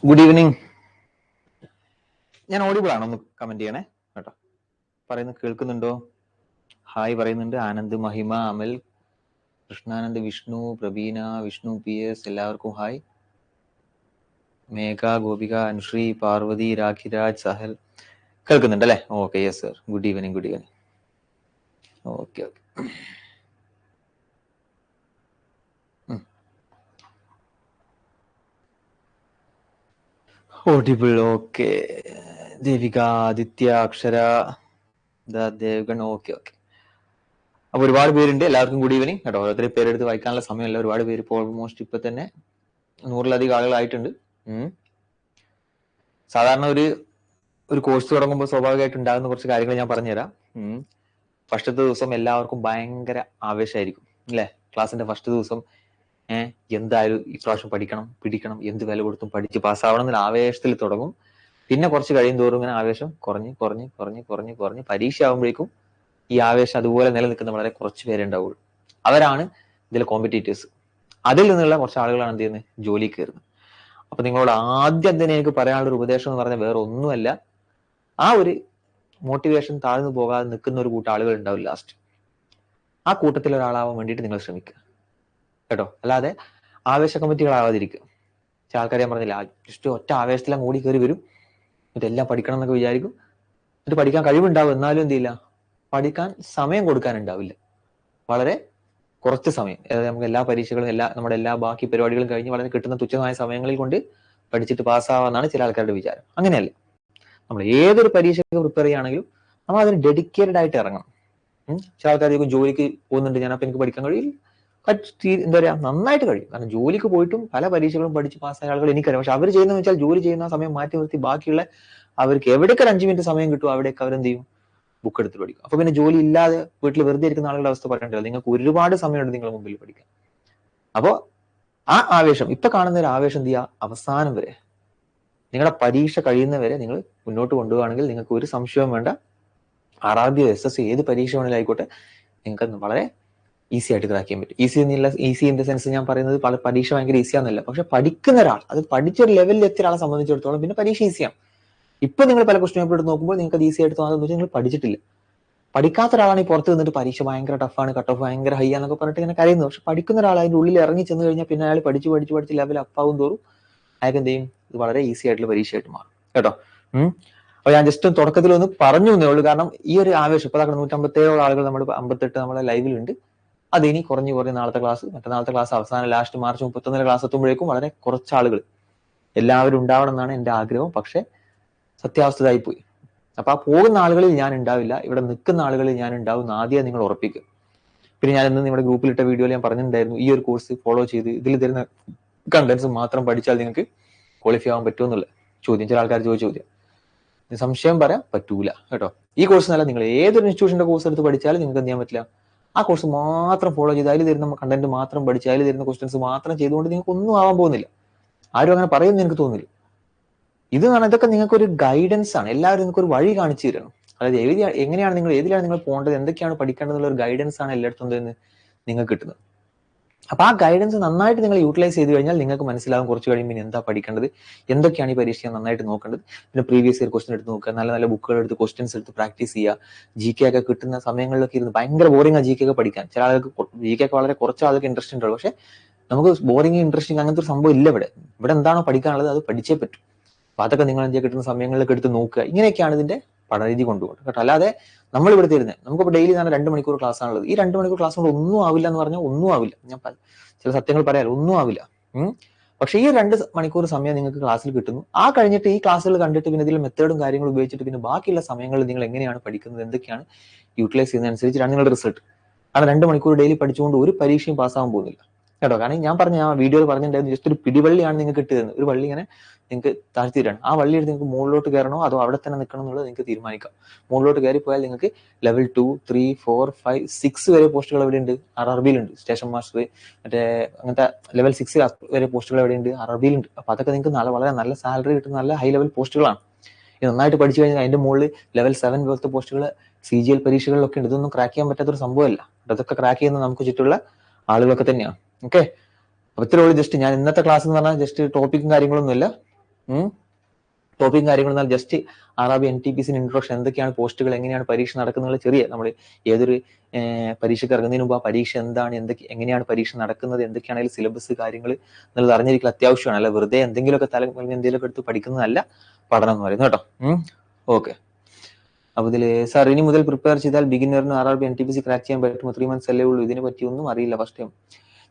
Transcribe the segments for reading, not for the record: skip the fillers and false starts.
Good evening. ഞാൻ audible ആണോ? ഒന്ന് കമന്റ് ചെയ്യണേ കേട്ടോ. പറയുന്നത് കേൾക്കുന്നുണ്ടോ? ഹായ് പറയുന്നുണ്ട്. ആനന്ദ്, മഹിമ, അമൽ, കൃഷ്ണാനന്ദ്, വിഷ്ണു, പ്രബീന, വിഷ്ണു പി എസ്, എല്ലാവർക്കും ഹായ്. മേഘ, ഗോപിക, അനുശ്രീ, പാർവതി, രാഖിരാജ്, സഹൽ കേൾക്കുന്നുണ്ട് അല്ലേ? Okay, yes sir. Good evening, good evening. Okay okay. Audible. Okay. Devika, Aditya, അക്ഷര, ദേവഗൺ. Okay okay. അപ്പൊ ഒരുപാട് പേരുണ്ട്. എല്ലാവർക്കും ഗുഡ് ഈവനിങ് കേട്ടോ. ഓരോരുത്തരെ പേരെടുത്ത് വായിക്കാനുള്ള സമയമല്ല. ഒരുപാട് പേര് ഇപ്പോൾ ഓൾമോസ്റ്റ് ഇപ്പൊ തന്നെ 100-ലധികം ആളുകളായിട്ടുണ്ട്. സാധാരണ ഒരു കോഴ്സ് തുടങ്ങുമ്പോൾ സ്വാഭാവികമായിട്ട് ഉണ്ടാകുന്ന കുറച്ച് കാര്യങ്ങൾ ഞാൻ പറഞ്ഞുതരാം. ഫസ്റ്റത്തെ ദിവസം എല്ലാവർക്കും ഭയങ്കര ആവേശമായിരിക്കും അല്ലെ? ക്ലാസ്സിന്റെ ഫസ്റ്റ് ദിവസം എന്തായാലും ഇപ്രാവശ്യം പഠിക്കണം, പിടിക്കണം, എന്ത് വില കൊടുത്തും പഠിച്ച് പാസ്സാവണം എന്നൊരു ആവേശത്തിൽ തുടങ്ങും. പിന്നെ കുറച്ച് കഴിയും തോറും ഇങ്ങനെ ആവേശം കുറഞ്ഞ് കുറഞ്ഞ് കുറഞ്ഞ് കുറഞ്ഞ് കുറഞ്ഞ് പരീക്ഷ ആകുമ്പോഴേക്കും ഈ ആവേശം അതുപോലെ നിലനിൽക്കുന്ന വളരെ കുറച്ച് പേരെ ഉണ്ടാവുള്ളൂ. അവരാണ് ഇതിലെ കോമ്പറ്റീറ്റേഴ്സ്. അതിൽ നിന്നുള്ള കുറച്ച് ആളുകളാണ് എന്ത് ചെയ്യുന്നത്? ജോലി കയറുന്നത്. അപ്പൊ നിങ്ങളോട് ആദ്യം തന്നെ എനിക്ക് പറയാനുള്ള ഒരു ഉപദേശം എന്ന് പറഞ്ഞാൽ വേറെ ഒന്നുമല്ല, ആ ഒരു മോട്ടിവേഷൻ താഴ്ന്നു പോകാതെ നിൽക്കുന്ന ഒരു കൂട്ടം ആളുകൾ ഉണ്ടാവും ലാസ്റ്റ്. ആ കൂട്ടത്തിൽ ഒരാളാവാൻ വേണ്ടിയിട്ട് നിങ്ങൾ ശ്രമിക്കുക കേട്ടോ. അല്ലാതെ ആവേശ കമ്മിറ്റികളാവാതിരിക്കുക. ചില ആൾക്കാരെ ഞാൻ പറഞ്ഞില്ല, ജസ്റ്റ് ഒറ്റ ആവേശത്തിലാണ് ഓടി കയറി വരും, ഇതെല്ലാം പഠിക്കണം എന്നൊക്കെ വിചാരിക്കും. എന്നിട്ട് പഠിക്കാൻ കഴിവുണ്ടാവും, എന്നാലും എന്ത് ചെയ്യില്ല, പഠിക്കാൻ സമയം കൊടുക്കാനുണ്ടാവില്ല. വളരെ കുറച്ച് സമയം, അതായത് നമുക്ക് എല്ലാ പരീക്ഷകളും നമ്മുടെ എല്ലാ ബാക്കി പരിപാടികളും കഴിഞ്ഞ് വളരെ കിട്ടുന്ന തുച്ഛമായ സമയങ്ങളിൽ കൊണ്ട് പഠിച്ചിട്ട് പാസ്സാവാന്നാണ് ചില ആൾക്കാരുടെ വിചാരം. അങ്ങനെയല്ല. നമ്മൾ ഏതൊരു പരീക്ഷയ്ക്ക് പ്രിപ്പയർ ചെയ്യുകയാണെങ്കിലും നമ്മൾ അതിന് ഡെഡിക്കേറ്റഡ് ആയിട്ട് ഇറങ്ങണം. ചില ആൾക്കാർ ജോലിക്ക് പോകുന്നുണ്ട്, ഞാനപ്പോൾ എനിക്ക് പഠിക്കാൻ കഴിയില്ല. എന്താ പറയാ, നന്നായിട്ട് കഴിയും. കാരണം ജോലിക്ക് പോയിട്ടും പല പരീക്ഷകളും പഠിച്ച് പാസ്സായ ആളുകൾ എനിക്കറിയാം. പക്ഷെ അവർ ചെയ്യുന്നതെന്ന് വെച്ചാൽ ജോലി ചെയ്യുന്ന സമയം മാറ്റി നിർത്തി ബാക്കിയുള്ള അവർക്ക് എവിടെയൊക്കെ 5 മിനിറ്റ് സമയം കിട്ടും അവിടെയൊക്കെ അവരെന്ത് ചെയ്യും? ബുക്ക് എടുത്ത് പഠിക്കും. അപ്പൊ പിന്നെ ജോലി ഇല്ലാതെ വീട്ടിൽ വെറുതെ ഇരിക്കുന്ന ആളുകളുടെ അവസ്ഥ പറയേണ്ടത്. നിങ്ങൾക്ക് ഒരുപാട് സമയമുണ്ട് നിങ്ങളുടെ മുമ്പിൽ പഠിക്കാൻ. അപ്പോ ആ ആവേശം, ഇപ്പൊ കാണുന്ന ഒരു ആവേശം എന്ത് ചെയ്യുക? അവസാനം വരെ, നിങ്ങളുടെ പരീക്ഷ കഴിയുന്നവരെ നിങ്ങൾ മുന്നോട്ട് കൊണ്ടുപോവുകയാണെങ്കിൽ നിങ്ങൾക്ക് ഒരു സംശയവും വേണ്ട. RRB, SS, ഏത് പരീക്ഷ വേണമെങ്കിലും ആയിക്കോട്ടെ, നിങ്ങൾക്ക് വളരെ ഈസി ആയിട്ട് ക്രാക്ക് ചെയ്യാൻ പറ്റും. ഈസി ഇൻ ദ സെൻസ് ഞാൻ പറയുന്നത് പല പരീക്ഷ ഭയങ്കര ഈസിയാന്നല്ല, പക്ഷെ പഠിക്കുന്ന ഒരാൾ, അത് പഠിച്ചൊരു ലെവലിൽ എത്തിയ ഒരാളെ സംബന്ധിച്ചിടത്തോളം പിന്നെ പരീക്ഷ ഈസിയാണ്. ഇപ്പൊ നിങ്ങൾ പല ക്വസ്റ്റ്യൻ പേപ്പർ എടുത്ത് നോക്കുമ്പോൾ നിങ്ങൾക്ക് അത് ഈസി ആയിട്ട് തോന്നുന്നത് നിങ്ങൾ പഠിച്ചിട്ടില്ല. പഠിക്കാത്ത ഒരാളാണ് ഈ പുറത്ത് നിന്നിട്ട് പരീക്ഷ ഭയങ്കര ടഫാണ്, കട്ട് ഓഫ് ഭയങ്കര ഹൈ ആണെന്നൊക്കെ പറഞ്ഞിട്ട് ഇങ്ങനെ കരയുന്നത്. പക്ഷെ പഠിക്കുന്ന ഒരാൾ അതിന്റെ ഉള്ളിൽ ഇറങ്ങി ചെന്ന് കഴിഞ്ഞാൽ പിന്നെ അയാൾ പഠിച്ച് ലെവൽ അപ്പാവും തോറും അയാൾക്ക് എന്ത് ചെയ്യും? ഇത് വളരെ ഈസി ആയിട്ടുള്ള പരീക്ഷയായിട്ട് മാറും കേട്ടോ. അപ്പൊ ഞാൻ ജസ്റ്റ് തുടക്കത്തിൽ ഒന്ന് പറഞ്ഞു എന്നേ ഉള്ളൂ. കാരണം ഈ ഒരു ആവേശം ഇപ്പൊ 157 ആളുകൾ, നമ്മുടെ 58 നമ്മളെ ലൈവിലുണ്ട്. അത് ഇനി കുറഞ്ഞ് നാളത്തെ ക്ലാസ്, മറ്റന്നാളത്തെ ക്ലാസ് അവസാനം ലാസ്റ്റ് മാർച്ച് 31 ക്ലാസ് എത്തുമ്പോഴേക്കും വളരെ കുറച്ച് ആളുകൾ എല്ലാവരും ഉണ്ടാവണം എന്നാണ് എന്റെ ആഗ്രഹം. പക്ഷെ സത്യാവസ്ഥ ആയിപ്പോയി. അപ്പൊ ആ പോകുന്ന ആളുകളിൽ ഞാൻ ഉണ്ടാവില്ല, ഇവിടെ നിൽക്കുന്ന ആളുകളിൽ ഞാൻ ഉണ്ടാവും എന്ന് ആദ്യം നിങ്ങൾ ഉറപ്പിക്കുക. പിന്നെ ഞാൻ ഇന്ന് നിങ്ങളുടെ ഗ്രൂപ്പിലിട്ട വീഡിയോയിൽ ഞാൻ പറഞ്ഞിട്ടുണ്ടായിരുന്നു, ഈ ഒരു കോഴ്സ് ഫോളോ ചെയ്ത് ഇതിൽ തരുന്ന കണ്ടന്റ്സ് മാത്രം പഠിച്ചാൽ നിങ്ങൾക്ക് ക്വാളിഫൈ ആവാൻ പറ്റുമെന്നുള്ള ചോദ്യം ചില ആൾക്കാർ ചോദിച്ച ചോദ്യം. സംശയം പറയാൻ പറ്റൂല കേട്ടോ. ഈ കോഴ്സ് നല്ല, നിങ്ങൾ ഏതൊരു ഇൻസ്റ്റിറ്റ്യൂഷന്റെ കോഴ്സ് എടുത്ത് പഠിച്ചാലും നിങ്ങൾക്ക് എന്ത് ചെയ്യാൻ പറ്റില്ല, ആ കോഴ്സ് മാത്രം ഫോളോ ചെയ്ത് അതിൽ തരുന്ന കണ്ടന്റ് മാത്രം പഠിച്ച് അതിൽ തരുന്ന ക്വസ്റ്റ്യൻസ് മാത്രം ചെയ്തുകൊണ്ട് നിങ്ങൾക്ക് ഒന്നും ആവാൻ പോകുന്നില്ല. ആരും അങ്ങനെ പറയുമെന്ന് എനിക്ക് തോന്നുന്നില്ല. ഇത് ഇതൊക്കെ നിങ്ങൾക്ക് ഒരു ഗൈഡൻസ് ആണ്. എല്ലാവരും നിങ്ങൾക്ക് ഒരു വഴി കാണിച്ചു തരണം. അതായത് എങ്ങനെയാണ് നിങ്ങൾ, ഏതിലാണ് നിങ്ങൾ പോകേണ്ടത്, എന്തൊക്കെയാണ് പഠിക്കേണ്ടത് എന്നുള്ള ഒരു ഗൈഡൻസ് ആണ് എല്ലായിടത്തും നിന്ന് നിങ്ങൾക്ക് കിട്ടുന്നത്. അപ്പൊ ആ ഗൈഡൻസ് നന്നായിട്ട് നിങ്ങൾ യൂട്ടിലൈസ് ചെയ്ത് കഴിഞ്ഞാൽ നിങ്ങൾക്ക് മനസ്സിലാവും കുറച്ച് കഴിയുമ്പോൾ എന്താ പഠിക്കേണ്ടത്, എന്തൊക്കെയാണ് ഈ പരീക്ഷ നന്നായിട്ട് നോക്കേണ്ടത്. പിന്നെ പ്രീവിയസ് ഇയർ ക്വസ്റ്റൻ എടുത്ത് നോക്കുക, നല്ല നല്ല ബുക്കുകൾ എടുത്ത് ക്വസ്റ്റ്യൻസ് എടുത്ത് പ്രാക്ടീസ് ചെയ്യുക. GK ഒക്കെ കിട്ടുന്ന സമയങ്ങളിലൊക്കെ ഇരുന്ന് ഭയങ്കര ബോറിംഗ് ആ GK ഒക്കെ പഠിക്കാൻ. ചില ആൾക്ക് GK ഒക്കെ വളരെ കുറച്ച് ആൾക്ക് ഇൻട്രസ്റ്റ് ഉണ്ടാവും. പക്ഷെ നമുക്ക് ബോറിംഗ് ഇൻട്രസ്റ്റിംഗ് അങ്ങനത്തെ ഒരു സംഭവം ഇല്ല ഇവിടെ. ഇവിടെ എന്താണോ പഠിക്കാനുള്ളത് അത് പഠിച്ചേ പറ്റും. അപ്പൊ അതൊക്കെ നിങ്ങൾ എന്തൊക്കെ കിട്ടുന്ന സമയങ്ങളിലൊക്കെ എടുത്ത് നോക്കുക. ഇങ്ങനെയൊക്കെയാണ് ഇതിന്റെ പഠനരീതി കൊണ്ടുപോകുന്നത് കേട്ടോ. അല്ലാതെ നമ്മൾ ഇവിടെ തരുന്നത്, നമുക്കിപ്പോൾ ഡെയിലി തന്നെ 2 മണിക്കൂർ ക്ലാസ് ആണുള്ളത്. ഈ 2 മണിക്കൂർ ക്ലാസ് കൊണ്ട് ഒന്നും ആവില്ല എന്ന് പറഞ്ഞാൽ ഒന്നും ആവില്ല. ഞാൻ ചില സത്യങ്ങൾ പറയാലോ, ഒന്നും ആവില്ല. പക്ഷെ ഈ 2 മണിക്കൂർ സമയം നിങ്ങൾക്ക് ക്ലാസ്സിൽ കിട്ടുന്നു. ആ കഴിഞ്ഞിട്ട് ഈ ക്ലാസ്സുകൾ കണ്ടിട്ട് പിന്നെ ഇതിൽ മെത്തേഡും കാര്യങ്ങളും ഉപയോഗിച്ചിട്ട് പിന്നെ ബാക്കിയുള്ള സമയങ്ങളിൽ നിങ്ങൾ എങ്ങനെയാണ് പഠിക്കുന്നത്, എന്തൊക്കെയാണ് യൂട്ടിലൈസ് ചെയ്യുന്നതനുസരിച്ചിട്ടാണ് നിങ്ങളുടെ റിസൾട്ട്. കാരണം 2 മണിക്കൂർ ഡെയിലി പഠിച്ചുകൊണ്ട് ഒരു പരീക്ഷയും പാസ്സാവാൻ പോകുന്നില്ല കേട്ടോ. കാരണം ഞാൻ പറഞ്ഞ ആ വീഡിയോയിൽ പറഞ്ഞിട്ടുണ്ടായിരുന്നു, ജസ്റ്റ് ഒരു പിടിവള്ളിയാണ് നിങ്ങൾക്ക് കിട്ടുന്നത്. ഒരു വള്ളി ഇങ്ങനെ നിങ്ങൾക്ക് താഴ്ത്തിയിട്ടാണ്. ആ വള്ളി എടുത്ത് നിങ്ങൾക്ക് മുകളിലോട്ട് കയറണോ അതോ അവിടെ തന്നെ നിൽക്കണം എന്നുള്ളത് നിങ്ങൾക്ക് തീരുമാനിക്കാം. മുകളിലോട്ട് കയറി പോയാൽ നിങ്ങൾക്ക് ലെവൽ 2, 3, 4, 5, 6 വരെ പോസ്റ്റുകൾ എവിടെയുണ്ട്? RRBയിലുണ്ട്. സ്റ്റേഷൻ മാസ്റ്റർ, മറ്റേ അങ്ങനത്തെ ലെവൽ 6 വരെ പോസ്റ്റുകൾ എവിടെയുണ്ട്? RRBയിലുണ്ട്. അപ്പൊ അതൊക്കെ നിങ്ങൾക്ക് വളരെ നല്ല സാലറി കിട്ടുന്ന നല്ല ഹൈ ലെവൽ പോസ്റ്റുകളാണ്. ഇത് നന്നായിട്ട് പഠിച്ചു കഴിഞ്ഞാൽ അതിന്റെ മുകളിൽ ലെവൽ 7 പോലത്തെ പോസ്റ്റുകൾ CGL പരീക്ഷകളിലൊക്കെ ഉണ്ട്. ഇതൊന്നും ക്രാക്ക് ചെയ്യാൻ പറ്റാത്തൊരു സംഭവമല്ല. അതൊക്കെ ക്രാക്ക് ചെയ്യുന്നത് നമുക്ക് ചുറ്റുള്ള ആളുകളൊക്കെ തന്നെയാണ്. ഓക്കെ, അപ്പൊ ഇത്രയുള്ള ജസ്റ്റ് ഞാൻ ഇന്നത്തെ ക്ലാസ് എന്ന് പറഞ്ഞാൽ ജസ്റ്റ് ടോപ്പിക്കും കാര്യങ്ങളൊന്നുമില്ല. ടോപ്പിക്കും കാര്യങ്ങളും ജസ്റ്റ് RRB NTPC ഇൻട്രൊഡക്ഷൻ, എന്തൊക്കെയാണ് പോസ്റ്റുകൾ, എങ്ങനെയാണ് പരീക്ഷ നടക്കുന്നത്, ചെറിയ നമ്മൾ ഏതൊരു പരീക്ഷയ്ക്ക് ഇറങ്ങുന്നതിന് മുമ്പ് ആ പരീക്ഷ എന്താണ്, എങ്ങനെയാണ് പരീക്ഷ നടക്കുന്നത്, എന്തൊക്കെയാണെങ്കിലും സിലബസ് കാര്യങ്ങൾ എന്നുള്ളത് അറിഞ്ഞിരിക്കൽ അത്യാവശ്യമാണ്. അല്ല വെറുതെ എന്തെങ്കിലുമൊക്കെ എന്തെങ്കിലുമൊക്കെ എടുത്ത് പഠിക്കുന്നതല്ല പഠനം എന്ന് പറയുന്നത് കേട്ടോ. ഓക്കെ. അപ്പൊ ഇതിൽ സാർ ഇനി മുതൽ പ്രിപ്പയർ ചെയ്താൽ ബിഗിനറിന് RRB NTPC ക്രാക്ക് ചെയ്യാൻ പറ്റുമോ? 3 months അല്ലേ ഉള്ളൂ, ഇതിനെ പറ്റി ഒന്നും അറിയില്ല ഫസ്റ്റ് ടൈം.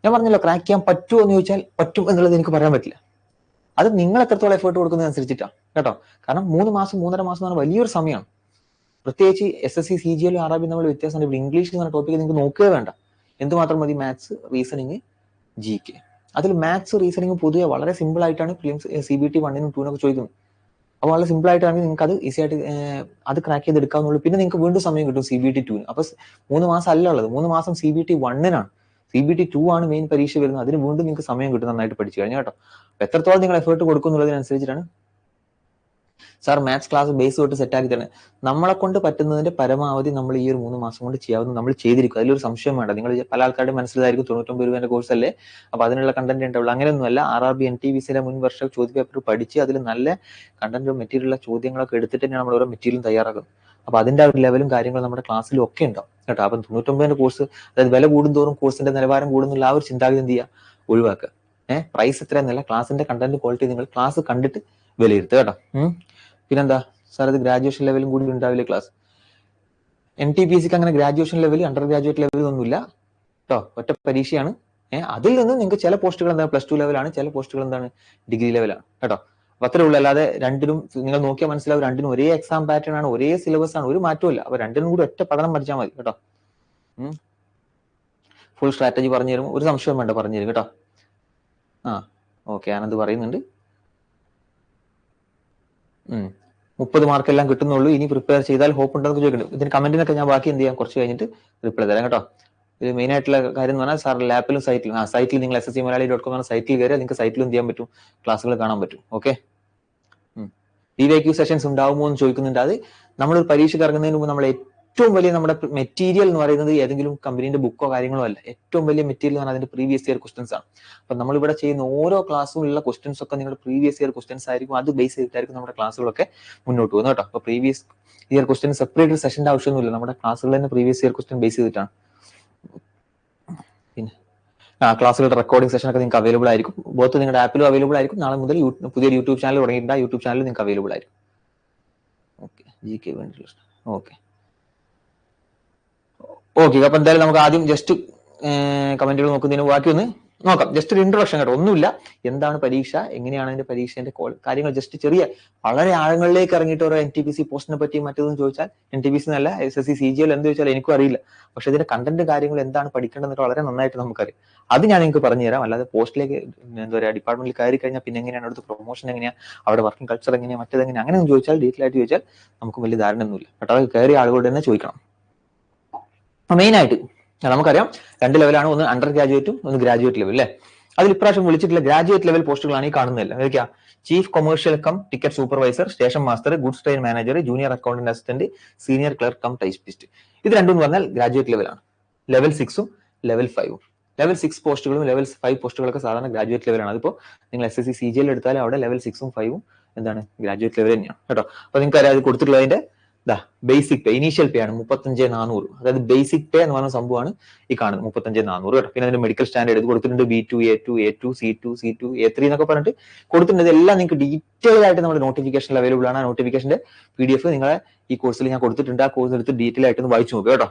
ഞാൻ പറഞ്ഞല്ലോ, ക്രാക്ക് ചെയ്യാൻ പറ്റുമോ എന്ന് ചോദിച്ചാൽ പറ്റും എന്നുള്ളത് എനിക്ക് പറയാൻ പറ്റില്ല. അത് നിങ്ങൾ എത്രത്തോളം എഫേർട്ട് കൊടുക്കുന്നതനുസരിച്ചിട്ടാണ് കേട്ടോ. കാരണം 3 മാസം 3.5 മാസം എന്ന് പറഞ്ഞാൽ വലിയൊരു സമയമാണ്. പ്രത്യേകിച്ച് SSC CGL RRB നമ്മൾ വ്യത്യാസമുണ്ട്. ഇവിടെ ഇംഗ്ലീഷ് എന്ന് പറഞ്ഞ ടോപ്പിക്ക് നിങ്ങൾക്ക് നോക്കുക വേണ്ട, എന്തുമാത്രം മതി മാത്സ്, റീസണിങ്, GK. അതിൽ മാത്സ് റീസണിങ് പൊതുവെ വളരെ സിമ്പിൾ ആയിട്ടാണ് CBT 1-നും 2-നൊക്കെ ചോദിക്കുന്നത്. അപ്പോൾ വളരെ സിമ്പിൾ ആയിട്ടാണെങ്കിൽ നിങ്ങൾക്ക് അത് ഈസി ആയിട്ട് അത് ക്രാക്ക് ചെയ്തെടുക്കാവുന്നുള്ളൂ. പിന്നെ നിങ്ങൾക്ക് വീണ്ടും സമയം കിട്ടും CBT 2-ന്. അപ്പൊ 3 മാസം അല്ല ഉള്ളത്, 3 മാസം CBT 1-നാണ്. CBT 2 ആണ് മെയിൻ പരീക്ഷ വരുന്നത്. അതിന് വീണ്ടും നിങ്ങൾക്ക് സമയം കിട്ടും നന്നായിട്ട് പഠിച്ചു കഴിഞ്ഞാൽ കേട്ടോ. എത്രത്തോളം നിങ്ങൾ എഫേർട്ട് കൊടുക്കുന്നുള്ളതിനനുസരിച്ചിട്ടാണ്. സാർ മാത്സ് ക്ലാസ് ബേസ് തൊട്ട് സെറ്റാക്കി തന്നെ നമ്മളെ കൊണ്ട് പറ്റുന്നതിന്റെ പരമാവധി നമ്മൾ ഈ ഒരു 3 മാസം കൊണ്ട് ചെയ്യാവുന്ന നമ്മൾ ചെയ്തിരിക്കും. അതിലൊരു സംശയം വേണ്ട. നിങ്ങൾ പല ആൾക്കാരുടെ മനസ്സിലായിരിക്കും 99 രൂപേന്റെ കോഴ്സ് അല്ലേ, അപ്പൊ അതിനുള്ള കണ്ടന്റ് ഉണ്ടാവുള്ളൂ. അങ്ങനെയൊന്നുമല്ല. RRB NTPCയിലെ മുൻ വർഷ ചോദ്യപേപ്പർ പഠിച്ച് അതിൽ നല്ല കണ്ടന്റ് മെറ്റീരിയലുള്ള ചോദ്യങ്ങളൊക്കെ എടുത്തിട്ട് തന്നെയാണ് നമ്മൾ ഓരോ മെറ്റീരിയലും തയ്യാറാക്കുന്നത്. അപ്പൊ അതിന്റെ ഒരു ലെവലും കാര്യങ്ങളും നമ്മുടെ ക്ലാസ്സിലും ഒക്കെ ഉണ്ടാവും കേട്ടോ. അപ്പം 99 കോഴ്സ്, അതായത് വില കൂടുന്തോറും കോഴ്സിന്റെ നിലവാരം കൂടുന്നുള്ള ആ ഒരു ചിന്താഗതി എന്ത് ചെയ്യുക, ഒഴിവാക്കുക. പ്രൈസ് എത്രയെന്നല്ല, ക്ലാസിന്റെ കണ്ടന്റ് ക്വാളിറ്റി നിങ്ങൾ ക്ലാസ് കണ്ടിട്ട് വിലയിരുത്തുക കേട്ടോ. പിന്നെന്താ സാർ, ഇത് ഗ്രാജുവേഷൻ ലെവലും കൂടി ഉണ്ടാവില്ലേ ക്ലാസ്? NTPCക്ക് അങ്ങനെ graduation level, under graduate level ഒന്നുമില്ല കേട്ടോ. ഒറ്റ പരീക്ഷയാണ്. അതിൽ നിന്ന് നിങ്ങൾക്ക് ചില പോസ്റ്റുകൾ എന്താണ് +2 ലെവലാണ്, ചില പോസ്റ്റുകൾ എന്താണ് ഡിഗ്രി ലെവലാണ് കേട്ടോ. അപ്പൊ അത്രേ ഉള്ളൂ. അല്ലാതെ രണ്ടിനും നിങ്ങൾ നോക്കിയാൽ മനസ്സിലാവും, രണ്ടിനും ഒരേ എക്സാം പാറ്റേൺ ആണ്, ഒരേ സിലബസ് ആണ്, ഒരു മാറ്റവും ഇല്ല. അപ്പൊ രണ്ടിനും കൂടി ഒറ്റ പഠനം പഠിച്ചാൽ മതി കേട്ടോ. ഫുൾ സ്ട്രാറ്റജി പറഞ്ഞു തരും, ഒരു സംശയം വേണ്ട, പറഞ്ഞു തരും കേട്ടോ. ഓക്കെ, ആനന്ദ് പറയുന്നുണ്ട് 30 മാർക്കെല്ലാം കിട്ടുന്നുള്ളൂ, ഇനി പ്രിപ്പയർ ചെയ്താൽ ഹോപ്പ് ഉണ്ടെന്ന് ചോദിക്കുന്നുണ്ട്. ഇതിന് കമന്റിനൊക്കെ ഞാൻ ബാക്കി എന്ത് ചെയ്യാം, കുറച്ച് കഴിഞ്ഞിട്ട് റിപ്ലൈ തരാം കേട്ടോ. ഇത് മെയിൻ ആയിട്ടുള്ള കാര്യം എന്ന് പറഞ്ഞാൽ സാർ ലാപ്പിലും സൈറ്റിലും, സൈറ്റിൽ നിങ്ങൾ sscmalayali.com എന്ന സൈറ്റിൽ കയറി നിങ്ങൾക്ക് സൈറ്റിലും എന്ത് ചെയ്യാൻ പറ്റും, ക്ലാസ്സുകൾ കാണാൻ പറ്റും. ഓക്കെ. DYQ സെഷൻസ് ഉണ്ടാവുമോ എന്ന് ചോദിക്കുന്നുണ്ട്. അത് നമ്മളൊരു പരീക്ഷയ്ക്ക് ഇറങ്ങുന്നതിന് മുമ്പ് നമ്മൾ ഏറ്റവും വലിയ നമ്മുടെ മെറ്റീരിയൽ എന്ന് പറയുന്നത് ഏതെങ്കിലും കമ്പനീന്റെ ബുക്കോ കാര്യങ്ങളോ അല്ല. ഏറ്റവും വലിയ മെറ്റീരിയൽ എന്ന് പറഞ്ഞാൽ അതിന്റെ പ്രീവിയസ് ഇയർ ക്വസ്റ്റൻസ് ആണ്. അപ്പൊ നമ്മളിവിടെ ചെയ്യുന്ന ഓരോ ക്ലാസ്സും ഉള്ള ക്വസ്റ്റൻസ് ഒക്കെ നിങ്ങളുടെ പ്രീവിയസ് ഇയർ ക്വസ്റ്റൻസ് ആയിരിക്കും. അത് ബേസ് ചെയ്തിട്ടായിരിക്കും നമ്മുടെ ക്ലാസ്സുകളൊക്കെ മുന്നോട്ട് പോകുന്നത് കേട്ടോ. അപ്പൊ പ്രീവിയസ് ഇയർ ക്വസ്റ്റൻ സെപ്പറേറ്റ് സെഷന്റെ ആവശ്യമൊന്നുമില്ല, നമ്മുടെ ക്ലാസ്സുകൾ തന്നെ പ്രീവിയസ് ഇയർ ക്വസ്റ്റൻ ബേസ് ചെയ്തിട്ടാണ്. പിന്നെ ക്ലാസ്സുകളുടെ റെക്കോർഡിംഗ് സെഷൻ ഒക്കെ നിങ്ങൾക്ക് അവൈലബിൾ ആയിരിക്കും. ബോത്ത് നിങ്ങളുടെ ആപ്പിലും അവൈലബിൾ ആയിരിക്കും. നാളെ മുതൽ പുതിയ യൂട്യൂബ് ചാനൽ തുടങ്ങിയിട്ടുണ്ട്. ആ യൂട്യൂബ് ചാനൽ നിങ്ങൾക്ക് അവൈലബിൾ ആയിരിക്കും. ഓക്കെ, GK വേണ്ടി. Okay okay. അപ്പൊ എന്തായാലും നമുക്ക് ആദ്യം ജസ്റ്റ് കമന്റുകൾ നോക്കുന്നതിന് ബാക്കി ഒന്ന് നോക്കാം. ജസ്റ്റ് ഒരു ഇൻട്രൊഡക്ഷൻ കേട്ടോ, ഒന്നുമില്ല. എന്താണ് പരീക്ഷ, എങ്ങനെയാണ് അതിന്റെ പരീക്ഷന്റെ കാര്യങ്ങൾ, ജസ്റ്റ് ചെറിയ വളരെ ആഴങ്ങളിലേക്ക് ഇറങ്ങിയിട്ട് ഓരോ NTPC പോസ്റ്റിനെ പറ്റി മറ്റൊന്നും ചോദിച്ചാൽ, NTPC എന്നല്ല SSC CGL എന്ത് ചോദിച്ചാൽ എനിക്കും അറിയില്ല. പക്ഷെ ഇതിന്റെ കണ്ടന്റ് കാര്യങ്ങൾ എന്താണ് പഠിക്കേണ്ടതെന്ന് വളരെ നന്നായിട്ട് നമുക്കറിയാം. അത് ഞാൻ നിങ്ങൾക്ക് പറഞ്ഞു തരാം. അല്ലാതെ പോസ്റ്റിലേക്ക് എന്താ പറയുക, ഡിപ്പാർട്ട്മെന്റിൽ കയറി കഴിഞ്ഞാൽ പിന്നെ എങ്ങനെയാണ് അവിടുത്തെ പ്രൊമോഷൻ, എങ്ങനെയാണ് അവിടെ വർക്കിംഗ് കൾച്ചർ, എങ്ങനെയാണ് മറ്റേതെങ്ങനെ, അങ്ങനെയൊന്നും ചോദിച്ചാൽ ഡീറ്റെയിൽ ആയിട്ട് ചോദിച്ചാൽ നമുക്ക് വലിയ ധാരണ ഒന്നുമില്ല. പക്ഷെ അത് കയറിയ ആളുകളോട് തന്നെ ചോദിക്കണം. മെയിൻ ആയിട്ട് നമുക്കറിയാം 2 ലെവലാണ്, ഒന്ന് അണ്ടർ ഗ്രാജുവേറ്റും ഒന്ന് ഗ്രാജുവേറ്റ് ലെവൽ അല്ലേ. അതിൽ ഇപ്രാവശ്യം വിളിച്ചിട്ടുള്ള ഗ്രാജുവേറ്റ് ലെവൽ പോസ്റ്റുകളാണ് ഈ കാണുന്നതല്ല. ഏതൊക്കെയാ? Chief commercial cum ticket supervisor, station master, goods train manager, junior accountant assistant, senior clerk cum typist. ഇത് രണ്ടും എന്ന് പറഞ്ഞാൽ ഗ്രാജുവേറ്റ് ലെവലാണ്. ലെവൽ 6ഉം ലെവൽ 5ഉം. ലെവൽ 6 പോസ്റ്റുകളും ലെവൽ 5 പോസ്റ്റുകളൊക്കെ സാധാരണ ഗ്രാജുവേറ്റ് ലെവലാണ്. അതിപ്പോ നിങ്ങൾ SSC CGL എടുത്താലും അവിടെ ലെവൽ 6ഉം 5ഉം എന്താണ്, ഗ്രാജുവേറ്റ് ലെവൽ തന്നെയാണ് കേട്ടോ. അപ്പൊ നിങ്ങൾക്ക് അറിയാം, അത് കൊടുത്തിട്ടുള്ളതിന്റെ ബേസിക് പേ, ഇനീഷ്യൽ പേ ആണ് 35,400. അതായത് ബേസിക് പേ എന്ന് പറഞ്ഞ സംഭവമാണ് ഈ കാണുന്നത് 35,400 കേട്ടോ. പിന്നെ അതിന്റെ മെഡിക്കൽ സ്റ്റാൻഡേർഡ് കൊടുത്തിട്ടുണ്ട്, B2, A2, A2, C2, C2, A3 എന്നൊക്കെ പറഞ്ഞിട്ട് കൊടുത്തിട്ടുണ്ട്. ഇതെല്ലാം നിങ്ങൾക്ക് ഡീറ്റെയിൽ ആയിട്ട് നമ്മുടെ നോട്ടിഫിക്കേഷനിൽ അവൈലബിൾ ആണ്. ആ നോട്ടിഫിക്കേഷന്റെ PDF നിങ്ങളെ ഈ കോഴ്സിൽ ഞാൻ കൊടുത്തിട്ടുണ്ട്. ആ കോഴ്സ് എടുത്ത് ഡീറ്റെയിൽ ആയിട്ട് ഒന്ന് വായിച്ചു നോക്കുക കേട്ടോ.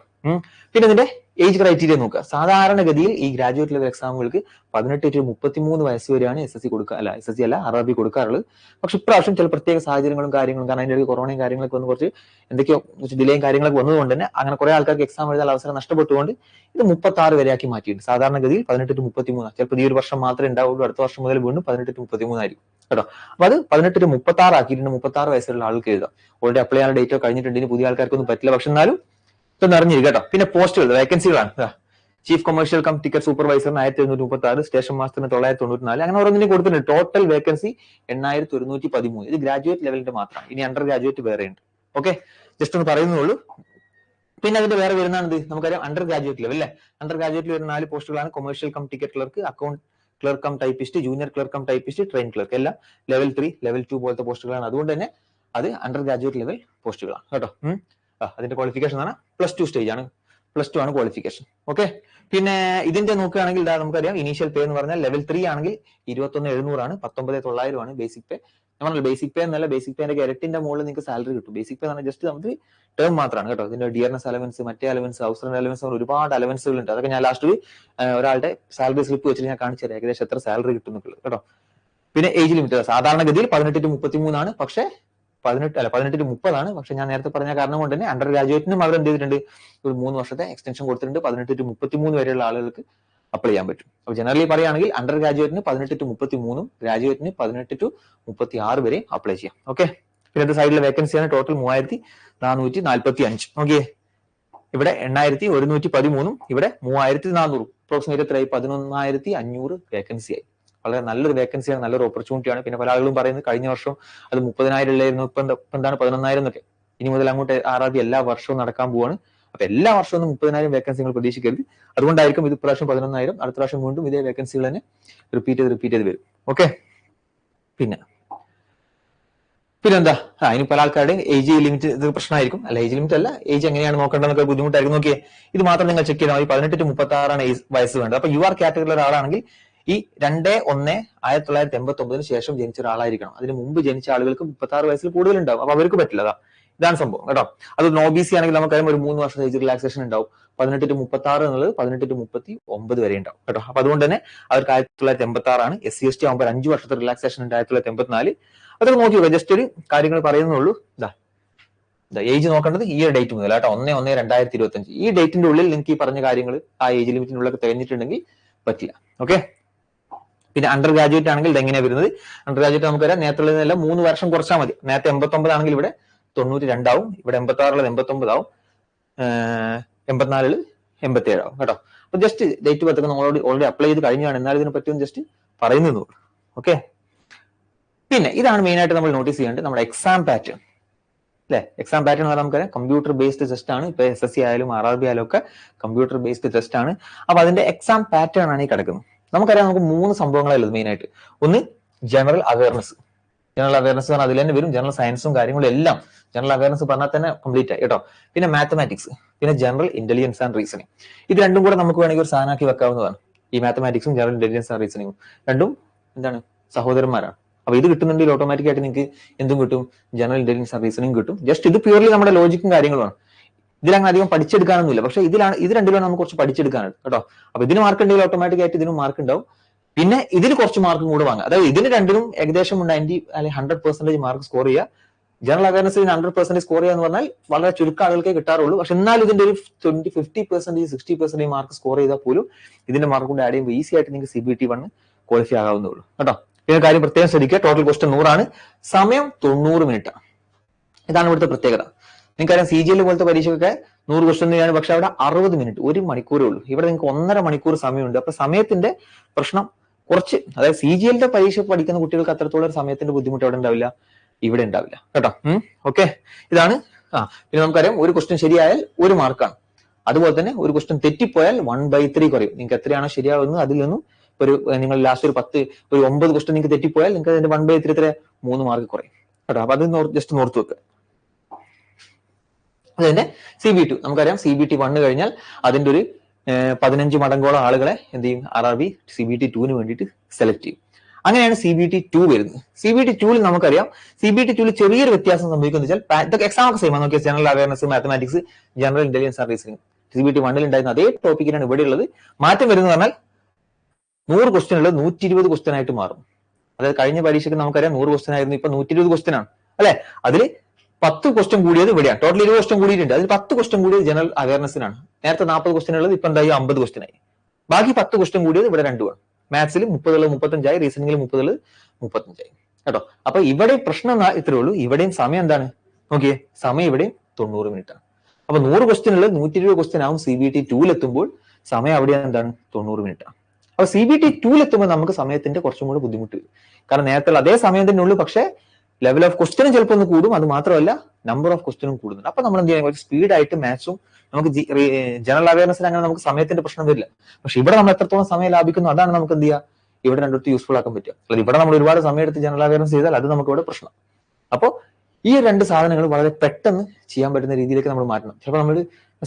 പിന്നെ ഇതിന്റെ ഏജ് ക്രൈറ്റീരിയ നോക്കുക. സാധാരണഗതിയിൽ ഈ ഗ്രാജുവേറ്റ് ലെവൽ എക്സാമുകൾക്ക് 18 to 33 വയസ്സ് വരെയാണ് SSC കൊടുക്കുക, അല്ല SSC അല്ല RRB കൊടുക്കാറുള്ളത്. പക്ഷെ ഇപ്രാവശ്യം ചില പ്രത്യേക സാഹചര്യങ്ങളും കാര്യങ്ങളും, കാരണം അതിന്റെ കൊറോണയും കാര്യങ്ങളൊക്കെ വന്ന് കുറച്ച് എന്തൊക്കെയോ ഡിലേയും കാര്യങ്ങളൊക്കെ വന്നതുകൊണ്ട് തന്നെ അങ്ങനെ കുറെ ആൾക്കാർക്ക് എക്സാം എഴുതാൻ അവസരം നഷ്ടപ്പെട്ടുകൊണ്ട് ഇത് 36 വരെയാക്കി മാറ്റിയിട്ടുണ്ട്. സാധാരണഗതിയിൽ 18 to 33. ചിലപ്പോൾ ഈ ഒരു വർഷം മാത്രമേ ഉണ്ടാവുള്ളൂ, അടുത്ത വർഷം മുതൽ വീണ്ടും 18 to 33 ആയിരിക്കും കേട്ടോ. അപ്പൊ അത് 18 to 36 ആക്കിയിട്ടുണ്ട്. 36 വയസ്സുള്ള ആൾക്ക് എഴുതാം. ഓൾറെഡി അപ്ലൈ ചെയ്യാൻ ഡേറ്റോ കഴിഞ്ഞിട്ടുണ്ട്. ഇനി പുതിയ ആൾക്കാർക്കൊന്നും പറ്റില്ല. പക്ഷെ എന്നാലും ഇതൊന്നും അറിഞ്ഞിരിക്കും കേട്ടോ. പിന്നെ പോസ്റ്റുകൾ, വേക്കൻസികളാണ്. ചീഫ് കൊമേഴ്ഷ്യൽ കം ടിക്കറ്റ് സൂപ്പർവൈസറിന് 1736, സ്റ്റേഷൻ മാസ്റ്ററിന് 994, അങ്ങനെ ഓരോന്നിനും കൊടുത്തിട്ടുണ്ട്. Total vacancy 8113. ഇത് ഗ്രാജുവേറ്റ് ലെവലിന്റെ മാത്രമാണ്. ഇനി അണ്ടർ ഗ്രാജുവേറ്റ് വേറെ ഉണ്ട്. ഓക്കെ, ജസ്റ്റ് ഒന്ന് പറയുന്നുള്ളൂ. പിന്നെ അതിന്റെ വേറെ വരുന്നതാണ് നമുക്കറിയാം അണ്ടർ ഗ്രാജുവേറ്റ് ലെവൽ അല്ലേ. അണ്ടർ ഗ്രാജുവേറ്റ് വരുന്ന 4 പോസ്റ്റുകളാണ് commercial cum ticket clerk, clerk cum typist, junior clerk cum typist, train clerk എല്ലാം ലെവൽ 3, ലെവൽ 2 പോലത്തെ പോസ്റ്റുകളാണ്. അതുകൊണ്ട് തന്നെ അത് അണ്ടർ ഗ്രാജുവേറ്റ് ലെവൽ പോസ്റ്റുകളാണ് കേട്ടോ. അതിന്റെ ക്വാളിഫിക്കേഷൻ ആണ് +2 സ്റ്റേജ് ആണ്, +2 ആണ് ക്വാളിഫിക്കേഷൻ. ഓക്കെ. പിന്നെ ഇതിന്റെ നോക്കുകയാണെങ്കിൽ നമുക്കറിയാം ഇനീഷ്യൽ പേ എന്ന് പറഞ്ഞാൽ ലെവൽ 3 ആണെങ്കിൽ 21,700 ആണ്, 19,900 ആണ് ബേസിക് പേ. നമ്മൾ ബേസിക് പേ എന്നല്ല, ബേസിക് പേന്റെ ഇരട്ടിന്റെ മുകളിൽ നിങ്ങൾക്ക് സാലറി കിട്ടും. ബേസിക് പേ എന്ന് പറഞ്ഞാൽ ജസ്റ്റ് നമുക്ക് ടേം മാത്രമാണ് കേട്ടോ. ഇതിന്റെ ഡിയർനെസ് അലവൻസ്, മറ്റേ അലവൻസ്, ഹൗസ് റെന്റ് അലവൻസ്, ഒരുപാട് അലവൻസുകൾ ഉണ്ട്. അതൊക്കെ ഞാൻ ലാസ്റ്റ് ഒരാളുടെ സാലറി സ്ലിപ്പ് വെച്ചിട്ട് ഞാൻ കാണിച്ചു തരാം ഏകദേശം എത്ര സാലറി കിട്ടുന്നുള്ളത് കേട്ടോ. പിന്നെ ഏജ് ലിമിറ്റ് സാധാരണഗതിയിൽ 18 to 33 ആണ്, പക്ഷേ 18 to 30 ആണ്. പക്ഷെ ഞാൻ നേരത്തെ പറഞ്ഞ കാരണം കൊണ്ട് തന്നെ അണ്ടർ ഗ്രാജുവേറ്റിനും അവർ എന്ത് ചെയ്തിട്ടുണ്ട്, ഒരു 3 വർഷത്തെ എക്സ്റ്റൻഷൻ കൊടുത്തിട്ടുണ്ട്. 18 to 33 വരെയുള്ള ആളുകൾക്ക് അപ്ലൈ ചെയ്യാൻ പറ്റും. അപ്പൊ ജനറലി പറയുകയാണെങ്കിൽ അണ്ടർ ഗ്രാജുവേറ്റിന് 18 to 33, ഗ്രാജുവേറ്റിന് 18 to 36 വരെ അപ്ലൈ ചെയ്യാം. ഓക്കെ. പിന്നെ സൈഡിലെ വേക്കൻസിയാണ് ടോട്ടൽ 3,445. ഓക്കെ. ഇവിടെ 8,113, ഇവിടെ 3,400, അപ്രോക്സിമേറ്റ് എത്രയായി, 11,500 വേക്കൻസി ആയി. വളരെ നല്ലൊരു വേക്കൻസിയാണ്, നല്ലൊരു ഓപ്പർച്യൂണിറ്റിയാണ്. പിന്നെ പല ആളുകളും പറയുന്നത് കഴിഞ്ഞ വർഷം അത് 30,000 ഉള്ളായിരുന്നു, ഇപ്പൊ എന്താണ് 11,000 എന്നൊക്കെ. ഇനി മുതൽ അങ്ങോട്ട് RRB എല്ലാ വർഷവും നടക്കാൻ പോവാണ്. അപ്പൊ എല്ലാ വർഷവും 30,000 വേക്കൻസികൾ പ്രതീക്ഷിക്കരുത്. അതുകൊണ്ടായിരിക്കും ഇത് പ്രാവശ്യം 11,000, അടുത്ത പ്രാവശ്യം വീണ്ടും ഇതേ വേക്കൻസികൾ തന്നെ റിപ്പീറ്റ് ചെയ്ത് വരും. ഓക്കെ. പിന്നെന്താ, ഇനി പല ആൾക്കാരുടെയും ഏജ് ലിമിറ്റ് ഇത് പ്രശ്നമായിരിക്കും. അല്ല, ഏജ് ലിമിറ്റ് അല്ല, ഏജ് എങ്ങനെയാണ് നോക്കേണ്ടതെന്നൊക്കെ ബുദ്ധിമുട്ടായിരിക്കും. നോക്കിയേ, ഇത് മാത്രം നിങ്ങൾ ചെക്ക് ചെയ്താൽ മതി. 18 to 36 വയസ്സ് വേണ്ടത്. അപ്പൊ യുആർ കാറ്റഗറിയിലെ ഒരാളാണെങ്കിൽ ഈ 2/1/1989 ശേഷം ജനിച്ച ഒരാളായിരിക്കണം. അതിന് മുമ്പ് ജനിച്ച ആളുകൾക്ക് 36 വയസ്സിൽ കൂടുതൽ ഉണ്ടാവും. അപ്പൊ അവർക്ക് പറ്റില്ല. ഇതാണ് സംഭവം കേട്ടോ. അത് OBC ആണെങ്കിൽ നമുക്കറിയാം ഒരു 3 വർഷം ഏജ് റിലാക്സേഷൻ ഉണ്ടാവും. 18 to 36 എന്നുള്ളത് 18 to 39 വരെ ഉണ്ടാവും കേട്ടോ. അപ്പൊ അതുകൊണ്ട് തന്നെ അവർക്ക് 1986 ആണ്. SC/ST ആകുമ്പോൾ 5 വർഷത്തെ റിലാക്സേഷൻ ഉണ്ട് 1984. അതൊക്കെ നോക്കി നോക്കാം. ജസ്റ്റ് ഒരു കാര്യങ്ങൾ പറയുന്നുള്ളൂ. ഏജ് നോക്കേണ്ടത് ഈ ഒരു ഡേറ്റ് മുതൽ കേട്ടോ, 1/1/2025. ഈ ഡേറ്റിന്റെ ഉള്ളിൽ നിങ്ങൾക്ക് ഈ പറഞ്ഞ കാര്യങ്ങൾ ആ ഏജ് ലിമിറ്റിനുള്ളിലൊക്കെ തികഞ്ഞിട്ടുണ്ടെങ്കിൽ പറ്റില്ല. ഓക്കെ. പിന്നെ അണ്ടർ ഗ്രാജുവേറ്റ് ആണെങ്കിൽ ഇത് എങ്ങനെയാണ് വരുന്നത്? അണ്ടർ ഗ്രാജുവേറ്റ് നമുക്കറിയാം നേരത്തെ 3 വർഷം കുറച്ചാൽ മതി. നേരത്തെ 89 ആണെങ്കിൽ ഇവിടെ 92 ആവും, ഇവിടെ 86 89 ആവും, 84 87 ആവും കേട്ടോ. അപ്പൊ ജസ്റ്റ് ഡേറ്റ് പത്തൊക്കെ നമ്മൾ ഓൾറെഡി അപ്ലൈ ചെയ്ത് കഴിഞ്ഞാണ്, എന്നാലും ഇതിനെ പറ്റി ജസ്റ്റ് പറയുന്നേ. ഓക്കെ. പിന്നെ ഇതാണ് മെയിൻ ആയിട്ട് നമ്മൾ നോട്ടീസ് ചെയ്യേണ്ടത്, നമ്മുടെ എക്സാം പാറ്റേൺ അല്ലെ. എക്സാം പാറ്റേൺ എന്ന് പറഞ്ഞാൽ നമുക്കറിയാം കമ്പ്യൂട്ടർ ബേസ്ഡ് ടെസ്റ്റ് ആണ്. ഇപ്പൊ SSC ആയാലും RRB ആയാലും ഒക്കെ കമ്പ്യൂട്ടർ ബേസ്ഡ് ടെസ്റ്റ് ആണ്. അപ്പൊ അതിന്റെ എക്സാം പാറ്റേൺ ആണ് ഈ കിടക്കുന്നത്. നമുക്കറിയാം നമുക്ക് 3 സംഭവങ്ങളായുള്ളത് മെയിൻ ആയിട്ട്. ഒന്ന് ജനറൽ അവയർനെസ്. ജനറൽ അവയർനെസ് പറഞ്ഞാൽ അതിൽ തന്നെ വരും ജനറൽ സയൻസും കാര്യങ്ങളും എല്ലാം. ജനറൽ അവയർനെസ് പറഞ്ഞാൽ തന്നെ കംപ്ലീറ്റ് ആയി കേട്ടോ. പിന്നെ മാത്തമാറ്റിക്സ്, പിന്നെ ജനറൽ ഇന്റലിജൻസ് ആൻഡ് റീസണിങ്. ഇത് രണ്ടും കൂടെ നമുക്ക് വേണമെങ്കിൽ ഒരു സാധനമാക്കി വെക്കാവുന്നതാണ്. ഈ മാത്തമാറ്റിക്സും ജനറൽ ഇന്റലിജൻസ് ആൻഡ് റീസണിങ്ങും രണ്ടും എന്താണ്, സഹോദരന്മാരാണ്. അപ്പൊ ഇത് കിട്ടുന്നുണ്ടെങ്കിൽ ഓട്ടോമാറ്റിക് ആയിട്ട് നിങ്ങൾക്ക് എന്തും കിട്ടും, ജനറൽ ഇന്റലിജൻസ് ആൻഡ് റീസണിങ് കിട്ടും. ജസ്റ്റ് ഇത് പ്യൂർലി നമ്മുടെ ലോജിക്കും കാര്യങ്ങളുമാണ്. ഇതിലങ്ങനെ അധികം പഠിച്ചെടുക്കാനൊന്നുമില്ല. പക്ഷെ ഇത് രണ്ടിലും നമുക്ക് കുറച്ച് പഠിച്ചെടുക്കാനുണ്ട് കേട്ടോ. അപ്പൊ ഇതിന് മാർക്ക് ഉണ്ടെങ്കിൽ ഓട്ടോമാറ്റിക് ആയിട്ട് ഇതിനും മാർക്ക് ഉണ്ടാവും. പിന്നെ ഇതിന് കുറച്ച് മാർക്കും കൂടെ വാങ്ങുക. അതായത് ഇതിന് രണ്ടിനും ഏകദേശം 90 അല്ലെങ്കിൽ 100% മാർക്ക് സ്കോർ ചെയ്യുക. ജനറൽ അവയർനെസ് 100% സ്കോർ ചെയ്യുക എന്ന് പറഞ്ഞാൽ വളരെ ചുരുക്കം ആളുകൾക്കേ കിട്ടാറുള്ളൂ. പക്ഷെ എന്നാലും ഇതിന്റെ ഒരു 50% 60% മാർക്ക് സ്കോർ ചെയ്താൽ പോലും ഇതിന്റെ മാർക്ക് കൊണ്ട് ആഡ് ചെയ്യുമ്പോൾ ഈസി ആയിട്ട് നിങ്ങൾക്ക് CBT 1 ക്വാളിഫൈ ആകാവുന്നതുള്ളൂ കേട്ടോ. ഇതിന്റെ കാര്യം പ്രത്യേകം ശ്രദ്ധിക്കുക. ടോട്ടൽ ക്വസ്റ്റ്യൻ 100 ആണ്, സമയം 90 മിനിറ്റ് ആണ്. ഇതാണ് ഇവിടുത്തെ പ്രത്യേകത. നിങ്ങൾക്കറിയാം CGL പോലത്തെ പരീക്ഷയ്ക്കൊക്കെ 100 ക്വസ്റ്റ്യൻ തന്നെയാണ്, പക്ഷെ അവിടെ 60 മിനിറ്റ്, 1 മണിക്കൂറേ ഉള്ളൂ. ഇവിടെ നിങ്ങൾക്ക് 1.5 മണിക്കൂർ സമയമുണ്ട്. അപ്പൊ സമയത്തിന്റെ പ്രശ്നം കുറച്ച്, അതായത് CGLന്റെ പരീക്ഷ പഠിക്കുന്ന കുട്ടികൾക്ക് അത്രത്തോളം സമയത്തിന്റെ ബുദ്ധിമുട്ട് അവിടെ ഉണ്ടാവില്ല, ഇവിടെ ഉണ്ടാവില്ല കേട്ടോ. ഓക്കെ. ഇതാണ്. പിന്നെ നമുക്കറിയാം ഒരു ക്വസ്റ്റ്യൻ ശരിയായാൽ 1 മാർക്കാണ്. അതുപോലെ തന്നെ ഒരു ക്വസ്റ്റ്യൻ തെറ്റിപ്പോയാൽ 1/3 കുറയും. നിങ്ങൾക്ക് എത്രയാണോ ശരിയാവുന്നത് അതിൽ നിന്നും നിങ്ങൾ ലാസ്റ്റ് ഒരു 9 ക്വസ്റ്റ്യൻ നിങ്ങൾക്ക് തെറ്റിപ്പോയാൽ നിങ്ങൾക്ക് അതിന്റെ 1/3 എത്ര 3 മാർക്ക് കുറയും കേട്ടോ. അപ്പൊ അത് ജസ്റ്റ് നോർത്ത് വെക്കുക. അതിന്റെ CBT നമുക്കറിയാം CBT 1 കഴിഞ്ഞാൽ അതിന്റെ ഒരു 15 മടങ്കോളം ആളുകളെ എന്ത് ചെയ്യും, RRB CBT 2 വേണ്ടിയിട്ട് സെലക്ട് ചെയ്യും. അങ്ങനെയാണ് CBT 2 വരുന്നത്. CBT 2 നമുക്കറിയാം CBT 2 ചെറിയൊരു വ്യത്യാസം സംഭവിക്കുന്നത് വെച്ചാൽ ഇതൊക്കെ എക്സാം ഒക്കെ സെയിം ആണ്. നോക്കിയാൽ general awareness, mathematics, general intelligence and reasoning CBT 1 ഉണ്ടായിരുന്ന അതേ ടോപ്പിക്കിനാണ് ഇവിടെ ഉള്ളത്. മാറ്റം വരുന്നത് പറഞ്ഞാൽ 100 ക്വസ്റ്റ്യൻ ഉള്ളത് 120 ക്വസ്റ്റ്യൻ ആയിട്ട് മാറും. അതായത് കഴിഞ്ഞ പരീക്ഷയ്ക്ക് നമുക്കറിയാം 100 ക്വസ്റ്റ്യൻ ആയിരുന്നു, ഇപ്പൊ 120 ക്വസ്റ്റ്യൻ ആണ് അല്ലെ. അതിൽ 10 ക്വസ്റ്റ്യൻ കൂടിയത് ഇവിടെയാണ്. ടോട്ടൽ 20 ക്വസ്റ്റ്യൻ കൂടിയിട്ടുണ്ട്. അതിൽ 10 ക്വസ്റ്റ്യൻ കൂടിയത് ജനറൽ അവയർനെസ്സിനാണ്. നേരത്തെ 40 ക്വസ്റ്റ്യൻ ഉള്ളത് ഇപ്പൊ എന്തായി 50 ക്വസ്റ്റ്യൻ ആയി. ബാക്കി 10 ക്വസ്റ്റ്യൻ കൂടിയത് ഇവിടെ രണ്ടുമാണ്. മാത്സിൽ 30 35 ആയി, റീസണിംഗിൽ 30 35 ആയി കേട്ടോ. അപ്പൊ ഇവിടെ പ്രശ്നം ഇത്രേ ഉള്ളൂ. ഇവിടെയും സമയം എന്താണ് നോക്കിയേ, സമയം ഇവിടെയും 90 മിനിറ്റ് ആണ്. അപ്പൊ 100 ക്വസ്റ്റ്യൻ ഉള്ളത് 120 ക്വസ്റ്റ്യൻ ആവും. CBT 2 എത്തുമ്പോൾ സമയം അവിടെ എന്താണ് 90 മിനിറ്റ് ആണ്. അപ്പൊ CBT 2 എത്തുമ്പോൾ നമുക്ക് സമയത്തിന്റെ കുറച്ചും കൂടെ ബുദ്ധിമുട്ട് വരും. കാരണം നേരത്തെ അതേ സമയത്തിന്റെ ഉള്ളൂ, പക്ഷേ ലെവൽ ഓഫ് ക്വസ്റ്റ്യനും ചിലപ്പോൾ ഒന്ന് കൂടും. അത് മാത്രമല്ല നമ്പർ ഓഫ് ക്വസ്റ്റ്യനും കൂടുന്നുണ്ട്. അപ്പൊ നമ്മൾ എന്ത് ചെയ്യാൻ കുറച്ച് സ്പീഡായിട്ട് മാത്സും നമുക്ക് ജനറൽ അവയർനെസ്സിൽ അങ്ങനെ നമുക്ക് സമയത്തിന്റെ പ്രശ്നം വരില്ല. പക്ഷെ ഇവിടെ നമ്മൾ എത്രത്തോളം സമയം ലാഭിക്കുന്നു അതാണ് നമുക്ക് എന്ത് ചെയ്യുക ഇവിടെ രണ്ടിടത്ത് യൂസ്ഫുൾ ആക്കാൻ പറ്റുക. അല്ലാതെ ഇവിടെ നമ്മൾ ഒരുപാട് സമയം എടുത്ത് ജനറൽ അവയർനെസ് ചെയ്താൽ അത് നമുക്ക് ഇവിടെ പ്രശ്നം. അപ്പോൾ ഈ രണ്ട് സാധനങ്ങൾ വളരെ പെട്ടെന്ന് ചെയ്യാൻ പറ്റുന്ന രീതിയിലേക്ക് നമ്മൾ മാറ്റണം. ചിലപ്പോൾ നമ്മൾ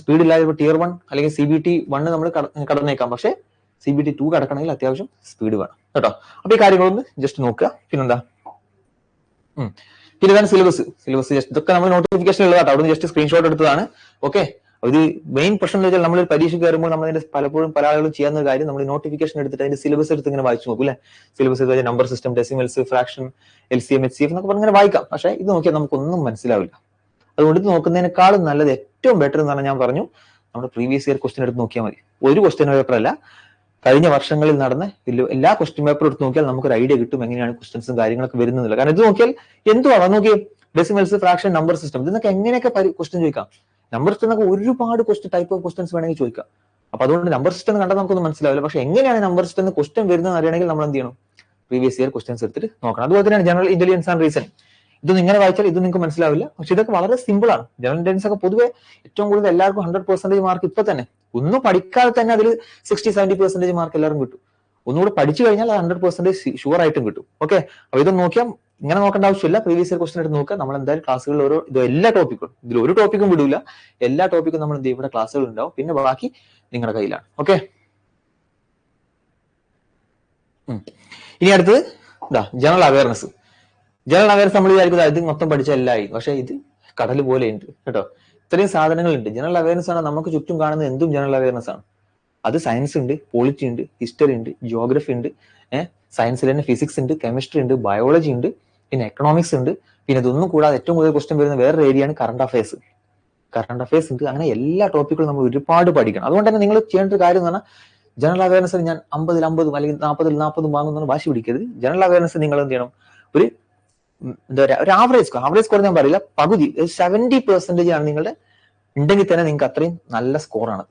സ്പീഡ് ഇല്ലാതെ ഇപ്പോൾ Tier 1 അല്ലെങ്കിൽ CBT 1 നമ്മൾ കടന്നേക്കാം, പക്ഷേ CBT 2 കടക്കണമെങ്കിൽ അത്യാവശ്യം സ്പീഡ് വേണം കേട്ടോ. അപ്പൊ ഈ കാര്യങ്ങളൊന്ന് ജസ്റ്റ് നോക്കുക. പിന്നെന്താ, പിന്നെ ഇതാണ് സിലബസ് ജസ്റ്റ് ഇതൊക്കെ നമ്മൾ നോട്ടിഫിക്കേഷൻ ഉള്ളതാട്ടോ, അവിടെ ജസ്റ്റ് സ്ക്രീൻഷോട്ട് എടുത്തതാണ്. ഓക്കെ, ഇത് മെയിൻ പ്രശ്നം എന്ന് വെച്ചാൽ നമ്മൾ പരീക്ഷ കയറുമ്പോൾ നമ്മൾ അതിന്റെ പലപ്പോഴും പല ആളുകളും ചെയ്യുന്ന കാര്യം നമ്മൾ നോട്ടിഫിക്കേഷൻ എടുത്തിട്ട് അതിന്റെ സിലബസ് എടുത്ത് ഇങ്ങനെ വായിച്ചു നോക്കും അല്ലെ. Syllabus number system, decimals, fraction, LCM, HCF എന്നൊക്കെ പറഞ്ഞിങ്ങനെ വായിക്കാം. പക്ഷെ ഇത് നോക്കിയാൽ നമുക്കൊന്നും മനസ്സിലാവില്ല. അതുകൊണ്ട് ഇത് നോക്കുന്നതിനേക്കാളും നല്ലത് ഏറ്റവും ബെറ്റർ എന്ന് പറഞ്ഞാൽ ഞാൻ പറഞ്ഞു, നമ്മുടെ പ്രീവിയസ് ഇയർ ക്വസ്റ്റ്യൻ എടുത്ത് നോക്കിയാൽ മതി. ഒരു ക്വസ്റ്റ്യൻ പേപ്പർ അല്ല, കഴിഞ്ഞ വർഷങ്ങളിൽ നടന്ന എല്ലാ ക്വസ്റ്റ്യൻ പേപ്പർ എടുത്ത് നോക്കിയാൽ നമുക്കൊരു ഐഡിയ കിട്ടും എങ്ങനെയാണ് ക്വസ്റ്റ്യൻസും കാര്യങ്ങളൊക്കെ വരുന്നില്ല. കാരണം ഇത് നോക്കിയാൽ എന്തുവാ നോക്കിയേ, ഡെസിമൽസ്, ഫ്രാക്ഷൻ, നമ്പർ സിസ്റ്റം, ഇതിനൊക്കെ എങ്ങനെയൊക്കെ ക്വസ്റ്റ്യൻ ചോദിക്കാം. നമ്പർ സിസ്റ്റം എന്നൊക്കെ ഒരുപാട് ടൈപ്പ് ഓഫ് ക്വസ്റ്റ്യൻസ് വേണമെങ്കിൽ ചോദിക്കാം. അപ്പൊ അതുകൊണ്ട് നമ്പർ സിസ്റ്റം കണ്ടാൽ നമുക്കൊന്നും മനസ്സിലാവില്ല. പക്ഷെ എങ്ങനെയാണ് നമ്പർ സിസ്റ്റം ക്വസ്റ്റ്യൻ വരുന്നത് അറിയണമെങ്കിൽ നമ്മൾ എന്ത് ചെയ്യണം, പ്രീവിയസ് ഇയർ ക്വസ്റ്റ്യൻസ് എടുത്തിട്ട് നോക്കണം. അതുപോലെ തന്നെയാണ് ജനറൽ ഇന്റലിജൻസ് ആൻഡ് റീസണിംഗ്. ഇതൊന്നും ഇങ്ങനെ വായിച്ചാൽ ഇത് നിങ്ങൾക്ക് മനസ്സിലാവില്ല, പക്ഷെ ഇതൊക്കെ വളരെ സിമ്പിൾ ആണ്. ജനറൽ ഇന്റലിജൻസ് ഒക്കെ പൊതുവെ ഏറ്റവും കൂടുതൽ എല്ലാവർക്കും 100% മാർക്ക് ഇപ്പൊ തന്നെ ഒന്നും പഠിക്കാതെ തന്നെ അതിൽ 60-70% മാർക്ക് എല്ലാവർക്കും കിട്ടും. ഒന്നുകൂടെ പഠിച്ചു കഴിഞ്ഞാൽ 100% ഷുവർ ആയിട്ടും കിട്ടും. ഓക്കെ, അപ്പൊ ഇത് നോക്കിയാൽ ഇങ്ങനെ നോക്കേണ്ട ആവശ്യമില്ല, പ്രീവിയസ് ഇയർ ക്വസ്റ്റ്യൻ എടുത്ത് നോക്കുക. നമ്മൾ എന്തായാലും ക്ലാസ്സുകളിൽ എല്ലാ ടോപ്പിക്കും, ഇതിൽ ഒരു ടോപ്പിക്കും വിടൂല, എല്ലാ ടോപ്പിക്കും നമ്മൾ എന്ത് ചെയ്യും, ഇവിടെ ക്ലാസ്സുകൾ ഉണ്ടാവും. പിന്നെ ബാക്കി നിങ്ങളുടെ കയ്യിലാണ്. ഓക്കെ, ഇനി അടുത്തത് ജനറൽ അവയർനെസ്. ജനറൽ അവയർനെസ് നമ്മൾ വിചാരിക്കുന്നത് ഇത് മൊത്തം പഠിച്ച എല്ലായി, പക്ഷെ ഇത് കടൽ പോലെ ഉണ്ട് കേട്ടോ. ഇത്രയും സാധനങ്ങളുണ്ട്. ജനറൽ അവയർനെസ് ആണ് നമുക്ക് ചുറ്റും കാണുന്ന എന്തും ജനറൽ അവയർനെസ് ആണ്. അത് സയൻസ് ഉണ്ട്, പോളിറ്റി ഉണ്ട്, ഹിസ്റ്ററി ഉണ്ട്, ജിയോഗ്രഫി ഉണ്ട്, സയൻസിൽ തന്നെ ഫിസിക്സ് ഉണ്ട്, കെമിസ്ട്രി ഉണ്ട്, ബയോളജി ഉണ്ട്, പിന്നെ എക്കണോമിക്സ് ഉണ്ട്. പിന്നെ ഇതൊന്നും കൂടാതെ ഏറ്റവും കൂടുതൽ ക്വസ്റ്റ്യൻ വരുന്ന വേറൊരു ഏരിയയാണ് കറണ്ട് അഫയേഴ്സ്. കറണ്ട് അഫയേഴ്സ് ഉണ്ട്. അങ്ങനെ എല്ലാ ടോപ്പിക്കുകളും നമ്മൾ ഒരുപാട് പഠിക്കണം. അതുകൊണ്ട് തന്നെ നിങ്ങൾ ചെയ്യേണ്ട ഒരു കാര്യം എന്ന് പറഞ്ഞാൽ, ജനറൽ അവയർനെസ് ഞാൻ 50-50 അല്ലെങ്കിൽ 40-40 വാങ്ങുന്ന വാശി പിടിക്കരുത്. ജനറൽ അവയർനെസ് നിങ്ങൾ എന്ത് ചെയ്യണം, ഒരു എന്താ പറയുക, ഒരു ആവറേജ് സ്കോർ ഞാൻ പറയില്ല, പകുതി 70% ആണ് നിങ്ങളുടെ ഉണ്ടെങ്കിൽ തന്നെ നിങ്ങൾക്ക് അത്രയും നല്ല സ്കോറാണ്.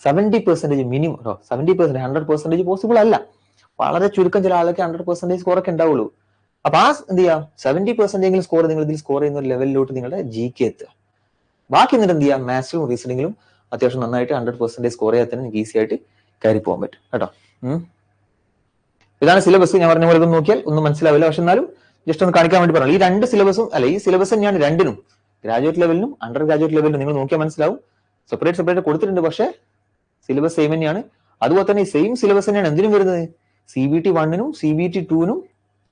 70% മിനിമം. 70% 100% പോസിബിൾ അല്ല. വളരെ ചുരുക്കം ചില ആളൊക്കെ 100% സ്കോർ ഒക്കെ ഉണ്ടാവുള്ളൂ. അപ്പൊ ആ എന്ത് ചെയ്യാം, 70% സ്കോർ നിങ്ങൾ ഇതിൽ സ്കോർ ചെയ്യുന്ന ഒരു ലെവലിലോട്ട് നിങ്ങളുടെ GK എത്തുക. ബാക്കി എന്നിട്ട് എന്ത് ചെയ്യാം, മാത്സിലും റീസണിങ്ങിലും അത്യാവശ്യം നന്നായിട്ട് 100% സ്കോർ ചെയ്യാൻ തന്നെ നിങ്ങൾക്ക് ഈസി ആയിട്ട് കയറി പോകാൻ പറ്റും കേട്ടോ. ഇതാണ് സിലബസ്. ഞാൻ പറഞ്ഞ പോലെ ഇതൊന്നും നോക്കിയാൽ ഒന്നും മനസ്സിലാവില്ല, പക്ഷെ എന്നാലും ജസ്റ്റ് ഒന്ന് കാണിക്കാൻ വേണ്ടി പറഞ്ഞു. ഈ രണ്ട് സിലബസും അല്ല, ഈ സിലബസ് തന്നെയാണ് രണ്ടിനും, ഗ്രാജുവേറ്റ് ലെവലിനും അണ്ടർ ഗ്രാജുവേറ്റ് ലെവലിനും. നിങ്ങൾ നോക്കിയാൽ മനസ്സിലാവും, സെപ്പറേറ്റ് കൊടുത്തിട്ടുണ്ട്, പക്ഷെ സിലബസ് സെയിം തന്നെയാണ്. അതുപോലെ തന്നെ ഈ സെയിം സിലബസ് തന്നെയാണ് എന്തിനും വരുന്നത്, CBT 1-നും CBT 2-നും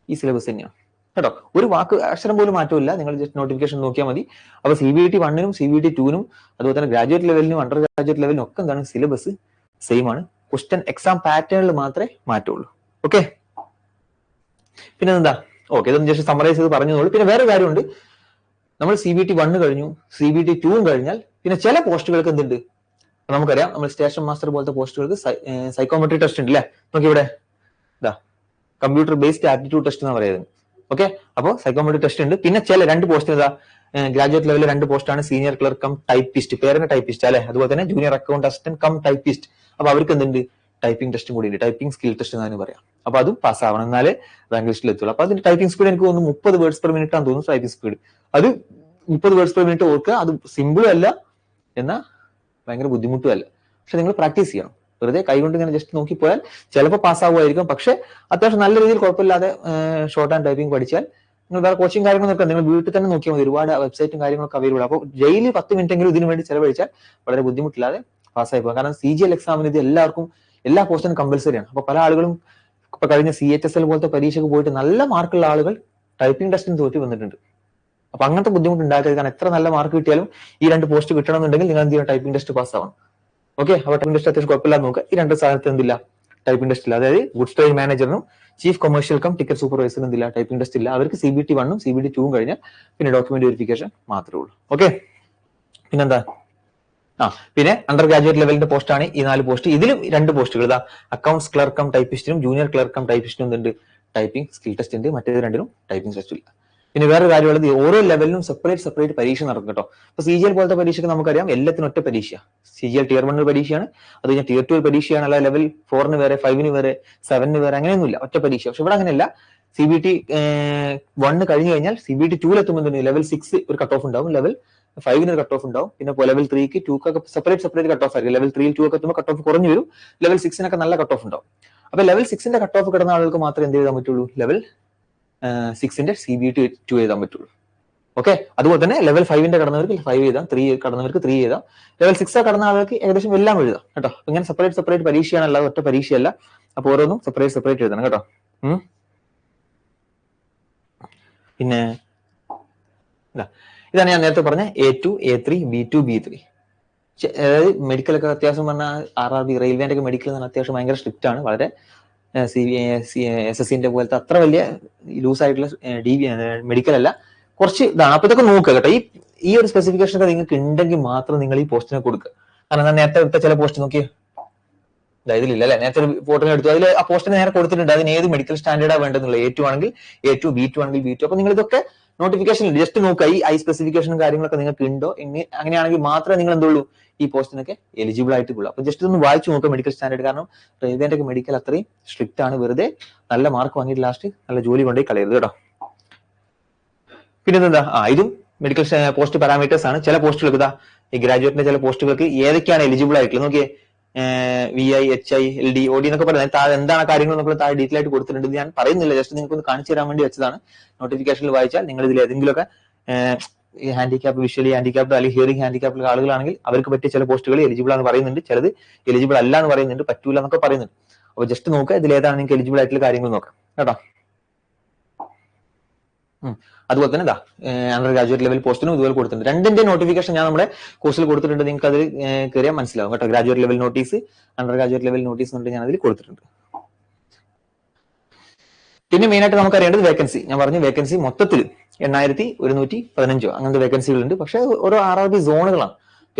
ഈ സിലബസ് തന്നെയാണ് കേട്ടോ. ഒരു വാക്ക് അക്ഷരം പോലും മാറ്റമില്ല. നിങ്ങൾ ജസ്റ്റ് നോട്ടിഫിക്കേഷൻ നോക്കിയാൽ മതി. അപ്പൊ CBT 1-നും CBT 2-നും അതുപോലെ തന്നെ ഗ്രാജുവേറ്റ് ലെവലിനും അണ്ടർ ഗ്രാജുവേറ്റ് ലെവലിനും ഒക്കെ എന്താണ്, സിലബസ് സെയിം ആണ്. ക്വസ്റ്റ്യൻ എക്സാം പാറ്റേണിൽ മാത്രമേ മാറ്റുള്ളൂ. ഓക്കെ, പിന്നെ എന്താ, ഓക്കെ, ഇതൊന്ന് ജസ്റ്റ് സമ്മറൈസ് ചെയ്ത് പറഞ്ഞോളൂ. പിന്നെ വേറെ കാര്യമുണ്ട്, നമ്മൾ CBT 1 കഴിഞ്ഞു, CBT 2 കഴിഞ്ഞാൽ പിന്നെ ചില പോസ്റ്റുകൾക്ക് എന്തുണ്ട് നമുക്കറിയാം. നമ്മൾ സ്റ്റേഷൻ മാസ്റ്റർ പോലത്തെ പോസ്റ്റുകൾക്ക് സൈക്കോമെട്രി ടെസ്റ്റ് ഉണ്ട് അല്ലേ. നോക്കി ഇവിടെ കമ്പ്യൂട്ടർ ബേസ്ഡ് ആപ്റ്റിറ്റ്യൂഡ് ടെസ്റ്റ് എന്ന് പറയുന്നത്. ഓക്കെ, അപ്പോൾ സൈക്കോമെട്രി ടെസ്റ്റ് ഉണ്ട്. പിന്നെ ചില 2 പോസ്റ്റ് ഗ്രാജുവേറ്റ് ലെവലിൽ 2 പോസ്റ്റാണ്, സീനിയർ ക്ലർക്ക് കം ടൈപ്പിസ്റ്റ്, പേരനെ ടൈപ്പിസ്റ്റ് അല്ലെ, അതുപോലെ തന്നെ junior account assistant cum typist. അപ്പൊ അവർക്ക് എന്തുണ്ട്, ടൈപ്പിംഗ് ടെസ്റ്റും കൂടി ഉണ്ട്, ടൈപ്പിംഗ് സ്കിൽ ടെസ്റ്റ് എന്നാണ് പറയാം. അപ്പൊ അതും പാസ്സാവണം, എന്നാലേ റാങ്ക് ലിസ്റ്റിൽ എത്തുള്ളൂ. അപ്പൊ അതിന്റെ ടൈപ്പിംഗ് സ്പീഡ് എനിക്ക് തോന്നുന്നു 30 വേർഡ്സ് പെർ മിനിറ്റ് ആണെന്ന് തോന്നുന്നു ടൈപ്പിംഗ് സ്പീഡ്. അത് 30 വേർഡ്സ് പെർ മിനിറ്റ് ഓർക്കുക. അത് സിമ്പിളും അല്ല, എന്നാൽ ഭയങ്കര ബുദ്ധിമുട്ടും അല്ല. പക്ഷെ നിങ്ങൾ പ്രാക്ടീസ് ചെയ്യണം. വെറുതെ കൈകൊണ്ട് ഇങ്ങനെ ജസ്റ്റ് നോക്കിപ്പോയാൽ ചിലപ്പോൾ പാസ്സാവുമായിരിക്കും, പക്ഷെ അത്യാവശ്യം നല്ല രീതിയിൽ കുഴപ്പമില്ലാതെ ഷോർട്ട് ഹാൻഡ് ടൈപ്പിംഗ് പഠിച്ചാൽ നിങ്ങൾ വേറെ കോച്ചിങ് കാര്യങ്ങൾ നോക്കാം. നിങ്ങൾ വീട്ടിൽ തന്നെ നോക്കിയാൽ മതി, ഒരുപാട് വെബ്സൈറ്റും കാര്യങ്ങളൊക്കെ അവൈലബിൾ. അപ്പോൾ ഡെയിലി 10 മിനിറ്റെങ്കിലും ഇതിനു വേണ്ടി ചെലവഴിച്ചാൽ വളരെ ബുദ്ധിമുട്ടില്ലാതെ പാസ്സായി പോകാം. കാരണം CGL എക്സാമിന് ഇത് എല്ലാവർക്കും എല്ലാ പോസ്റ്റിനും കമ്പൽസറി ആണ്. അപ്പൊ പല ആളുകളും ഇപ്പൊ കഴിഞ്ഞ CHSL പോലത്തെ പരീക്ഷയ്ക്ക് പോയിട്ട് നല്ല മാർക്കുള്ള ആളുകൾ ടൈപ്പിംഗ് ടെസ്റ്റിന് തോറ്റി വന്നിട്ടുണ്ട്. അപ്പൊ അങ്ങനത്തെ ബുദ്ധിമുട്ട് ഉണ്ടാക്കരുത്. കാരണം എത്ര നല്ല മാർക്ക് കിട്ടിയാലും ഈ 2 പോസ്റ്റ് കിട്ടണമെന്നുണ്ടെങ്കിൽ നിങ്ങൾ എന്ത് ചെയ്യണം, ടൈപ്പിംഗ് ടെസ്റ്റ് പാസ്സാവണം. ഓക്കെ, അപ്പൊ ടൈപ്പിംഗ് ടെസ്റ്റ് അത്യാവശ്യം കുഴപ്പമില്ലാതെ നോക്കുക. ഈ 2 സ്ഥാനത്ത് എന്തില്ല, ടൈപ്പിംഗ് ടെസ്റ്റ് ഇല്ല. അതായത് ഗുഡ് സ്റ്റോറി മാനേജറിനും ചീഫ് കൊമേഴ്ഷ്യൽ കം ടിക്കറ്റ് സൂപ്പർവൈസറിനും എന്തില്ല, ടൈപ്പിംഗ് ടെസ്റ്റ് ഇല്ല. അവർക്ക് CBT 1-നും CBT 2-നും കഴിഞ്ഞാൽ പിന്നെ ഡോക്യുമെന്റ് വെരിഫിക്കേഷൻ മാത്രമേ ഉള്ളൂ. ഓക്കെ, പിന്നെന്താ, പിന്നെ അണ്ടർ ഗ്രാജുവേറ്റ് ലെവലിന്റെ പോസ്റ്റാണ് ഈ 4 പോസ്റ്റ്. ഇതിലും 2 പോസ്റ്റുകൾ ഇതാ, അക്കൗണ്ട്സ് ക്ലർക്ക് കം ടൈപ്പിസ്റ്റിനും ജൂനിയർ ക്ലർക്ക് കം ടൈപ്പിസ്റ്റിനും എന്തുണ്ട്, ടൈപ്പിംഗ് സ്കിൽ ടെസ്റ്റ് ഉണ്ട്. മറ്റേത് 2-നും ടൈപ്പിംഗ് ടെസ്റ്റ് ഇല്ല. പിന്നെ വേറെ കാര്യമുള്ളത്, ഓരോ ലെവലിനും സെപ്പറേറ്റ് പരീക്ഷ നടക്കും കേട്ടോ. ഇപ്പൊ CGL പോലത്തെ പരീക്ഷയ്ക്ക് നമുക്കറിയാം എല്ലാത്തിനും ഒറ്റ പരീക്ഷ. CGL Tier 1 പരീക്ഷയാണ്, അത് കഴിഞ്ഞാൽ Tier 2 പരീക്ഷയാണ്. അല്ല ലെവൽ 4-ന് വേറെ, 5-ന് വേറെ, 7-ന് വേറെ, അങ്ങനെയൊന്നുമില്ല, ഒറ്റ പരീക്ഷ. പക്ഷെ ഇവിടെ അങ്ങനെയല്ല. CBT 1 കഴിഞ്ഞു കഴിഞ്ഞാൽ CBT 2-ൽ എത്തുമ്പോൾ ലെവൽ 6 ഒരു കട്ട് ഓഫ് ഉണ്ടാവും, ലെവൽ 5-ന് ഒരു കട്ട് ഓഫ് ഉണ്ടാവും. പിന്നെ ലെവൽ 3-ക്ക് 2-ക്ക് സെപ്പറേറ്റ് കട്ട് ഓഫ് ആയിരിക്കും. ലെവൽ 3-ൽ 2 ഒക്കെ എത്തുമ്പോൾ കട്ട് ഓഫ് കുറഞ്ഞു വരും. ലെവൽ 6-നൊക്കെ നല്ല കട്ട് ഓഫ് ഉണ്ടാവും. അപ്പൊ ലെവൽ 6ന്റെ കട്ട് ഓഫ് കിടന്ന ആളുകൾക്ക് മാത്രമേ എന്ത് എഴുതാൻ പറ്റുള്ളൂ, ലെവൽ 6ന്റെ CBT2 എഴുതാൻ പറ്റുള്ളൂ. ഓക്കെ, അതുപോലെ തന്നെ ലെവൽ 5ന്റെ കടന്നവർക്ക് 5 എഴുതാം, 3 കടന്നവർക്ക് 3 എഴുതാം, ലെവൽ 6 കടന്ന ആളുകൾക്ക് ഏകദേശം എല്ലാം എഴുതാം കേട്ടോ. ഇങ്ങനെ സെപ്പറേറ്റ് പരീക്ഷയാണ്, അല്ലാതെ ഒറ്റ പരീക്ഷയല്ല. അപ്പൊ ഓരോന്നും സെപ്പറേറ്റ് എഴുതണം കേട്ടോ. പിന്നെ ഇതാണ് ഞാൻ നേരത്തെ പറഞ്ഞ A2, A3, B2, B3. അതായത് മെഡിക്കലൊക്കെ അത്യാവശ്യം പറഞ്ഞാൽ RRB റെയിൽവേന്റെ ഒക്കെ മെഡിക്കൽ എന്ന് പറഞ്ഞാൽ അത്യാവശ്യം ഭയങ്കര സ്ട്രിക്റ്റ് ആണ്. വളരെ SSCന്റെ പോലത്തെ അത്ര വലിയ ലൂസ് ആയിട്ടുള്ള മെഡിക്കൽ അല്ല, കുറച്ച് ഇതാണ്. അപ്പൊ ഇതൊക്കെ നോക്കുക കേട്ടോ. ഈ ഒരു സ്പെസിഫിക്കേഷൻ ഒക്കെ നിങ്ങൾക്ക് ഉണ്ടെങ്കിൽ മാത്രം നിങ്ങൾ ഈ പോസ്റ്റിനെ കൊടുക്കുക. കാരണം ഞാൻ നേരത്തെ എടുത്ത ചില പോസ്റ്റ് നോക്കിയേ, ഇതിലില്ല അല്ലെ, നേരത്തെ ഒരു ഫോട്ടോ എടുത്തു, അതിൽ ആ പോസ്റ്റിന് നേരെ കൊടുത്തിട്ടുണ്ട് അതിന് ഏത് മെഡിക്കൽ സ്റ്റാൻഡേർഡാണ് വേണ്ടതെന്നുള്ളത്. A2 ആണെങ്കിൽ A2, B2 ആണെങ്കിൽ B2. അപ്പൊ നിങ്ങൾ ഇതൊക്കെ നോട്ടിഫിക്കേഷൻ ജസ്റ്റ് നോക്കുക, ഈ സ്പെസിഫിക്കേഷനും കാര്യങ്ങളൊക്കെ നിങ്ങൾക്ക് ഉണ്ടോ. അങ്ങനെയാണെങ്കിൽ മാത്രമേ നിങ്ങൾ എന്തുള്ളൂ ഈ പോസ്റ്റിനൊക്കെ എലിജിബിൾ ആയിട്ടുള്ളൂ. അപ്പൊ ജസ്റ്റ് ഒന്ന് വായിച്ചു നോക്കുക മെഡിക്കൽ സ്റ്റാൻഡേർഡ്. കാരണം റെയിൽവേന്റെ ഒക്കെ മെഡിക്കൽ അത്രയും സ്ട്രിക്റ്റ് ആണ്. വെറുതെ നല്ല മാർക്ക് വാങ്ങിയിട്ട് ലാസ്റ്റ് നല്ല ജോലി കൊണ്ടേ കളയരുത് കേട്ടോ. പിന്നെ എന്താ, ഇതും മെഡിക്കൽ പോസ്റ്റ് പാരാമീറ്റേഴ്സ് ആണ്. ചില പോസ്റ്റുകൾക്ക് ഇതാ ഈ ഗ്രാജുവേറ്റിന്റെ ചില പോസ്റ്റുകൾക്ക് ഏതൊക്കെയാണ് എലിജിബിൾ ആയിട്ടുള്ളത് നോക്കിയേ. VI, HI, LD, OD എന്നൊക്കെ പറയുന്നത് താഴെ എന്താണ് കാര്യങ്ങൾ നമ്മൾ താഴെ ഡീറ്റെയിൽ ആയിട്ട് കൊടുത്തിട്ടുണ്ട്. ഞാൻ പറയുന്നില്ല, ജസ്റ്റ് നിങ്ങൾക്ക് ഒന്ന് കാണിച്ചു തരാൻ വേണ്ടി വെച്ചതാണ്. നോട്ടിഫിക്കേഷനിൽ വായിച്ചാൽ നിങ്ങൾ ഇതിൽ ഏതെങ്കിലുമൊക്കെ ഹാൻഡിക്യാപ്പ്, വിഷ്വലി ഹാൻഡിക്യാപ്ഡ് അല്ലെങ്കിൽ ഹിയറിംഗ് ഹാൻഡിക്യാപ്ഡ് ആളുകളാണെങ്കിൽ അവർക്ക് പറ്റിയ ചില പോസ്റ്റുകൾ എലിജിബിൾ ആണെന്ന് പറയുന്നുണ്ട്, ചിലത് എലിജിബിൾ അല്ല എന്ന് പറയുന്നുണ്ട്, പറ്റൂല എന്നൊക്കെ പറയുന്നുണ്ട്. അപ്പൊ ജസ്റ്റ് നോക്കുക ഇതിൽ ഏതാണ് നിങ്ങൾക്ക് എലിജിബിൾ ആയിട്ടുള്ള കാര്യങ്ങൾ നോക്കാം കേട്ടോ. അതുപോലെ തന്നെ ഇതാ അണ്ടർ ഗ്രാജുവേറ്റ് ലെവൽ പോസ്റ്റിനും ഇതുപോലെ കൊടുത്തിട്ടുണ്ട്. രണ്ടിന്റെ നോട്ടിഫിക്കേഷൻ ഞാൻ നമ്മുടെ കോഴ്സിൽ കൊടുത്തിട്ടുണ്ട്, നിങ്ങൾക്ക് അതിൽ കയറിയാൽ മനസ്സിലാവും കേട്ടോ. Graduate level notice, under graduate level notice എന്നുണ്ട് ഞാൻ അതിൽ കൊടുത്തിട്ടുണ്ട്. പിന്നെ മെയിൻ ആയിട്ട് നമുക്ക് അറിയേണ്ടത് വേക്കൻസി. ഞാൻ പറഞ്ഞു വേക്കൻസി മൊത്തത്തിൽ 8115 അങ്ങനത്തെ വേക്കൻസികളുണ്ട്. പക്ഷെ ഓരോ RRB സോണുകളാണ്.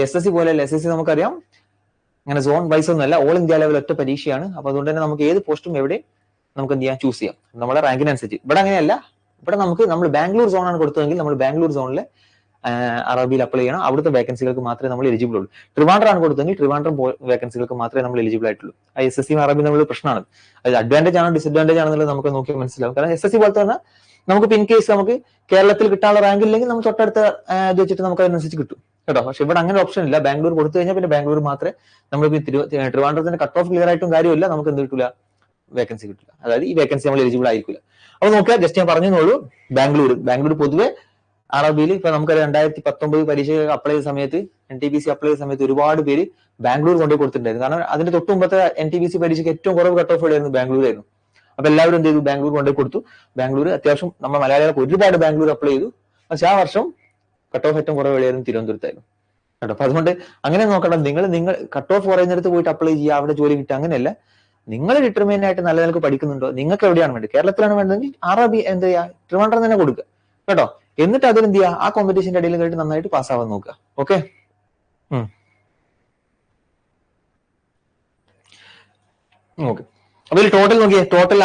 SSC പോലെയല്ല, SSC നമുക്കറിയാം അങ്ങനെ സോൺ വൈസ് ഒന്നുമല്ല, ഓൾ ഇന്ത്യ ലെവൽ ഒറ്റ പരീക്ഷയാണ്. അപ്പൊ അതുകൊണ്ട് തന്നെ നമുക്ക് ഏത് പോസ്റ്റും എവിടെ നമുക്ക് എന്ത് ചെയ്യാം, ചൂസ് ചെയ്യാം നമ്മുടെ റാങ്കിനനുസരിച്ച്. ഇവിടെ അങ്ങനെയല്ല, ഇവിടെ നമ്മൾ ബാംഗ്ലൂർ സോണാണ് കൊടുത്തതെങ്കിൽ നമ്മൾ ബാംഗ്ലൂർ സോണിലെ RRBയിൽ അപ്ലൈ ചെയ്യണം. അവിടുത്തെ വേക്കൻസികൾക്ക് മാത്രമേ നമ്മൾ എലിജിബിൾ ഉള്ളൂ. ട്രിവാൻഡ്രം ആണ് കൊടുത്തെങ്കിൽ ട്രിവാൻഡ്രം വേക്കൻസികൾക്ക് മാത്രമേ നമ്മൾ എലിജിബിൾ ആയിട്ടുള്ളൂ. SSC RRB തമ്മിലുള്ള പ്രശ്നമാണ്. അത് അഡ്വാൻറ്റേജ് ആണോ ഡിസഡ്വാൻറ്റേജ് ആണെന്നുള്ളത് നമുക്ക് നോക്കി മനസ്സിലാവും. കാരണം SSC പോലത്തെ തന്നെ നമുക്ക് ഇൻ കേസ് നമുക്ക് കേരളത്തിൽ കിട്ടാനുള്ള റാങ്ക് ഇല്ലെങ്കിൽ നമുക്ക് തൊട്ടടുത്ത ഇത് വെച്ചിട്ട് നമുക്ക് അതിനനുസരിച്ച് കിട്ടും കേട്ടോ. പക്ഷെ ഇവിടെ അങ്ങനെ ഓപ്ഷൻ ഇല്ല. ബാംഗ്ലൂർ കൊടുത്തു കഴിഞ്ഞാൽ പിന്നെ ബാംഗ്ലൂർ മാത്രമേ നമ്മൾക്ക് ട്രിവാൻഡ്രത്തിന്റെ കട്ട് ഓഫ് ക്ലിയർ ആയിട്ടും കാര്യമില്ല, നമുക്ക് എന്ത് കിട്ടില്ല, വേക്കൻസി കിട്ടില്ല. അതായത് ഈ വേക്കൻസി നമ്മൾ എലിജിബിൾ ആയിരിക്കില്ല. അപ്പൊ നോക്കുക, ജസ്റ്റ് ഞാൻ പറഞ്ഞോളൂ. ബാംഗ്ലൂർ പൊതുവെ RRBയിൽ ഇപ്പൊ നമുക്ക് 2019 പരീക്ഷ അപ്ലൈ ചെയ്ത സമയത്ത്, NTPC അപ്ലൈ ചെയ്ത സമയത്ത് ഒരുപാട് പേര് ബാംഗ്ലൂർ കൊണ്ടുപോയി കൊടുത്തിട്ടുണ്ടായിരുന്നു. കാരണം അതിന്റെ തൊട്ട് മുമ്പത്തെ NTPC പരീക്ഷയ്ക്ക് ഏറ്റവും കുറവ് കട്ട് ഓഫ് ആയിരുന്നു ബാംഗ്ലൂർ ആയിരുന്നു. അപ്പൊ എല്ലാവരും എന്ത് ചെയ്തു, ബാംഗ്ലൂർ കൊണ്ടുപോയി കൊടുത്തു. ബാംഗ്ലൂർ അത്യാവശ്യം നമ്മൾ മലയാളികൾക്ക് ഒരുപാട് ബാംഗ്ലൂർ അപ്ലൈ ചെയ്തു. പക്ഷെ ആ വർഷം കട്ട് ഓഫ് ഏറ്റവും കുറവ് എവിടെയായിരുന്നു, തിരുവനന്തപുരത്തായിരുന്നു കേട്ടോ. അപ്പൊ അതുകൊണ്ട് അങ്ങനെ നോക്കണം, നിങ്ങൾ കട്ട് ഓഫ് കുറയുന്നിടത്ത് പോയിട്ട് അപ്ലൈ ചെയ്യുക, അവിടെ ജോലി കിട്ടുക, അങ്ങനെയല്ല. നിങ്ങൾ ഡിറ്റർമൈൻ ആയിട്ട് നല്ല നിലക്ക് പഠിക്കുന്നുണ്ടോ, നിങ്ങൾക്ക് എവിടെയാണ് വേണ്ടത്, കേരളത്തിലാണ് വേണ്ടതെങ്കിൽ RRB എന്ത് ചെയ്യുക, ട്രിവാൻഡ്രം തന്നെ കൊടുക്കുക കേട്ടോ. എന്നിട്ട് അതിൽ എന്ത് ചെയ്യുക, ആ കോമ്പറ്റീഷന്റെ ഇടയിൽ കേട്ട് നന്നായിട്ട് പാസ്സാവാൻ നോക്കുക. Okay, okay. അപ്പൊ ഇതിൽ ടോട്ടൽ നോക്കിയേ, ടോട്ടൽ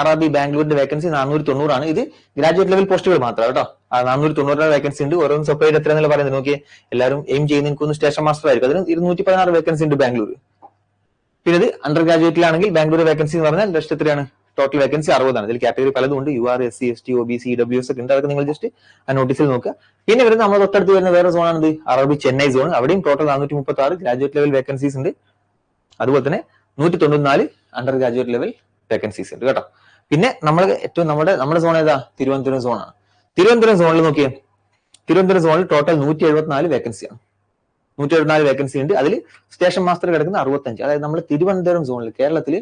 RRB ബാംഗ്ലൂരിന്റെ വേക്കൻസി 490 ആണ്. ഇത് ഗ്രാജുവേറ്റ് ലെവൽ പോസ്റ്റുകൾ മാത്രം കേട്ടോ. 490 വേക്കൻസി ഉണ്ട്. ഓരോന്നും സെപ്പറേറ്റ് എത്രയെന്നുള്ള പറയുന്നത് നോക്കിയേ. എല്ലാവരും എയിം ചെയ്യുന്ന എനിക്കൊന്ന് സ്റ്റേഷൻ മാസ്റ്റർ ആയിരിക്കും. അതിന് 216 വേക്കൻസി ഉണ്ട് ബാംഗ്ലൂർ. പിന്നെ ഇത് അണ്ടർ ഗ്രാജുവേറ്റിലാണെങ്കിൽ ബാംഗ്ലൂർ വേക്കൻസി എന്ന് പറഞ്ഞാൽ ലക്ഷത്തി എത്രയാണ്, ടോട്ടൽ വേക്കൻസി 60 ആണ്. ഇതിൽ കാറ്റഗറി പലതും ഉണ്ട്. UR, SC, ST, OBC, EWS ഒക്കെ ഉണ്ട്. അതൊക്കെ നിങ്ങൾ ജസ്റ്റ് ആ നോട്ടീസിൽ നോക്കുക. പിന്നെ വരുന്നത് നമ്മൾ തൊട്ടടുത്ത് വരുന്ന വേറെ സോണാണ് RRB ചെന്നൈ സോൺ. അവിടെയും ടോട്ടൽ 436 ഗ്രാജുവേറ്റ് ലെവൽ വേക്കൻസീസ് ഉണ്ട്. അതുപോലെ തന്നെ 194 അണ്ടർ ഗ്രാജുവേറ്റ് ലെവൽ വേക്കൻസീസ് ഉണ്ട് കേട്ടോ. പിന്നെ നമ്മുടെ സോൺ ഏതാ, തിരുവനന്തപുരം സോണാണ്. തിരുവനന്തപുരം സോണിൽ നോക്കിയേ, തിരുവനന്തപുരം സോണിൽ ടോട്ടൽ 174 വേക്കൻസിയാണ്. 174 വേക്കൻസി ഉണ്ട്. അതിൽ സ്റ്റേഷൻ മാസ്റ്റർ കിടക്കുന്ന 65. അതായത് നമ്മൾ തിരുവനന്തപുരം സോണിൽ കേരളത്തിൽ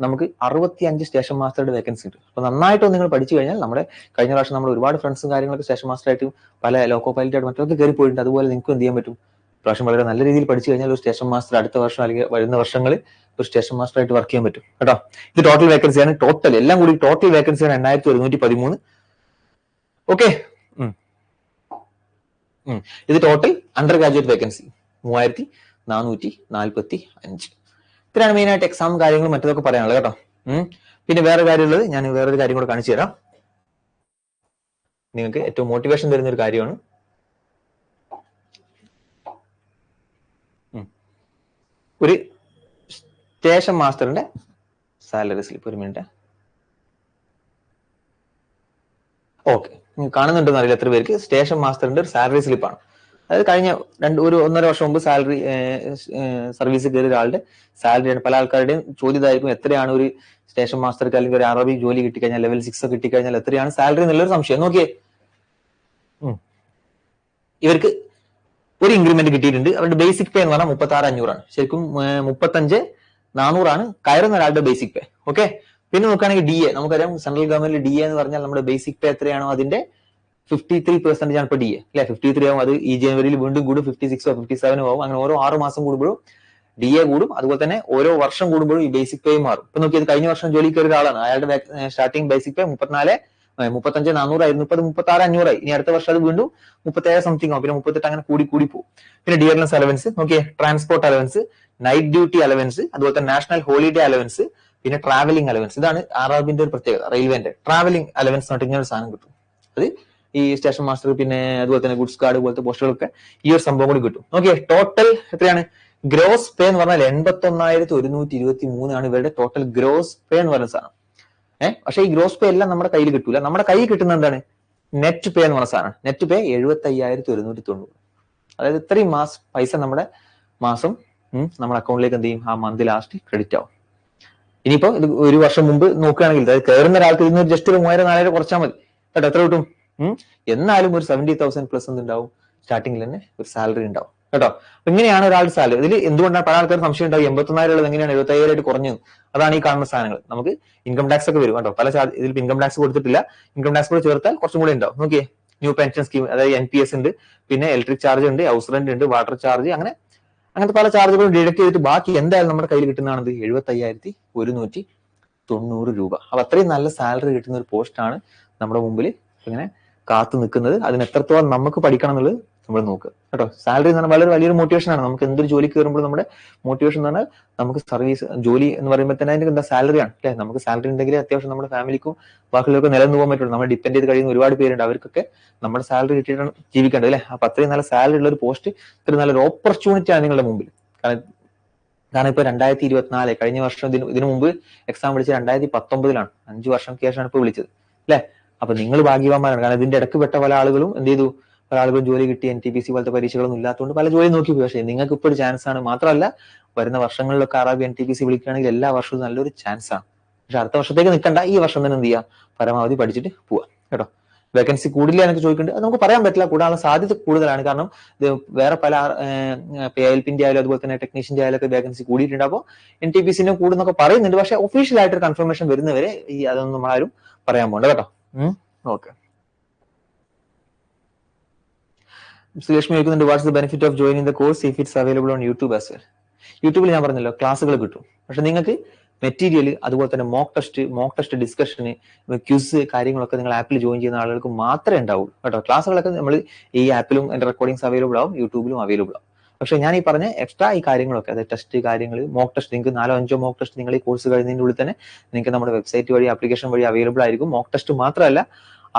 നമുക്ക് 65 സ്റ്റേഷൻ മാസ്റ്ററുടെ വേക്കൻസി ഉണ്ട്. അപ്പൊ നന്നായിട്ട് നിങ്ങൾ പഠിച്ചു കഴിഞ്ഞാൽ, നമ്മുടെ കഴിഞ്ഞ പ്രാവശ്യം നമ്മൾ ഒരുപാട് ഫ്രണ്ട്സും കാര്യങ്ങളൊക്കെ സ്റ്റേഷൻ മാസ്റ്റർ ആയിട്ടും പല ലോക്കോ പൈലറ്റ് ആയിട്ട് മറ്റൊക്കെ കയറി പോയിട്ടുണ്ട്. അതുപോലെ നിങ്ങൾക്ക് എന്ത് ചെയ്യാൻ പറ്റും, പ്രാവശ്യം വളരെ നല്ല രീതിയിൽ പഠിച്ചു കഴിഞ്ഞാൽ ഒരു സ്റ്റേഷൻ മാസ്റ്റർ അടുത്ത വർഷം അല്ലെങ്കിൽ വരുന്ന വർഷങ്ങളിൽ ഒരു സ്റ്റേഷൻ മാസ്റ്റർ ആയിട്ട് വർക്ക് ചെയ്യാൻ പറ്റും കേട്ടോ. ഇത് ടോട്ടൽ വേക്കൻസിയാണ്. ടോട്ടൽ എല്ലാം കൂടി ടോട്ടൽ വേക്കൻസിയാണ് 8113. ഓക്കെ, ഇത് ടോട്ടൽ അണ്ടർ ഗ്രാജുവേറ്റ് വേക്കൻസി 3445. ഇത്രയാണ് മെയിൻ ആയിട്ട് എക്സാം കാര്യങ്ങളും മറ്റതൊക്കെ പറയാനുള്ളത് കേട്ടോ. പിന്നെ വേറെ കാര്യമുള്ളത്, ഞാൻ വേറൊരു കാര്യം കൂടെ കാണിച്ചു തരാം. നിങ്ങൾക്ക് ഏറ്റവും മോട്ടിവേഷൻ തരുന്ന ഒരു കാര്യമാണ്. ഒരു സ്റ്റേഷൻ മാസ്റ്ററിന്റെ സാലറി സ്ലിപ്പ്. ഒരു മിനിറ്റ്. ഓക്കെ, കാണുന്നുണ്ടെന്ന് അറിയില്ല എത്ര പേർക്ക്. സ്റ്റേഷൻ മാസ്റ്ററിന്റെ ഒരു സാലറി സ്ലിപ്പാണ്. അതായത് കഴിഞ്ഞ ഒരു 1.5 വർഷം മുമ്പ് സാലറി സർവീസ് കയറിയ ഒരാളുടെ സാലറിയാണ്. പല ആൾക്കാരുടെയും ചോദ്യം ഇതായിരിക്കും, എത്രയാണ് ഒരു സ്റ്റേഷൻ മാസ്റ്റർക്ക് അല്ലെങ്കിൽ ഒരു അറബി ജോലി കിട്ടിക്കഴിഞ്ഞാൽ, ലെവൽ 6 കിട്ടിക്കഴിഞ്ഞാൽ എത്രയാണ് സാലറി എന്നുള്ളൊരു സംശയം. നോക്കിയേ, ഇവർക്ക് ഒരു ഇൻക്രിമെന്റ് കിട്ടിയിട്ടുണ്ട്. അവരുടെ ബേസിക് പേ എന്ന് പറഞ്ഞാൽ 36,500 ശരിക്കും 35,400 കയറുന്ന ഒരാളുടെ ബേസിക് പേ. ഓക്കെ, പിന്നെ നോക്കുകയാണെങ്കിൽ ഡി എ, നമുക്കറിയാം സെൻട്രൽ ഗവൺമെന്റ് ഡി എ എന്ന് പറഞ്ഞാൽ നമ്മുടെ ബേസിക് പേ എത്രയാണോ അതിന്റെ 53% ആണ് ഇപ്പൊ ഡി എ അല്ലെ. 53 ആവും. അത് ഈ ജനുവരിയിൽ വീണ്ടും കൂടും, 56 57 ആവും. അങ്ങനെ ഓരോ 6 മാസം കൂടുമ്പോഴും ഡി എ കൂടും. അതുപോലെ തന്നെ ഓരോ വർഷം കൂടുമ്പോഴും ഈ ബേസിക് പേ മാറും. ഇപ്പൊ നോക്കിയത് കഴിഞ്ഞ വർഷം ജോലി കയറിയ ഒരാളാണ്, അയാളുടെ സ്റ്റാർട്ടിംഗ് ബേസിക് പേ 35,400 ആയിരുന്നു. 36,500 ഇനി അടുത്ത വർഷം അത് വീണ്ടും 37 സംതിങ് ആവും. പിന്നെ 38 അങ്ങനെ കൂടി പോകും. പിന്നെ ഡിയർനെസ് അലവൻസ് നോക്കിയേ, transport allowance, night duty allowance, അതുപോലെ തന്നെ നാഷണൽ ഹോളിഡേ അലവൻസ്, പിന്നെ ട്രാവലിംഗ് അലവൻസ്. ഇതാണ് ആർആർബിന്റെ ഒരു പ്രത്യേകത. റെയിൽവേന്റെ ട്രാവലിംഗ് അലവൻസ് എന്നിട്ട് ഇങ്ങനെ ഒരു സാധനം കിട്ടും. അത് ഈ സ്റ്റേഷൻ മാസ്റ്റർ പിന്നെ അതുപോലെ തന്നെ ഗുഡ്സ് കാർഡ് പോലത്തെ പോസ്റ്റുകളൊക്കെ ഈ ഒരു സംഭവം കൂടി കിട്ടും. നോക്കിയേ, ടോട്ടൽ എത്രയാണ് ഗ്രോസ് പേ എന്ന് പറഞ്ഞാൽ 81,123 ആണ് ഇവരുടെ ടോട്ടൽ ഗ്രോസ് പേ എന്ന് പറയുന്ന സാധനം. പക്ഷെ ഈ ഗ്രോസ് പേ എല്ലാം നമ്മുടെ കയ്യിൽ കിട്ടൂല. നമ്മുടെ കയ്യിൽ കിട്ടുന്ന എന്താണ്, നെറ്റ് പേ എന്ന് പറഞ്ഞ സാധനം. നെറ്റ് പേ 75,190. അതായത് ഇത്രയും പൈസ നമ്മുടെ മാസം നമ്മുടെ അക്കൗണ്ടിലേക്ക് എന്ത് ചെയ്യും, ആ മന്ത് ലാസ്റ്റ് ക്രെഡിറ്റ് ആവും. ഇനിയിപ്പോ ഇത് ഒരു വർഷം മുമ്പ് നോക്കുകയാണെങ്കിൽ, അതായത് കയറുന്ന ഒരാൾക്ക് ഇതിന് ജസ്റ്റ് ഒരു 3,000-4,000 കുറച്ചാൽ മതി കേട്ടോ. എത്ര കിട്ടും? എന്നാലും ഒരു 70,000 പ്ലസ് എന്തുണ്ടാവും, സ്റ്റാർട്ടിങ്ങിൽ തന്നെ ഒരു സാലറി ഉണ്ടാവും കേട്ടോ. അപ്പൊ ഇങ്ങനെയാണ് ഒരാളുടെ സാലറി. ഇതിൽ എന്തുകൊണ്ടാണ് പല ആൾക്കാർ സംശയം ഉണ്ടാവും, 81,000 ഉള്ളത് എങ്ങനെയാണ് 75,000 കുറഞ്ഞത്? അതാണ് ഈ കാണുന്ന സാധനങ്ങൾ. നമുക്ക് ഇൻകം ടാക്സ് ഒക്കെ വരും കേട്ടോ. പല ഇതിൽ ഇൻകം ടാക്സ് കൊടുത്തിട്ടില്ല, ഇൻകം ടാക്സ് കൂടെ ചേർത്താൽ കുറച്ചും കൂടെ ഉണ്ടാവും. നോക്കിയേ, ന്യൂ പെൻഷൻ സ്കീം, അതായത് NPS ഉണ്ട്, പിന്നെ ഇലക്ട്രിക് ചാർജ് ഉണ്ട്, ഹൗസ് റെന്റ് ഉണ്ട്, വാട്ടർ ചാർജ്, അങ്ങനത്തെ പല ചാർജുകളും ഡിഡക്ട് ചെയ്തിട്ട് ബാക്കി എന്തായാലും നമ്മുടെ കയ്യിൽ കിട്ടുന്നതാണത് 75,190 രൂപ. അപ്പൊ അത്രയും നല്ല സാലറി കിട്ടുന്ന ഒരു പോസ്റ്റാണ് നമ്മുടെ മുമ്പിൽ ഇങ്ങനെ കാത്തു നിൽക്കുന്നത്. അതിന് എത്രത്തോളം നമുക്ക് പഠിക്കണം എന്നുള്ളത് നമ്മൾ നോക്കുക കേട്ടോ. സാലറി എന്ന് പറഞ്ഞാൽ വളരെ വലിയൊരു മോട്ടിവേഷൻ ആണ്. നമുക്ക് എന്തൊരു ജോലി കയറുമ്പോൾ നമ്മുടെ മോട്ടിവേഷൻ എന്ന് പറഞ്ഞാൽ നമുക്ക് സർവീസ് ജോലി എന്ന് പറയുമ്പോൾ തന്നെ അതിന്റെ എന്താ സാലറിയാണ് അല്ലെ. നമുക്ക് സാലറി ഉണ്ടെങ്കിൽ അത്യാവശ്യം നമ്മുടെ ഫാമിലിക്കും ബാക്കിയുള്ളവർക്ക് നിലനിന്ന് പോകാൻ പറ്റുള്ളൂ. നമ്മൾ ഡിപ്പെൻഡ് ചെയ്ത് കഴിയുന്ന ഒരുപാട് പേരുണ്ട്, അവർക്കൊക്കെ നമ്മുടെ സാലറി കിട്ടിയിട്ടാണ് ജീവിക്കേണ്ടത് അല്ലെ. അപ്പൊ അത്രയും നല്ല സാലറി ഉള്ള ഒരു പോസ്റ്റ്, ഇത്രയും നല്ലൊരു ഓപ്പർച്യൂണിറ്റി ആണ് നിങ്ങളുടെ മുമ്പിൽ. കാരണം ഇപ്പൊ 2024 കഴിഞ്ഞ വർഷം ഇതിനു മുമ്പ് എക്സാം വിളിച്ചത് 2019 5 വർഷം ശേഷമാണ് ഇപ്പൊ വിളിച്ചത് അല്ലെ. അപ്പൊ നിങ്ങൾ ഭാഗ്യവാന്മാരാണ്. കാരണം ഇതിന്റെ ഇടയ്ക്ക് പെട്ട പല ആളുകളും എന്ത് ചെയ്തു, പല ആളുകളും ജോലി കിട്ടി, NTPC പോലത്തെ പരീക്ഷകളൊന്നും ഇല്ലാത്തതുകൊണ്ട് പല ജോലി നോക്കി പോയി. പക്ഷേ നിങ്ങൾക്ക് ഇപ്പോൾ ഒരു ചാൻസ് ആണ്. മാത്രമല്ല വരുന്ന വർഷങ്ങളിലൊക്കെ അറബി NTPC വിളിക്കുകയാണെങ്കിൽ എല്ലാ വർഷവും നല്ലൊരു ചാൻസ് ആണ്. പക്ഷെ അടുത്ത വർഷത്തേക്ക് നിൽക്കണ്ട, ഈ വർഷം തന്നെ എന്ത് ചെയ്യാം, പരമാവധി പഠിച്ചിട്ട് പോവാം കേട്ടോ. വേക്കൻസി കൂടില്ല എനിക്ക് ചോദിക്കുന്നുണ്ട്, അത് നമുക്ക് പറയാൻ പറ്റില്ല. കൂടാനുള്ള സാധ്യത കൂടുതലാണ്. കാരണം ഇത് വേറെ പല PILP-ന്റെ ആയാലും അതുപോലെ തന്നെ ടെക്നീഷ്യന്റെ ആയാലും ഒക്കെ വേക്കൻസി കൂടിയിട്ടുണ്ട്. അപ്പോൾ NTPC-നെ കൂടുന്നൊക്കെ പറയുന്നുണ്ട്. പക്ഷെ ഒഫീഷ്യൽ ആയിട്ടൊരു കൺഫർമേഷൻ വരുന്നവരെ അതൊന്നും നമ്മളാരും പറയാൻ പോകണ്ട കേട്ടോ. ഓക്കെ. ശ്രീലക്ഷ്മി ചോദിക്കുന്നുണ്ട്, what's the benefit of joining the course if it's available on YouTube as well. യൂട്യൂബിൽ ഞാൻ പറഞ്ഞല്ലോ ക്ലാസ്സുകൾ കിട്ടും. പക്ഷെ നിങ്ങൾക്ക് മെറ്റീരിയൽ അതുപോലെ തന്നെ മോക്ക് ടെസ്റ്റ് ഡിസ്കഷന്, ക്യൂസ് കാര്യങ്ങളൊക്കെ നിങ്ങൾ ആപ്പിൽ ജോയിൻ ചെയ്യുന്ന ആളുകൾക്ക് മാത്രമേ ഉണ്ടാവുള്ളൂ കേട്ടോ. ക്ലാസ്സുകളൊക്കെ നമ്മൾ ഈ ആപ്പിലും എൻ്റെ റെക്കോർഡിങ്സ് അവൈലബിൾ ആവും, യൂട്യൂബിലും അവൈലബിൾ ആവും. പക്ഷെ ഞാൻ ഈ പറഞ്ഞ എക്സ്ട്രാ ഈ കാര്യങ്ങളൊക്കെ, അതായത് ടെസ്റ്റ് കാര്യങ്ങൾ, മോക്ക് ടെസ്റ്റ്, നിങ്ങൾക്ക് 4-5 മോക്ക് ടെസ്റ്റ് നിങ്ങൾ ഈ കോഴ്സ് കഴിയുന്നതിൻ്റെ ഉള്ളിൽ തന്നെ നിങ്ങൾക്ക് നമ്മുടെ വെബ്സൈറ്റ് വഴി ആപ്ലിക്കേഷൻ വഴി അവൈലബിൾ ആയിരിക്കും. മോക്ക് ടെസ്റ്റ് മാത്രമല്ല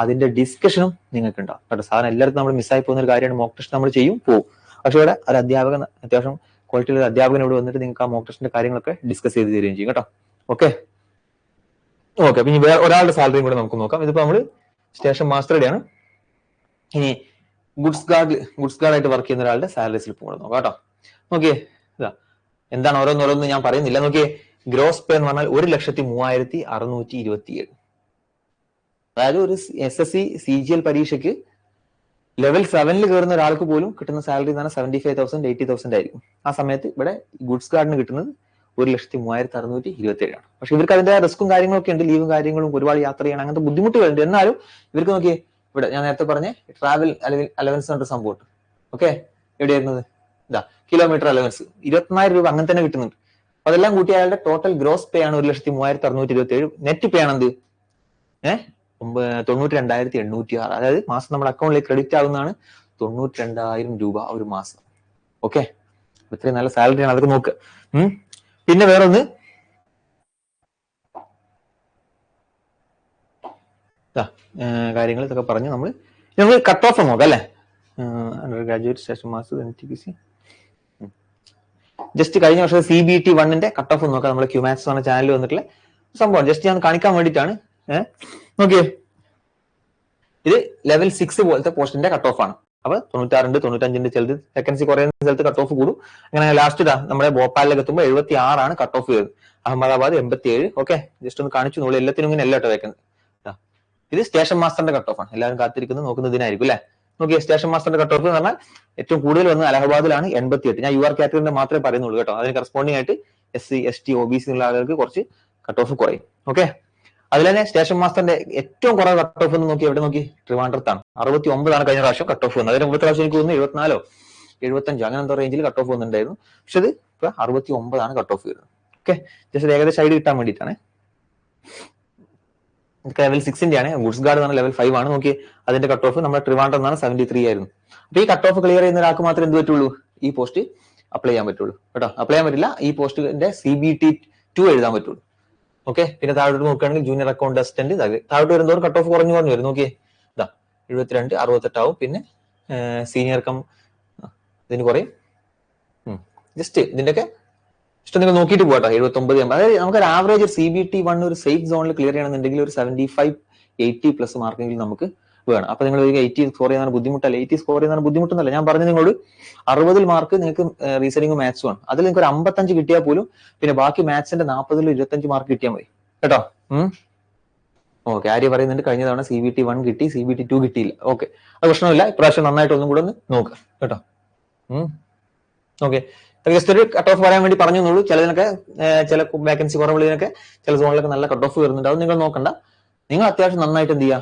അതിന്റെ ഡിസ്കഷനും നിങ്ങൾക്ക് ഉണ്ടാവും കേട്ടോ. സാധാരണ എല്ലാവർക്കും നമ്മൾ മിസ്സായി പോകുന്ന ഒരു കാര്യമാണ്, മോക്ക് ടെസ്റ്റ് നമ്മൾ ചെയ്യും പോകും. പക്ഷെ ഇവിടെ ഒരു അധ്യാപകൻ, അത്യാവശ്യം ക്വാളിറ്റിയുള്ള ഒരു അധ്യാപകൻ ഇവിടെ വന്നിട്ട് നിങ്ങൾക്ക് ആ മോക്ക് ടെസ്റ്റിന്റെ കാര്യങ്ങളൊക്കെ ഡിസ്കസ് ചെയ്ത് തരികയും ചെയ്യും കേട്ടോ. ഓക്കെ. അപ്പൊ ഇനി വേറെ ഒരാളുടെ സാലറിയും കൂടെ നമുക്ക് നോക്കാം. ഇതിപ്പോ നമ്മള് സ്റ്റേഷൻ മാസ്റ്ററുടെയാണ്. ഇനി ഗുഡ്സ് ഗാർഡായിട്ട് വർക്ക് ചെയ്യുന്ന ഒരാളുടെ സാലറി സ്ലിപ്പ് കൂടെ നോക്കാം കേട്ടോ. നോക്കിയേ, ഇതാ എന്താണ് ഓരോന്നോരോന്ന് ഞാൻ പറയുന്നില്ല. നോക്കിയേ, ഗ്രോസ് പേ എന്ന് പറഞ്ഞാൽ 1,03,627. അതായത് ഒരു SSC CGL പരീക്ഷയ്ക്ക് ലെവൽ 7 കയറുന്ന ഒരാൾക്ക് പോലും കിട്ടുന്ന സാലറി എന്ന് പറഞ്ഞാൽ 75,000 80,000 ആയിരിക്കും. ആ സമയത്ത് ഇവിടെ ഗുഡ്സ് ഗാർഡിന് കിട്ടുന്നത് 1,03,627 ആണ്. പക്ഷെ ഇവർക്ക് അതിന്റെ റിസ്ക്കും കാര്യങ്ങളൊക്കെ ഉണ്ട്, ലീവും കാര്യങ്ങളും, ഒരുപാട് യാത്ര ചെയ്യണം, അങ്ങനത്തെ ബുദ്ധിമുട്ടുകളുണ്ട്. എന്നാലും ഇവർക്ക് നോക്കിയേ, ഇവിടെ ഞാൻ നേരത്തെ പറഞ്ഞ ട്രാവൽ അലവൻസ് എന്നൊരു സംഭവം. ഓക്കെ, എവിടെയായിരുന്നത്, ഇതാ കിലോമീറ്റർ അലവൻസ് 24,000 രൂപ അങ്ങനെ തന്നെ കിട്ടുന്നുണ്ട്. അതെല്ലാം കൂട്ടി അയാളുടെ ടോട്ടൽ ഗ്രോസ് പേ ആണ് 1,03,627. നെറ്റ് പേ ആണെന്ത് 92,806. അതായത് മാസം നമ്മുടെ അക്കൗണ്ടിലേക്ക് ക്രെഡിറ്റ് ആകുന്നതാണ് 92,000 രൂപ ഒരു മാസം. ഓക്കെ, ഇത്രയും നല്ല സാലറിയാണ്, അതൊക്കെ നോക്കുക. പിന്നെ വേറൊന്ന്, കാര്യങ്ങൾ ഇതൊക്കെ പറഞ്ഞ് നമ്മൾ കട്ട് ഓഫ് നോക്കാം അല്ലെ. Under graduate station master NTPC just കഴിഞ്ഞ വർഷം CBT 1-ന്റെ കട്ട് ഓഫ് നോക്കാം. നമ്മുടെ ക്യൂമാത്സ് എന്ന ചാനലിൽ വന്നിട്ടുള്ള സംഭവം ജസ്റ്റ് ഞാൻ കാണിക്കാൻ വേണ്ടിയിട്ടാണ്. നോക്കിയേ, ഇത് ലെവൽ 6 പോലത്തെ പോസ്റ്റിന്റെ കട്ട് ഓഫ് ആണ്. അപ്പൊ 96, 95 ചിലത് വേക്കൻസി കുറയുന്ന സ്ഥലത്ത് കട്ട് ഓഫ് കൂടും. അങ്ങനെ ലാസ്റ്റ് നമ്മുടെ ഭോപ്പാലിലേക്ക് എത്തുമ്പോൾ 76 കട്ട് ഓഫ് ചെയ്തത്. അഹമ്മദാബാദ് 87. ഓക്കെ, ജസ്റ്റ് ഒന്ന് കാണിച്ചു നോളൂ. എല്ലാത്തിനും ഇങ്ങനെ അല്ല കേട്ടോ വേക്കൻസി. ഇത് സ്റ്റേഷൻ മാസ്റ്ററിന്റെ കട്ട് ഓഫ് ആണ്. എല്ലാവരും കാത്തിരിക്കുന്നത് നോക്കുന്നതിനായിരിക്കും അല്ലെ. നോക്കിയ സ്റ്റേഷൻ മാസ്റ്ററിന്റെ കട്ട് ഓഫ് എന്ന് പറഞ്ഞാൽ ഏറ്റവും കൂടുതൽ വന്നത് അലഹബാദിലാണ് 88. ഞാൻ UR കാറ്റഗറിന്റെ മാത്രമേ പറയുന്നുള്ളൂ കേട്ടോ. അതിന് കറസ്പോണ്ടിങ് ആയിട്ട് SC, ST, OBC ഉള്ള ആളുകൾക്ക് കുറച്ച് കട്ട് ഓഫ് കുറയും. ഓക്കെ, അതിൽ തന്നെ സ്റ്റേഷൻ മാസ്റ്ററിന്റെ ഏറ്റവും കുറവ് കട്ട് ഓഫ് എന്ന് നോക്കി എവിടെ നോക്കി? ട്രിവാൻഡ്രത്താണ്. 69 കഴിഞ്ഞ പ്രാവശ്യം കട്ട് ഓഫ് വന്നത്. അതിന് മുമ്പത്തെ പ്രാവശ്യം എനിക്ക് തോന്നുന്നു 74, 75 അങ്ങനെ എന്തോ റേഞ്ചിൽ കട്ട് ഓഫ് വന്നിട്ടുണ്ടായിരുന്നു. പക്ഷെ ഇത് ഇപ്പൊ 69 കട്ട് ഓഫ് വരുന്നത്. ഓക്കെ, ജസ്റ്റ് ഏകദേശം ഐഡിയ കിട്ടാൻ വേണ്ടിയിട്ടാണ്. ലെവൽ 6 ആണ്. ഗുഡ്സ് ഗാർഡ് എന്ന് പറഞ്ഞ ലെവൽ 5 ആണ്. നോക്കി അതിന്റെ കട്ട് ഓഫ് നമ്മുടെ ട്രിവാൻഡ്രം എന്നാണ് 73 ആയിരുന്നു. അപ്പൊ ഈ കട്ട് ഓഫ് ക്ലിയർ ചെയ്യുന്ന ഒരാൾക്ക് മാത്രമേ എന്ത് പറ്റുള്ളൂ? ഈ പോസ്റ്റ് അപ്ലൈ ചെയ്യാൻ പറ്റുള്ളൂ കേട്ടോ. അപ്ലൈ ചെയ്യാൻ പറ്റില്ല, ഈ പോസ്റ്റിന്റെ CBT 2 എഴുതാൻ പറ്റുള്ളൂ. ഓക്കെ, പിന്നെ താഴോട്ട് നോക്കുകയാണെങ്കിൽ ജൂനിയർ അക്കൗണ്ട് അസിസ്റ്റന്റ് താഴോട്ട് വരുന്നതോറും കട്ട് ഓഫ് കുറഞ്ഞു വരും. നോക്കിയേ, ഇതാ 72, 68 ആവും. പിന്നെ സീനിയർ കം ഇതിന് കുറയും. ജസ്റ്റ് ഇതിന്റെയൊക്കെ ഇഷ്ടം നിങ്ങൾ നോക്കിയിട്ട് പോകട്ടോ. 79, 80. അതായത് നമുക്കൊരു ആവറേജ് CBT 1 ഒരു സേഫ് സോണിൽ ക്ലിയർ ചെയ്യണമെന്നുണ്ടെങ്കിൽ ഒരു 75, 80+ മാർക്കെങ്കിലും നമുക്ക് വേണം. അപ്പൊ നിങ്ങൾ 80 സ്കോർ ചെയ്യാൻ ബുദ്ധിമുട്ടല്ല. 80 സ്കോർ ചെയ്യാൻ ബുദ്ധിമുട്ടൊന്നല്ല. ഞാൻ പറഞ്ഞു നിങ്ങളോട് 60 മാർക്ക് നിങ്ങൾക്ക് റീസണിങ് മാത്സും ആണ്. അതിൽ നിങ്ങൾക്ക് ഒരു 55 കിട്ടിയാൽ പോലും പിന്നെ ബാക്കി മാത്സിന്റെ 40 25 മാർക്ക് കിട്ടിയാൽ മതി കേട്ടോ. ഓക്കെ, ആര്യ പറയുന്നുണ്ട് കഴിഞ്ഞ തവണ CBT 1 കിട്ടി, CBT 2 കിട്ടിയില്ല. ഓക്കെ, അത് പ്രശ്നമില്ല. ഇപ്രാവശ്യം നന്നായിട്ട് ഒന്നും കൂടെ ഒന്ന് നോക്കുക കേട്ടോ. ഓക്കെ, ജസ്റ്റ് ഒരു കട്ട് ഓഫ് പറയാൻ വേണ്ടി പറഞ്ഞു എന്നുള്ളൂ. ചിലതിനൊക്കെ ചില വേക്കൻസി കുറവുള്ളതിനൊക്കെ ചില സോണിലൊക്കെ നല്ല കട്ട് ഓഫ് വരുന്നുണ്ട്. അത് നിങ്ങൾ നോക്കണ്ട. നിങ്ങൾ അത്യാവശ്യം നന്നായിട്ട് എന്ത് ചെയ്യുക?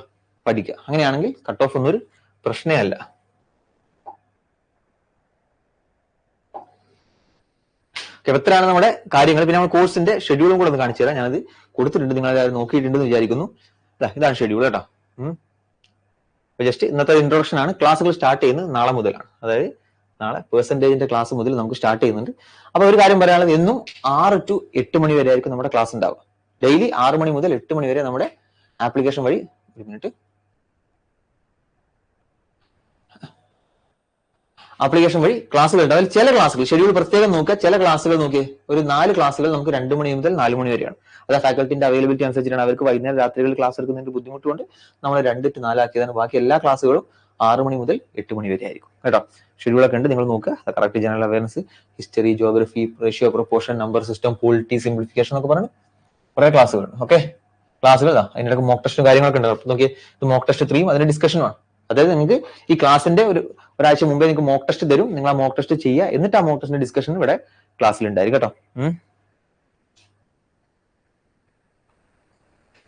പഠിക്കുക. അങ്ങനെയാണെങ്കിൽ കട്ട് ഓഫ് ഒന്നും ഒരു പ്രശ്നമേ അല്ല. എത്രയാണ് നമ്മുടെ കാര്യങ്ങൾ. പിന്നെ നമ്മൾ കോഴ്സിന്റെ ഷെഡ്യൂളും കൂടെ ഒന്ന് കാണിച്ചു തരാം. ഞാനത് കൊടുത്തിട്ടുണ്ട്, നിങ്ങൾ അത് നോക്കിയിട്ടുണ്ടെന്ന് വിചാരിക്കുന്നു. ഇതാണ് ഷെഡ്യൂൾ കേട്ടോ. ജസ്റ്റ് ഇന്നത്തെ ഇൻട്രൊഡക്ഷൻ ആണ്. ക്ലാസ്സുകൾ സ്റ്റാർട്ട് ചെയ്യുന്നത് നാളെ മുതലാണ്. അതായത് നാളെ പെർസെന്റേജിന്റെ ക്ലാസ് മുതൽ നമുക്ക് സ്റ്റാർട്ട് ചെയ്യുന്നുണ്ട്. അപ്പൊ ഒരു കാര്യം പറയാനുള്ളത്, എന്നും 6 to 8 മണി വരെ ആയിരിക്കും നമ്മുടെ ക്ലാസ് ഉണ്ടാവുക. ഡെയിലി 6 മണി മുതൽ 8 മണി വരെ നമ്മുടെ ആപ്ലിക്കേഷൻ വഴി ക്ലാസ്സുകൾ ഉണ്ട്. അതിൽ ചില ക്ലാസ്സുകൾ ഷെഡ്യൂൾ പ്രത്യേകം നോക്കുക. ചില ക്ലാസ്സുകൾ നോക്കിയേ, ഒരു 4 ക്ലാസ്സുകൾ നമുക്ക് 2 മണി മുതൽ 4 മണി വരെയാണ്. അത് ഫാക്കൽറ്റിന്റെ അവൈലബിലിറ്റി അനുസരിച്ചിട്ടാണ്. അവർക്ക് വൈകുന്നേരം രാത്രികളിൽ ക്ലാസ് എടുക്കുന്നതിന്റെ ബുദ്ധിമുട്ടുകൊണ്ട് നമ്മൾ 2 to 4 ആക്കിയതാണ്. ബാക്കി എല്ലാ ക്ലാസ്സുകളും 6 മണി മുതൽ 8 മണി വരെ ആയിരിക്കും കേട്ടോ. ഷെഡ്യൂളൊക്കെ ഉണ്ട്, നിങ്ങൾ നോക്കുക. Correct general awareness, history, geography, ratio, proportion, number system, polity, simplification എന്നൊക്കെ പറഞ്ഞ് കുറെ ക്ലാസ്സുകളുണ്ട്. ഓക്കെ, ക്ലാസ്സുകൾ അതിനിടയ്ക്ക് മോക്ക് ടെസ്റ്റും കാര്യങ്ങളൊക്കെ ഉണ്ട്. അപ്പൊ നോക്കി, ഇത് മോക്ക് ടെസ്റ്റ് 3 അതിന്റെ ഡിസ്കഷനുമാണ്. അതായത് നിങ്ങൾക്ക് ഈ ക്ലാസിന്റെ ഒരാഴ്ച മുമ്പേ നിങ്ങൾക്ക് മോക്ക് ടെസ്റ്റ് തരും. നിങ്ങൾ ആ മോക്ക് ടെസ്റ്റ് ചെയ്യുക. എന്നിട്ട് ആ മോക്ക് ടെസ്റ്റിന്റെ ഡിസ്കഷൻ ഇവിടെ ക്ലാസ്സിൽ ഉണ്ടായിരിക്കും കേട്ടോ.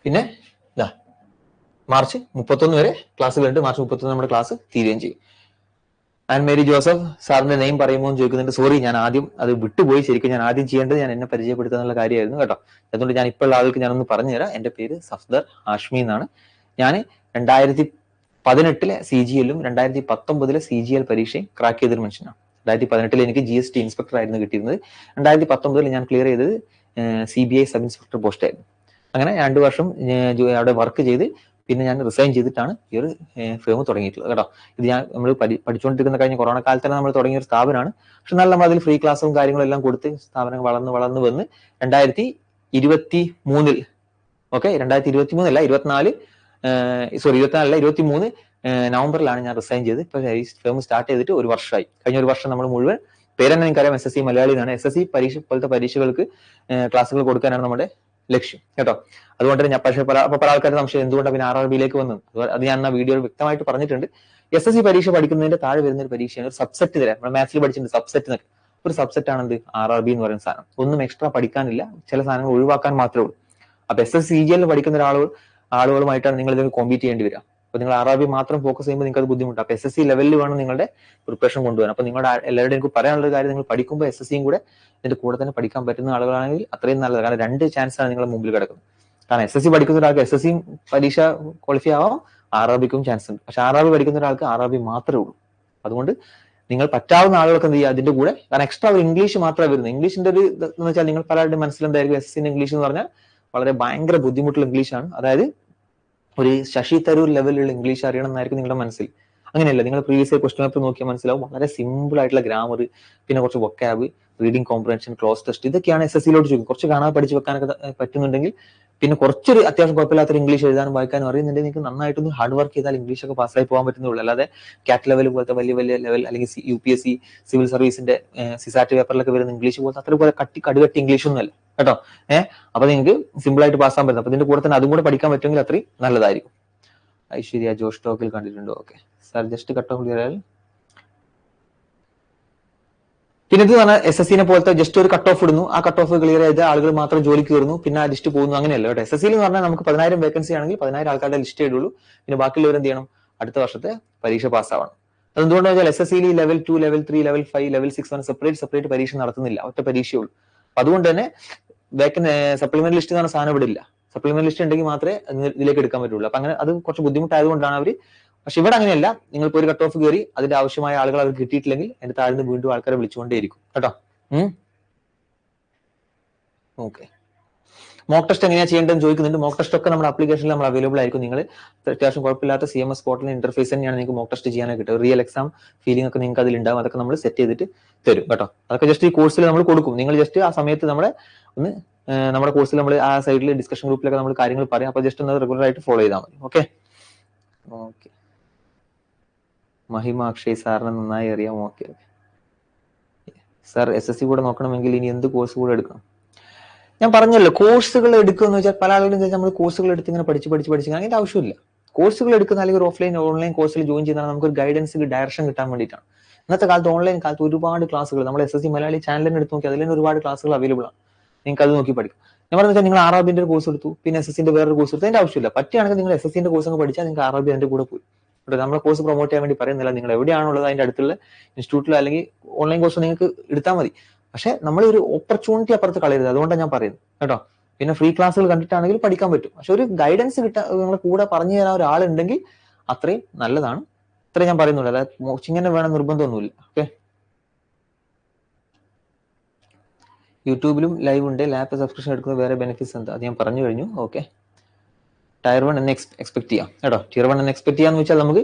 പിന്നെ മാർച്ച് 31 വരെ ക്ലാസ്സുകളുണ്ട്. മാർച്ച് 31 നമ്മുടെ ക്ലാസ് തീരുകയും ചെയ്യും. ആൻഡ് മേരി ജോസഫ് സാറിന്റെ നെയിം പറയുമ്പോൾ ചോദിക്കുന്നുണ്ട്. സോറി, ഞാൻ ആദ്യം അത് വിട്ടുപോയി. ശരിക്കും ഞാൻ ആദ്യം ചെയ്യേണ്ടത് ഞാൻ എന്നെ പരിചയപ്പെടുത്തുന്നുള്ള കാര്യമായിരുന്നു കേട്ടോ. അതുകൊണ്ട് ഞാൻ ഇപ്പോൾ ഉള്ള ആൾക്ക് ഞാനൊന്ന് പറഞ്ഞുതരാം. എന്റെ പേര് സഫ്ദർ ഹാഷ്മി എന്നാണ്. ഞാൻ 2018 CGL-ഉം 2019 CGL പരീക്ഷയും ക്രാക്ക് ചെയ്തൊരു മനുഷ്യനാണ്. 2018 എനിക്ക് GST ഇൻസ്പെക്ടർ ആയിരുന്നു കിട്ടിയിരുന്നത്. 2019 ഞാൻ ക്ലിയർ ചെയ്തത് CBI സബ് ഇൻസ്പെക്ടർ പോസ്റ്റ് ആയിരുന്നു. അങ്ങനെ 2 വർഷം അവിടെ വർക്ക് ചെയ്ത് പിന്നെ ഞാൻ റിസൈൻ ചെയ്തിട്ടാണ് ഈ ഒരു ഫേം തുടങ്ങിയിട്ടുള്ളത് കേട്ടോ. ഇത് നമ്മൾ പഠിച്ചുകൊണ്ടിരിക്കുന്ന കഴിഞ്ഞ കൊറോണ കാലത്താണ് നമ്മൾ തുടങ്ങിയ ഒരു സ്ഥാപനമാണ്. പക്ഷെ നല്ല നമ്മൾ അതിൽ ഫ്രീ ക്ലാസ്സും കാര്യങ്ങളും എല്ലാം കൊടുത്ത് സ്ഥാപനം വളർന്ന് വന്ന് 2023 ഓക്കെ 2023 അല്ല 23 നവംബറിലാണ് ഞാൻ റിസൈൻ ചെയ്ത്. ഇപ്പൊ ഫേം സ്റ്റാർട്ട് ചെയ്തിട്ട് 1 വർഷമായി. കഴിഞ്ഞ 1 വർഷം നമ്മൾ മുഴുവൻ പേരെന്നെ നിങ്ങൾക്കറിയാം, SSC മലയാളി എന്നാണ്. SSC പരീക്ഷ പോലത്തെ പരീക്ഷകൾക്ക് ക്ലാസ്സുകൾ കൊടുക്കാനാണ് നമ്മുടെ ലക്ഷ്യം കേട്ടോ. അതുകൊണ്ട് തന്നെ പക്ഷേ പല ആൾക്കാരുടെ സംശയം എന്തുകൊണ്ടാണ് പിന്നെ RRB-യിലേക്ക് വന്നത്. അത് ഞാൻ ആ വീഡിയോയിൽ വ്യക്തമായിട്ട് പറഞ്ഞിട്ടുണ്ട്. SSC പരീക്ഷ പഠിക്കുന്നതിന്റെ താഴെ വരുന്ന ഒരു പരീക്ഷയാണ് ഒരു സബ്സെറ്റ് തരാം. നമ്മൾ മാത്സിൽ പഠിച്ചിട്ടുണ്ട് സബ്സെറ്റ് എന്നൊക്കെ. ഒരു സബ്സെറ്റ് ആണെന്ത് RRB എന്ന് പറയുന്ന സാധനം. ഒന്നും എക്സ്ട്രാ പഠിക്കാനില്ല, ചില സാധനങ്ങൾ ഒഴിവാക്കാൻ മാത്രമേ ഉള്ളൂ. അപ്പൊ SSC CGL പഠിക്കുന്ന ആളുകളുമായിട്ടാണ് നിങ്ങൾ ഇതിന് കോമ്പീറ്റ് ചെയ്യേണ്ടി വരിക. അപ്പൊ നിങ്ങൾ RRB മാത്രം ഫോക്കസ് ചെയ്യുമ്പോൾ നിങ്ങൾക്ക് അത് ബുദ്ധിമുട്ടാണ്. അപ്പൊ SSC ലെവലിൽ വേണം നിങ്ങളുടെ പ്രിപ്പറേഷൻ കൊണ്ടുവരാൻ. അപ്പൊ നിങ്ങളുടെ എല്ലാവരുടെയും എനിക്ക് പറയാനുള്ള കാര്യം, നിങ്ങൾ പഠിക്കുമ്പോൾ SSCയും കൂടെ ഇതിന്റെ കൂടെ തന്നെ പഠിക്കാൻ പറ്റുന്ന ആളുകളാണെങ്കിൽ അത്രയും നല്ലത്. കാരണം 2 ചാൻസാണ് നിങ്ങളുടെ മുമ്പിൽ കിടക്കുന്നത്. കാരണം SSC പഠിക്കുന്ന ഒരാൾക്ക് SSCയും പരീക്ഷ ക്വാളിഫൈ ആവാം, RRB-ക്കും ചാൻസ് ഉണ്ട്. പക്ഷെ RRB പഠിക്കുന്ന ഒരാൾക്ക് RRB മാത്രമേ ഉള്ളൂ. അതുകൊണ്ട് നിങ്ങൾ പറ്റാവുന്ന ആളുകൾക്ക് എന്ത് ചെയ്യുക അതിന്റെ കൂടെ. കാരണം എക്സ്ട്രാ ഒരു ഇംഗ്ലീഷ് മാത്രമേ വരുന്നത്. ഇംഗ്ലീഷിന്റെ ഒരു എന്ന് വെച്ചാൽ നിങ്ങൾ പലരുടെ മനസ്സിലെന്തായിരിക്കും SSC ഇംഗ്ലീഷ് എന്ന് പറഞ്ഞാൽ വളരെ ഭയങ്കര ബുദ്ധിമുട്ടുള്ള ഇംഗ്ലീഷാണ്. അതായത് ഒരു ശശി തരൂർ ലെവലിലുള്ള ഇംഗ്ലീഷ് അറിയണം എന്നായിരിക്കും നിങ്ങളുടെ മനസ്സിൽ. അങ്ങനെയല്ല, നിങ്ങൾ പ്രീവിയസ് ക്വസ്റ്റ്യൻ പേപ്പർ നോക്കിയാൽ മനസ്സിലാവും. വളരെ സിമ്പിൾ ആയിട്ടുള്ള ഗ്രാമർ, പിന്നെ കുറച്ച് വൊക്കാബ്, റീഡിംഗ് കോംപ്രഹെൻഷൻ, ക്ലോസ് ടെസ്റ്റ്, ഇതൊക്കെയാണ് SSC-ലോട്ട് ചോദിക്കും. കുറച്ച് കാണാതെ പഠിച്ചു വെക്കാനൊക്കെ പറ്റുന്നുണ്ടെങ്കിൽ പിന്നെ കുറച്ചൊരു അത്യാവശ്യം കുഴപ്പമില്ലാത്തൊരു ഇംഗ്ലീഷ് എഴുതാനും വായിക്കാനും അറിയുന്നുണ്ടെങ്കിൽ നിങ്ങൾക്ക് നന്നായിട്ടൊന്ന് ഹാർഡ് വർക്ക് ചെയ്താൽ ഇംഗ്ലീഷ് ഒക്കെ പാസ്സായി പോകാൻ പറ്റുന്നുള്ളൂ. അല്ലാതെ കാറ്റ് ലെവൽ പോലത്തെ വലിയ വലിയ ലെവൽ അല്ലെങ്കിൽ UPSC സിവിൽ സർവീസിന്റെ സിസാറ്റ് പേപ്പറിലൊക്കെ വരുന്ന ഇംഗ്ലീഷ് പോലത്തെ അത്ര പോലെ കടുകട്ടി ഇംഗ്ലീഷ് ഒന്നും അല്ല കേട്ടോ. അപ്പൊ നിങ്ങൾക്ക് സിമ്പിൾ ആയിട്ട് പാസ്സാൻ പറ്റും. അപ്പൊ ഇതിന്റെ കൂടെ തന്നെ അതും കൂടെ പഠിക്കാൻ പറ്റുമെങ്കിൽ അത്രയും നല്ലതായിരിക്കും. ഐശ്വര്യ ജോഷ് ടോക്കിൽ കണ്ടിട്ടുണ്ടോ? Okay sir, just cut off clear ആയാൽ. പിന്നെ ഇത് പറഞ്ഞാൽ SSC പോലത്തെ ജസ്റ്റ് ഒരു കട്ട് ഓഫ് ഇടുന്നു, ആ കട്ട് ഓഫ് ക്ലിയർ ചെയ്ത് ആളുകൾ മാത്രം ജോലിക്ക് കയറുന്നു, പിന്നെ ആ ലിസ്റ്റ് പോകുന്നു, അങ്ങനെയല്ല കേട്ടോ. SSC എന്ന് പറഞ്ഞാൽ നമുക്ക് 10,000 വേക്കൻസി ആണെങ്കിൽ 10,000 ആൾക്കാരുടെ ലിസ്റ്റ് ഇടുള്ളൂ. പിന്നെ ബാക്കിയുള്ളവർ എന്ത് ചെയ്യണം? അടുത്ത വർഷത്തെ പരീക്ഷ പാസ്സാവണം. അതെന്തുകൊണ്ടാ വെച്ചാൽ SSC level 2, level 3, level 5, level 6 separate പരീക്ഷ നടത്തുന്നില്ല, ഒറ്റ പരീക്ഷയുള്ളൂ. അതുകൊണ്ട് തന്നെ സപ്ലിമെന്റ് ലിസ്റ്റ് എന്ന് പറഞ്ഞ സാധനം ഇവിടെ ഇല്ല. സപ്ലിമെന്റ് ലിസ്റ്റ് ഉണ്ടെങ്കിൽ മാത്രമേ ഇതിലേക്ക് എടുക്കാൻ പറ്റുള്ളൂ. അപ്പൊ അങ്ങനെ അത് കുറച്ച് ബുദ്ധിമുട്ടായതുകൊണ്ടാണ് അവർ. പക്ഷെ ഇവിടെ അങ്ങനെയല്ല, നിങ്ങൾക്ക് ഒരു കട്ട് ഓഫ് കയറി അതിന്റെ ആവശ്യമായ ആളുകൾ അവർക്ക് കിട്ടിയിട്ടില്ലെങ്കിൽ അതിന്റെ താഴ്ന്ന് വീണ്ടും ആൾക്കാരെ വിളിച്ചുകൊണ്ടേയിരിക്കും കേട്ടോ. ഓക്കെ, മോക്ക് ടെസ്റ്റ് എങ്ങനെയാ ചെയ്യേണ്ടതെന്ന് ചോദിക്കുന്നുണ്ട്. മോക്ക് ടെസ്റ്റ് ഒക്കെ നമ്മുടെ ആപ്ലിക്കേഷനിൽ നമ്മൾ അവൈലബിൾ ആയിരിക്കും. നിങ്ങൾ അത്യാവശ്യം കുഴപ്പമില്ലാത്ത CMS പോർട്ടൽ ഇന്റർഫേസ് തന്നെയാണ് നിങ്ങൾക്ക് മോക്ക് ടെസ്റ്റ് ചെയ്യാനായി കിട്ടുക. റിയൽ എക്സാം ഫീലിംഗ് ഒക്കെ നിങ്ങൾക്ക് അതിൽ ഉണ്ടാവും. അതൊക്കെ നമ്മൾ സെറ്റ് ചെയ്തിട്ട് തരും കേട്ടോ. അതൊക്കെ ജസ്റ്റ് ഈ കോഴ്സിൽ നമ്മൾ കൊടുക്കും. നിങ്ങൾ ജസ്റ്റ് ആ സമയത്ത് നമ്മുടെ കോഴ്സിൽ നമ്മൾ ആ സൈഡിൽ ഡിസ്കഷൻ ഗ്രൂപ്പിലൊക്കെ നമ്മൾ കാര്യങ്ങൾ പറയാം. അപ്പൊ ജസ്റ്റ് ഒന്ന് റെഗുലർ ആയിട്ട് ഫോളോ ചെയ്താൽ മതി. ഓക്കെ. മഹിമ അക്ഷയ് സാറിന് നന്നായി അറിയാം. ഓക്കെ സാർ, SSC കൂടെ നോക്കണമെങ്കിൽ ഇനി എന്ത് കോഴ്സ് കൂടെ എടുക്കണം? ഞാൻ പറഞ്ഞല്ലോ, കോഴ്സുകൾ എടുക്കുമെന്ന് വെച്ചാൽ പല ആളുകളും നമ്മൾ കോഴ്സുകൾ എടുത്ത് ഇങ്ങനെ പഠിച്ച് അതിന്റെ ആവശ്യമില്ല. കോഴ്സുകൾ എടുക്കുന്ന അല്ലെങ്കിൽ ഒരു ഓൺലൈൻ കോഴ്സിൽ ജോയിൻ ചെയ്താൽ നമുക്ക് ഒരു ഗൈഡൻസ് ഡയറക്ഷൻ കിട്ടാൻ വേണ്ടിയിട്ടാണ്. ഇന്നത്തെ കാലത്ത് ഓൺലൈൻ കാലത്ത് ഒരുപാട് ക്ലാസ്സുകൾ നമ്മൾ SSC മലയാളി ചാനലിന് എടുത്ത് നോക്കി അതിൽ തന്നെ ഒരുപാട് ക്ലാസ്സുകൾ അവൈലബിൾ ആണ്. നിങ്ങൾക്ക് അത് നോക്കി പഠിക്കും. ഞാൻ പറഞ്ഞാൽ നിങ്ങൾ RRBന്റെ ഒരു കോഴ്സ് എടുത്തു, പിന്നെ SSCന്റെ വേറൊരു കോഴ്സ് എടുത്തു, അതിന്റെ ആവശ്യമില്ല. പറ്റുകയാണെങ്കിൽ നിങ്ങൾ SSCന്റെ കോഴ്സ് അങ്ങ് പഠിച്ചാൽ നിങ്ങൾക്ക് RRB അതിന്റെ കൂടെ പോയി. നമ്മുടെ കോഴ്സ് പ്രൊമോട്ട് ചെയ്യാൻ വേണ്ടി പറയുന്നില്ല. നിങ്ങൾ എവിടെയാണുള്ളത് അതിന്റെ അടുത്തുള്ള ഇൻസ്റ്റിറ്റ്യൂട്ടിലോ അല്ലെങ്കിൽ ഓൺലൈൻ കോഴ്സ് നിങ്ങൾക്ക് എടുത്താൽ മതി. പക്ഷെ നമ്മൾ ഒരു ഓപ്പർച്യൂണിറ്റി അപ്പുറത്ത് കളയരുത്. അതുകൊണ്ടാണ് ഞാൻ പറയുന്നത് കേട്ടോ. പിന്നെ ഫ്രീ ക്ലാസ്സുകൾ കണ്ടിട്ടാണെങ്കിൽ പഠിക്കാൻ പറ്റും. പക്ഷെ ഒരു ഗൈഡൻസ് കിട്ടാൻ നിങ്ങളെ കൂടെ പറഞ്ഞു തരാൻ ഒരാളുണ്ടെങ്കിൽ അത്രയും നല്ലതാണ്. ഇത്രയും ഞാൻ പറയുന്നുള്ളൂ. അതായത് കോച്ചിങ്ങിനെ വേണം നിർബന്ധമൊന്നുമില്ല. ഓക്കെ. യൂട്യൂബിലും ലൈവ് ഉണ്ട്. ലാപ്പ് സബ്സ്ക്രിപ്ഷൻ എടുക്കുന്ന വേറെ ബെനിഫിറ്റ്സ് എന്താ? അത് ഞാൻ പറഞ്ഞു കഴിഞ്ഞു. ഓക്കെ. Tier 1 എന്ന് എക്സ്പെക്ട് ചെയ്യാം കേട്ടോ. Tier 1 എന്ന് എക്സ്പെക്ട് ചെയ്യാന്ന് വെച്ചാൽ നമുക്ക്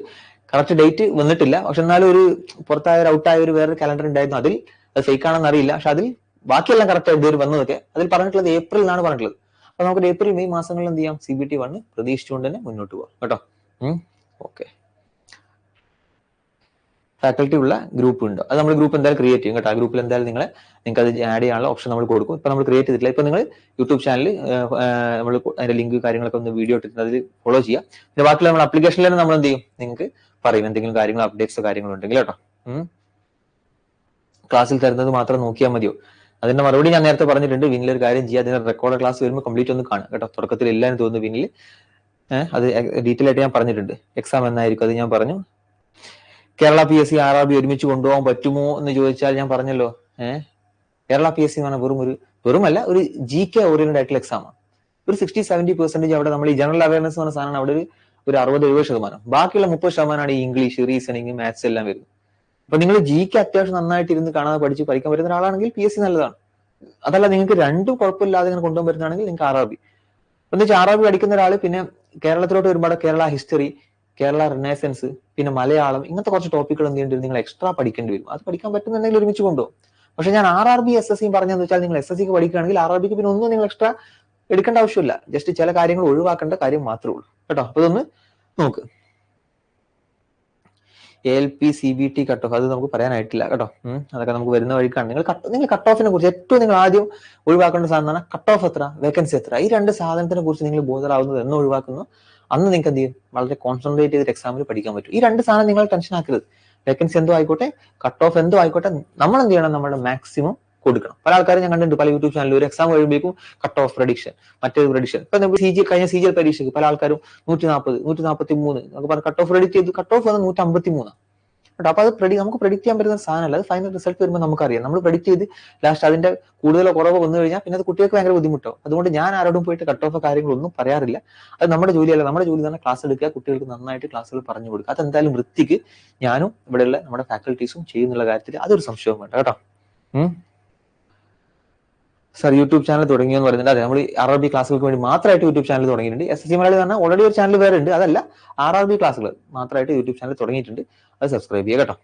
കറക്റ്റ് ഡേറ്റ് വന്നിട്ടില്ല. പക്ഷെ എന്നാലും ഒരു പുറത്തായ ഔട്ടായ ഒരു വേറൊരു കലണ്ടർ ഉണ്ടായിരുന്നു. അതിൽ അത് ഫേക്ക് ആണെന്ന് അറിയില്ല. പക്ഷെ അതിൽ ബാക്കിയെല്ലാം കറക്റ്റ് ആയിട്ട് വന്നതൊക്കെ അതിൽ പറഞ്ഞിട്ടുള്ളത് ഏപ്രിൽ എന്നാണ് പറഞ്ഞിട്ടുള്ളത്. അപ്പൊ നമുക്ക് ഏപ്രിൽ മെയ് മാസങ്ങളിൽ എന്ത് ചെയ്യാം? CBT 1 പ്രതീക്ഷിച്ചുകൊണ്ട് തന്നെ മുന്നോട്ട് പോകാം കേട്ടോ. ഓക്കെ. ഫാക്കൽറ്റി ഉള്ള ഗ്രൂപ്പ് ഉണ്ട്. അത് നമ്മൾ ഗ്രൂപ്പ് എന്തായാലും ക്രിയേറ്റ് ചെയ്യും കേട്ടോ. ആ ഗ്രൂപ്പിൽ എന്തായാലും നിങ്ങൾക്ക് അത് ആഡ് ചെയ്യാനുള്ള ഓപ്ഷൻ നമ്മൾ കൊടുക്കും. ഇപ്പൊ നമ്മൾ ക്രിയേറ്റ് ചെയ്തിട്ടില്ല. ഇപ്പൊ നിങ്ങൾ യൂട്യൂബ് ചാനൽ നമ്മൾ അതിന്റെ ലിങ്ക് കാര്യങ്ങളൊക്കെ ഒന്ന് വീഡിയോ ഇട്ടിട്ട് അതിൽ ഫോളോ ചെയ്യാം. പിന്നെ ബാക്കിയുള്ള നമ്മൾ ആപ്ലിക്കേഷനിൽ തന്നെ നമ്മൾ എന്ത് ചെയ്യും? നിങ്ങൾക്ക് പറയും എന്തെങ്കിലും കാര്യങ്ങൾ അപ്ഡേറ്റ്സോ കാര്യങ്ങളോ ഉണ്ടെങ്കിൽ കേട്ടോ. ക്ലാസ്സിൽ തരുന്നത് മാത്രം നോക്കിയാൽ മതിയോ? അതിന്റെ മറുപടി ഞാൻ നേരത്തെ പറഞ്ഞിട്ടുണ്ട്. വിനിൽ ഒരു കാര്യം ചെയ്യുക, അതിന്റെ റെക്കോർഡ് ക്ലാസ് വരുമ്പോൾ കംപ്ലീറ്റ് ഒന്ന് കാണുക കേട്ടോ. തുടക്കത്തിൽ എല്ലാവരും തോന്നുന്നു വിനിൽ അത് ഡീറ്റെയിൽ ആയിട്ട് ഞാൻ പറഞ്ഞിട്ടുണ്ട്. എക്സാം എന്നായിരിക്കും അത് ഞാൻ പറഞ്ഞു. കേരള PSC RRB ഒരുമിച്ച് കൊണ്ടുപോകാൻ പറ്റുമോ എന്ന് ചോദിച്ചാൽ ഞാൻ പറഞ്ഞല്ലോ. കേരള PSC എന്ന് പറഞ്ഞാൽ വെറുമല്ല ഒരു GK ഓറിയന്റഡ് ആയിട്ടുള്ള എക്സാം ആണ്. ഒരു 60-70% അവിടെ നമ്മൾ ഈ ജനറൽ അവയർനെസ് എന്ന് പറഞ്ഞ സാധനമാണ് അവിടെ ഒരു 60-70%. ബാക്കിയുള്ള 30% ഈ ഇംഗ്ലീഷ്, റീസണിങ്, മാത്സ് എല്ലാം വരുന്നത്. അപ്പൊ നിങ്ങൾ GK അത്യാവശ്യം നന്നായിട്ട് ഇരുന്ന് കാണാതെ പഠിക്കാൻ പറ്റുന്ന ഒരാളാണെങ്കിൽ PSC നല്ലതാണ്. അതല്ല നിങ്ങൾക്ക് രണ്ടും കുഴപ്പമില്ലാതെ ഇങ്ങനെ കൊണ്ടുപോകാൻ പറ്റുന്നതാണെങ്കിൽ നിങ്ങൾക്ക് RRB. എന്ന് വെച്ചാൽ RRB പഠിക്കുന്ന ഒരാൾ പിന്നെ കേരളത്തിലോട്ട് വരുമ്പോൾ കേരള ഹിസ്റ്ററി, കേരള റിനൈസൻസ്, പിന്നെ മലയാളം, ഇങ്ങനത്തെ കുറച്ച് ടോപ്പിക്കുകൾ എന്ത് ചെയ്യേണ്ടി വരും? നിങ്ങൾ എക്സ്ട്രാ പഠിക്കേണ്ടി വരും. അത് പഠിക്കാൻ പറ്റുന്നുണ്ടെങ്കിൽ ഒരുമിച്ച് കൊണ്ടുപോകും. പക്ഷെ ഞാൻ RRB SSC പറഞ്ഞതെന്ന് വെച്ചാൽ നിങ്ങൾ SSCക്ക് പഠിക്കുകയാണെങ്കിൽ RRBക്ക് പിന്നെ ഒന്നും നിങ്ങൾ എക്സ്ട്രാ എടുക്കേണ്ട ആവശ്യമില്ല. ജസ്റ്റ് ചില കാര്യങ്ങൾ ഒഴിവാക്കേണ്ട കാര്യം മാത്രമേ ഉള്ളൂ കേട്ടോ. അപ്പൊ ഇതൊന്ന് നോക്ക്. ALP CBT കട്ട് ഓഫ് അത് നമുക്ക് പറയാനായിട്ടില്ല കേട്ടോ. അതൊക്കെ നമുക്ക് വരുന്ന വഴിക്കാണ്. നിങ്ങൾ കട്ട് ഓഫിനെ കുറിച്ച് ഏറ്റവും നിങ്ങൾ ആദ്യം ഒഴിവാക്കേണ്ട സാധനമാണ് കട്ട് ഓഫ് എത്ര, വേക്കൻസി എത്ര. ഈ രണ്ട് സാധനത്തിനെ കുറിച്ച് നിങ്ങൾ ബോധറാവുന്നത് എന്ന് ഒഴിവാക്കുന്നു അന്ന് നിങ്ങൾക്ക് എന്ത് ചെയ്യും? വളരെ കോൺസെൻട്രേറ്റ് ചെയ്തിട്ട് എക്സാമിൽ പഠിക്കാൻ പറ്റും. ഈ രണ്ട് സാധനം നിങ്ങൾ ടെൻഷൻ ആക്കരുത്. വേക്കൻസി എന്തോ ആയിക്കോട്ടെ, കട്ട് ഓഫ് എന്തോ ആയിക്കോട്ടെ, നമ്മൾ എന്ത് ചെയ്യണം? നമ്മുടെ മാക്സിമം കൊടുക്കണം. പല ആൾക്കാരും ഞാൻ കണ്ടിട്ടുണ്ട്, പല യൂട്യൂബ് ചാനലിൽ ഒരു എക്സാം കഴിയുമ്പോഴേക്കും കട്ട് ഓഫ് പ്രഡിക്ഷൻ, മറ്റൊരു പ്രഡിക്ഷൻ. ഇപ്പൊ കഴിഞ്ഞ CGL പരീക്ഷയ്ക്ക് പല ആൾക്കാരും 140, 143 നമുക്ക് പറഞ്ഞ കട്ട് ഓഫ് പ്രെഡിക്റ്റ് ചെയ്തു. കട്ട് ഓഫ് വന്ന് 153 കേട്ടോ. അപ്പൊ അത് നമുക്ക് പ്രെഡിക്റ്റ് ചെയ്യാൻ പറ്റുന്ന സാധനമല്ല. അത് ഫൈനൽ റിസൾട്ട് വരുമ്പോൾ നമുക്കറിയാം. നമ്മൾ പ്രെഡിക്റ്റ് ചെയ്ത് ലാസ്റ്റ് അതിന്റെ കൂടുതലോ കുറവോ വന്നു കഴിഞ്ഞാൽ പിന്നെ അത് കുട്ടികൾക്ക് ഭയങ്കര ബുദ്ധിമുട്ടോ. അതുകൊണ്ട് ഞാൻ ആരോടും പോയിട്ട് കട്ട് ഓഫ് കാര്യങ്ങളൊന്നും പറയാറില്ല. അത് നമ്മുടെ ജോലിയല്ല. നമ്മുടെ ജോലി തന്നെ ക്ലാസ് എടുക്കുക, കുട്ടികൾക്ക് നന്നായിട്ട് ക്ലാസ്സുകൾ പറഞ്ഞു കൊടുക്കുക. അതെന്തായാലും വൃത്തിക്ക് ഞാനും ഇവിടെയുള്ള നമ്മുടെ ഫാക്കൽറ്റീസും ചെയ്യുന്നുള്ള കാര്യത്തിൽ അതൊരു സംശയവും വേണ്ട കേട്ടോ. സാർ യൂട്യൂബ് ചാനൽ തുടങ്ങിയെന്ന് പറയുന്നുണ്ട്. അതെ, നമ്മൾ RRB ക്ലാസ്സുകൾക്ക് വേണ്ടി മാത്രമായിട്ട് യൂട്യൂബ് ചാനൽ തുടങ്ങിയിട്ടുണ്ട്. SSC മലയാളി പറഞ്ഞാൽ ഓൾറെഡി ഒരു ചാനൽ വേറെ ഉണ്ട്. അതല്ല, RRB ക്ലാസ്സുകൾ മാത്രമായിട്ട് യൂട്യൂബ് ചാനൽ തുടങ്ങിയിട്ടുണ്ട്. അത് സബ്സ്ക്രൈബ് ചെയ്യുക കേട്ടോ.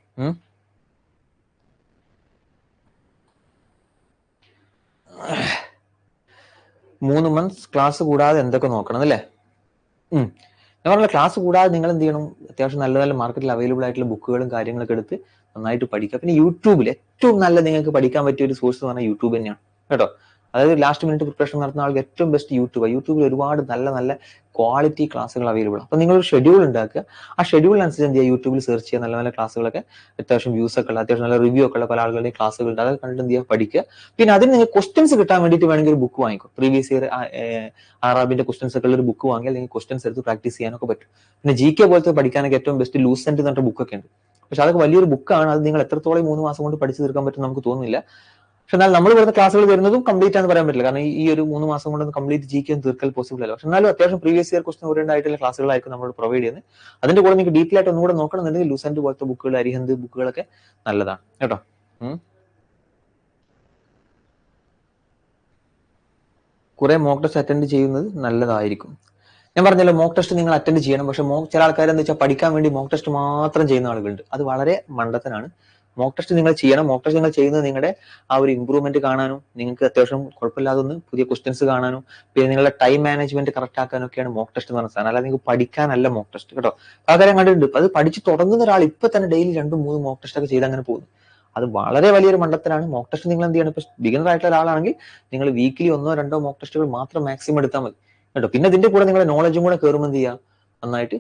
3 months ക്ലാസ് കൂടാതെ എന്തൊക്കെ നോക്കണം അല്ലേ? ഞാൻ പറഞ്ഞ ക്ലാസ് കൂടാതെ നിങ്ങൾ എന്ത് ചെയ്യണം? അത്യാവശ്യം നല്ല നല്ല മാർക്കറ്റിൽ അവൈലബിൾ ആയിട്ടുള്ള ബുക്കുകളും കാര്യങ്ങളൊക്കെ എടുത്ത് നന്നായിട്ട് പഠിക്കുക. പിന്നെ യൂട്യൂബിൽ ഏറ്റവും നല്ല നിങ്ങൾക്ക് പഠിക്കാൻ പറ്റിയ ഒരു സോഴ്സ് എന്ന് പറഞ്ഞാൽ യൂട്യൂബ് തന്നെയാണ് കേട്ടോ. അതായത് ലാസ്റ്റ് മിനിറ്റ് പ്രിപ്പറേഷൻ നടത്തുന്ന ആൾക്ക് ഏറ്റവും ബെസ്റ്റ് യൂട്യൂബ്. യൂട്യൂബിൽ ഒരുപാട് നല്ല നല്ല ക്വാളിറ്റി ക്ലാസ്സുകൾ അവൈലബിൾ. അപ്പൊ നിങ്ങൾ ഒരു ഷെഡ്യൂൾ ഉണ്ടാക്കുക. ആ ഷെഡ്യൂളിനനുസരിച്ച് എന്ത് ചെയ്യുക? യൂട്യൂബിൽ സെർച്ച് ചെയ്യുക. നല്ല നല്ല ക്ലാസ്സുകളൊക്കെ അത്യാവശ്യം വ്യൂസ് ഒക്കെ ഉള്ള, അത്യാവശ്യം നല്ല റിവ്യൂ ഒക്കെ ഉള്ള പല ആളുകളുടെയും ക്ലാസ്സുകൾ ഉണ്ട്. അതൊക്കെ കണ്ടിട്ട് എന്ത് ചെയ്യുക? പഠിക്കുക. പിന്നെ അതിന് നിങ്ങൾ ക്വസ്റ്റൻസ് കിട്ടാൻ വേണ്ടിയിട്ട് വേണമെങ്കിൽ ഒരു ബുക്ക് വാങ്ങിക്കും. പ്രീവിയസ് ഇയർ ആറാബിന്റെ ക്വസ്റ്റൻസ് ഒക്കെ ഉള്ള ഒരു ബുക്ക് വാങ്ങിയാൽ അല്ലെങ്കിൽ ക്വസ്റ്റൻസ് എടുത്ത് പ്രാക്ടീസ് ചെയ്യാനൊക്കെ പറ്റും. പിന്നെ GK പോലത്തെ പഠിക്കാനൊക്കെ ഏറ്റവും ബെസ്റ്റ് ലൂസെന്റ് എന്ന് പറഞ്ഞ ബുക്കൊക്കെ ഉണ്ട്. പക്ഷെ അതൊക്കെ വലിയൊരു ബുക്കാണ്. അത് നിങ്ങൾ എത്രത്തോളം 3 മാസം കൊണ്ട് പഠിച്ചു തീർക്കാൻ പറ്റും നമുക്ക് തോന്നുന്നില്ല. പക്ഷെ എന്നാൽ നമ്മൾ വരുന്ന ക്ലാസ്സുകൾ വരുന്നതും കംപ്ലീറ്റ് ആണെന്ന് പറയാൻ പറ്റില്ല. കാരണം ഈ ഒരു 3 മാസം കൊണ്ട് കംപ്ലീറ്റ് GK ഒന്നും തീർക്കൽ പോസിബിൾ അല്ല. പക്ഷെ എന്നാലും അത്യാവശ്യം പ്രീവിയസ് ഇയർ ക്വസ്റ്റൻ ഓറിയന്റഡ് ആയിട്ടുള്ള ക്ലാസ്സുകളായിരിക്കും നമ്മൾ പ്രൊവൈഡ് ചെയ്യുന്നത്. അതിന്റെ കൂടെ നിങ്ങൾക്ക് ഡീറ്റെയിൽ ആയിട്ട് ഒന്നുകൂടെ നോക്കണമെന്നുണ്ടെങ്കിൽ ലൂസെന്റ് പോലത്തെ ബുക്കുകൾ, അരിഹന്ത് ബുക്കുകളൊക്കെ നല്ലതാണ് കേട്ടോ. കുറെ മോക്ക് ടെസ്റ്റ് അറ്റൻഡ് ചെയ്യുന്നത് നല്ലതായിരിക്കും. ഞാൻ പറഞ്ഞല്ലോ, മോക്ക് ടെസ്റ്റ് നിങ്ങൾ അറ്റൻഡ് ചെയ്യണം. പക്ഷെ ചില ആൾക്കാർ എന്താ വെച്ചാൽ പഠിക്കാൻ വേണ്ടി മോക്ക് ടെസ്റ്റ് മാത്രം ചെയ്യുന്ന ആളുകളുണ്ട്. അത് വളരെ മണ്ടത്തനാണ്. മോക്ക് ടെസ്റ്റ് നിങ്ങൾ ചെയ്യണം. മോക്ക് ടെസ്റ്റ് നിങ്ങൾ ചെയ്യുന്നത് നിങ്ങളുടെ ആ ഒരു ഇമ്പ്രൂവ്മെന്റ് കാണാനും, നിങ്ങൾക്ക് അത്യാവശ്യം കുഴപ്പമില്ലാതെ ഒന്ന് പുതിയ ക്വസ്റ്റ്യൻസ് കാണാനും, പിന്നെ നിങ്ങളുടെ ടൈം മാനേജ്മെന്റ് കറക്റ്റ് ആക്കാനൊക്കെയാണ് മോക്ക് ടെസ്റ്റ് എന്ന് പറഞ്ഞ സാധനം. അല്ലാതെ നിങ്ങൾക്ക് പഠിക്കാനല്ല മോക്ക് ടെസ്റ്റ് കേട്ടോ. ആ കാര്യം കണ്ടിട്ടുണ്ട്. അത് പഠിച്ച് തുടങ്ങുന്ന ഒരാൾ ഇപ്പൊ തന്നെ ഡെയിലി 2-3 മോക്ക് ടെസ്റ്റ് ഒക്കെ ചെയ്ത് അങ്ങനെ പോകുന്നു. അത് വളരെ വലിയൊരു മണ്ടത്തരാണ്. മോക്ക് ടെസ്റ്റ് നിങ്ങൾ എന്ത് ചെയ്യണം? ഇപ്പൊ ബിഗിനർ ആയിട്ടുള്ള ഒരാളാണെങ്കിൽ നിങ്ങൾ വീക്കിലി 1-2 മോക്ക് ടെസ്റ്റുകൾ മാത്രം മാക്സിമം എടുത്താൽ മതി കേട്ടോ. പിന്നെ ഇതിന്റെ കൂടെ നിങ്ങളുടെ നോളജും കൂടെ കയറുമ്പോൾ എന്ത് ചെയ്യുക? നന്നായിട്ട്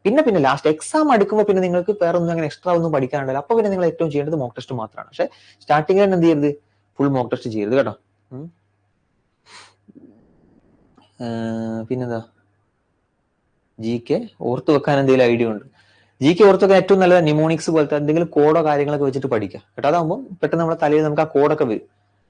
പിന്നെ ലാസ്റ്റ് എക്സാം അടുക്കുമ്പോൾ പിന്നെ നിങ്ങൾക്ക് വേറെ ഒന്നും അങ്ങനെ എക്സ്ട്രാ ഒന്നും പഠിക്കാനുണ്ടല്ലോ. അപ്പൊ പിന്നെ നിങ്ങൾ ഏറ്റവും ചെയ്യേണ്ടത് മോക്ക് ടെസ്റ്റ് മാത്രമാണ്. പക്ഷെ സ്റ്റാർട്ടിങ്ങിൽ തന്നെ എന്ത് ചെയ്യരുത്? ഫുൾ മോക്ക് ടെസ്റ്റ് ചെയ്യരുത് കേട്ടോ. പിന്നെന്താ? GK ഓർത്ത് വെക്കാൻ എന്തെങ്കിലും ഐഡിയ ഉണ്ട്? GK ഓർത്ത് വെക്കാൻ ഏറ്റവും നല്ലത് നിമോണിക്സ് പോലത്തെ എന്തെങ്കിലും കോഡോ കാര്യങ്ങളൊക്കെ വെച്ചിട്ട് പഠിക്കുക കേട്ടോ. അതാകുമ്പോൾ പെട്ടെന്ന് നമ്മുടെ തലയിൽ നമുക്ക് ആ കോഡൊക്കെ വരും.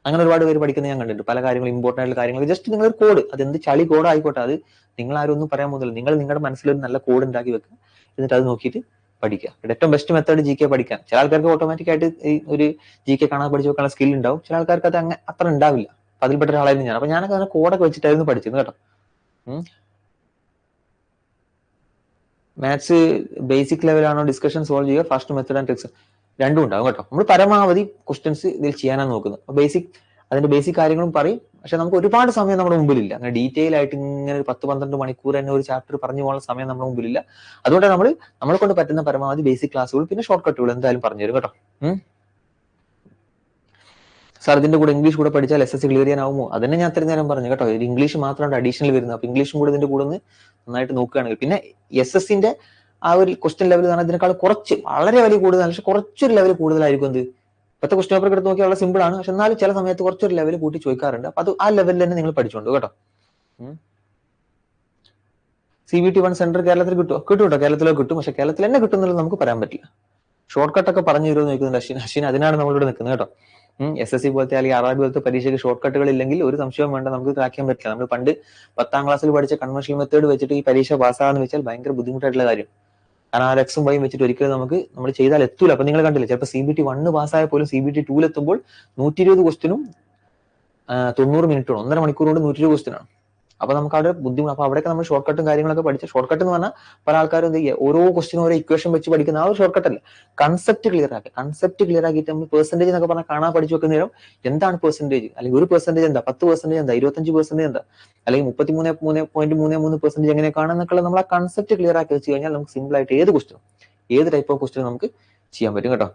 അങ്ങനെ ഒരുപാട് പേര് പഠിക്കുന്നത് ഞാൻ കണ്ടിട്ടുണ്ട്. പല കാര്യങ്ങളും, ഇമ്പോർട്ടൻ്റ് ആയിട്ടുള്ള കാര്യങ്ങൾ ജസ്റ്റ് നിങ്ങളൊരു കോഡ്, അതെന്ത് ചളി കോഡ് ആയിക്കോട്ടെ, അത് നിങ്ങൾ ആരും ഒന്നും പറയാൻ പോകുന്നില്ല. നിങ്ങൾ നിങ്ങളുടെ മനസ്സിലൊരു നല്ല കോഡ് ഉണ്ടാക്കി വെക്കുക. എന്നിട്ട് അത് നോക്കിയിട്ട് പഠിക്കുക. ഏറ്റവും ബെസ്റ്റ് മെത്തേഡ് GK പഠിക്കാൻ. ചില ആൾക്കാർക്ക് ഓട്ടോമാറ്റിക് ആയിട്ട് ഒരു GK കാണാൻ പഠിച്ചു വെക്കാനുള്ള സ്കിൽ ഉണ്ടാവും. ചില ആൾക്കാർക്ക് അത് അങ്ങനെ അത്ര ഉണ്ടാവില്ല. അപ്പൊ അതിൽപ്പെട്ട ഒരാളായിരുന്നു ഞാൻ. അപ്പൊ ഞാനൊക്കെ അങ്ങനെ കോഡൊക്കെ വെച്ചിട്ടായിരുന്നു പഠിച്ചിരുന്നു കേട്ടോ. മാത്സ് ബേസിക് ലെവലാണോ ഡിസ്കഷൻ സോൾവ് ചെയ്യുക, ഫാസ്റ്റ് മെത്തേഡ് ആൻഡ് ട്രിക്സ് രണ്ടും ഉണ്ടാവും കേട്ടോ. നമ്മൾ പരമാവധി ക്വസ്റ്റ്യൻസ് ഇതിൽ ചെയ്യാനാണ് നോക്കുന്നത്. അതിന്റെ ബേസിക് കാര്യങ്ങളും പറയും. പക്ഷെ നമുക്ക് ഒരുപാട് സമയം നമ്മുടെ മുമ്പിലില്ല. അങ്ങനെ ഡീറ്റെയിൽ ആയിട്ട് ഇങ്ങനെ 10-12 മണിക്കൂർ തന്നെ ഒരു ചാപ്റ്റർ പറഞ്ഞു പോകാനുള്ള സമയം നമ്മുടെ മുമ്പിലില്ല. അതുകൊണ്ട് നമ്മളെ കൊണ്ട് പറ്റുന്ന പരമാവധി ബേസിക് ക്ലാസ്സുകൾ പിന്നെ ഷോർട്ട് കട്ടുകൾ എന്തായാലും പറഞ്ഞു തരും കേട്ടോ. സാർ ഇതിന്റെ കൂടെ ഇംഗ്ലീഷ് കൂടെ പഠിച്ചാൽ SSC ക്ലിയർ ചെയ്യാനാവുമോ? അതന്നെ ഞാൻ അത്രയും നേരം പറഞ്ഞു കേട്ടോ. ഒരു ഇംഗ്ലീഷ് മാത്രമാണ് അഡീഷണൽ വരുന്നത്. അപ്പൊ ഇംഗ്ലീഷും കൂടെ ഇതിന്റെ കൂടെ ഒന്ന് നന്നായിട്ട് നോക്കുകയാണെങ്കിൽ, പിന്നെ SSCന്റെ ആ ഒരു ക്വസ്റ്റ്യൻ ലെവൽ എന്ന് പറഞ്ഞാൽ ഇതിനേക്കാൾ കുറച്ച് വളരെ വലിയ കൂടുതലാണ്. പക്ഷെ കുറച്ചൊരു ലെവൽ കൂടുതലായിരിക്കും. എന്ത് ഇപ്പോഴത്തെ ക്വസ്റ്റ്യൻ പേപ്പർ എടുത്ത് നോക്കിയാൽ വളരെ സിമ്പിൾ ആണ്. പക്ഷെ എന്നാലും ചില സമയത്ത് കുറച്ചൊരു ലെവൽ കൂട്ടി ചോദിക്കാറുണ്ട്. അപ്പൊ അത് ആ ലെവലിൽ തന്നെ നിങ്ങൾ പഠിച്ചോണ്ട് കേട്ടോ. CBT 1 സെന്റർ കേരളത്തിൽ കിട്ടും കേട്ടോ. കേരളത്തിലോ കിട്ടും. പക്ഷെ കേരളത്തിൽ തന്നെ കിട്ടുന്നുള്ളത് നമുക്ക് പറയാൻ പറ്റില്ല. ഷോർട്ട് കട്ട് ഒക്കെ പറഞ്ഞു തരുമെന്ന് ചോദിക്കുന്നുണ്ട് അശ്വിൻ. അതിനാണ് നമ്മളിവിടെ നിൽക്കുന്നത് കേട്ടോ. SSC പോലത്തെ അല്ലെങ്കിൽ RRB പോലത്തെ പരീക്ഷയ്ക്ക് ഷോർട്ട് കട്ടുകൾ ഇല്ലെങ്കിൽ ഒരു സംശയവും വേണ്ട, നമുക്ക് ക്രാക്ക് ചെയ്യാൻ പറ്റില്ല. നമ്മൾ പണ്ട് 10ാം ക്ലാസ്സിൽ പഠിച്ച കൺവെൻഷണൽ മെത്തേഡ് വെച്ചിട്ട് ഈ പരീക്ഷ പാസ്സാകാന്ന് വെച്ചാൽ ഭയങ്കര ബുദ്ധിമുട്ടായിട്ടുള്ള കാര്യം. കാരണം ആ X ഉം Y വെച്ചിട്ട് ഒരിക്കലും നമ്മൾ ചെയ്താൽ എത്തൂല. അപ്പൊ നിങ്ങൾ കണ്ടില്ലേ, ചിലപ്പോൾ CBT 1 പാസ്സായ പോലും CBT 2 എത്തുമ്പോൾ 120 ക്വസ്റ്റിനും 90 മിനിറ്റ് 1.5 മണിക്കൂർ കൊണ്ട് 120 ക്വസ്റ്റിൻ ആണ്. അപ്പൊ നമുക്ക് അവിടെ ബുദ്ധിമുട്ട്. അപ്പൊ അവിടെയൊക്കെ നമ്മൾ ഷോർട്ട് കട്ടും കാര്യങ്ങളൊക്കെ പഠിച്ച, ഷോർട്ട് കട്ട് എന്ന് പറഞ്ഞാൽ പല ആൾക്കാരും എന്ത് ചെയ്യുക, ഓരോ ക്വസ്റ്റിനും ഓരോ ഇക്വേഷൻ വെച്ച് പഠിക്കുന്ന ആ ഒരു ഷോർട്ട് കട്ട് അല്ല. കൺസെപ്റ്റ് ക്ലിയർ ആക്കുക. കൺസെപ്റ്റ് ക്ലിയർ ആക്കിയിട്ട് നമ്മൾ പെർസെന്റേജ് എന്നൊക്കെ പറഞ്ഞാൽ കാണാൻ പഠിച്ചു വെക്കുന്ന നേരം എന്താണ് പെർസെന്റേജ്, അല്ലെങ്കിൽ 1% എന്താ, 10% എന്താ, 25% എന്താ, അല്ലെങ്കിൽ 33.33% എങ്ങനെയൊക്കെയാണ് എന്നൊക്കെ നമ്മൾ ആ കൺസെപ്റ്റ് ക്ലിയർ ആക്കി വെച്ച് കഴിഞ്ഞാൽ നമുക്ക് സിമ്പിൾ ആയിട്ട് ഏത് ക്വസ്റ്റിനും, ഏത് ടൈപ്പ് ഓഫ് ക്വസ്റ്റിനും നമുക്ക് ചെയ്യാൻ പറ്റും കേട്ടോ.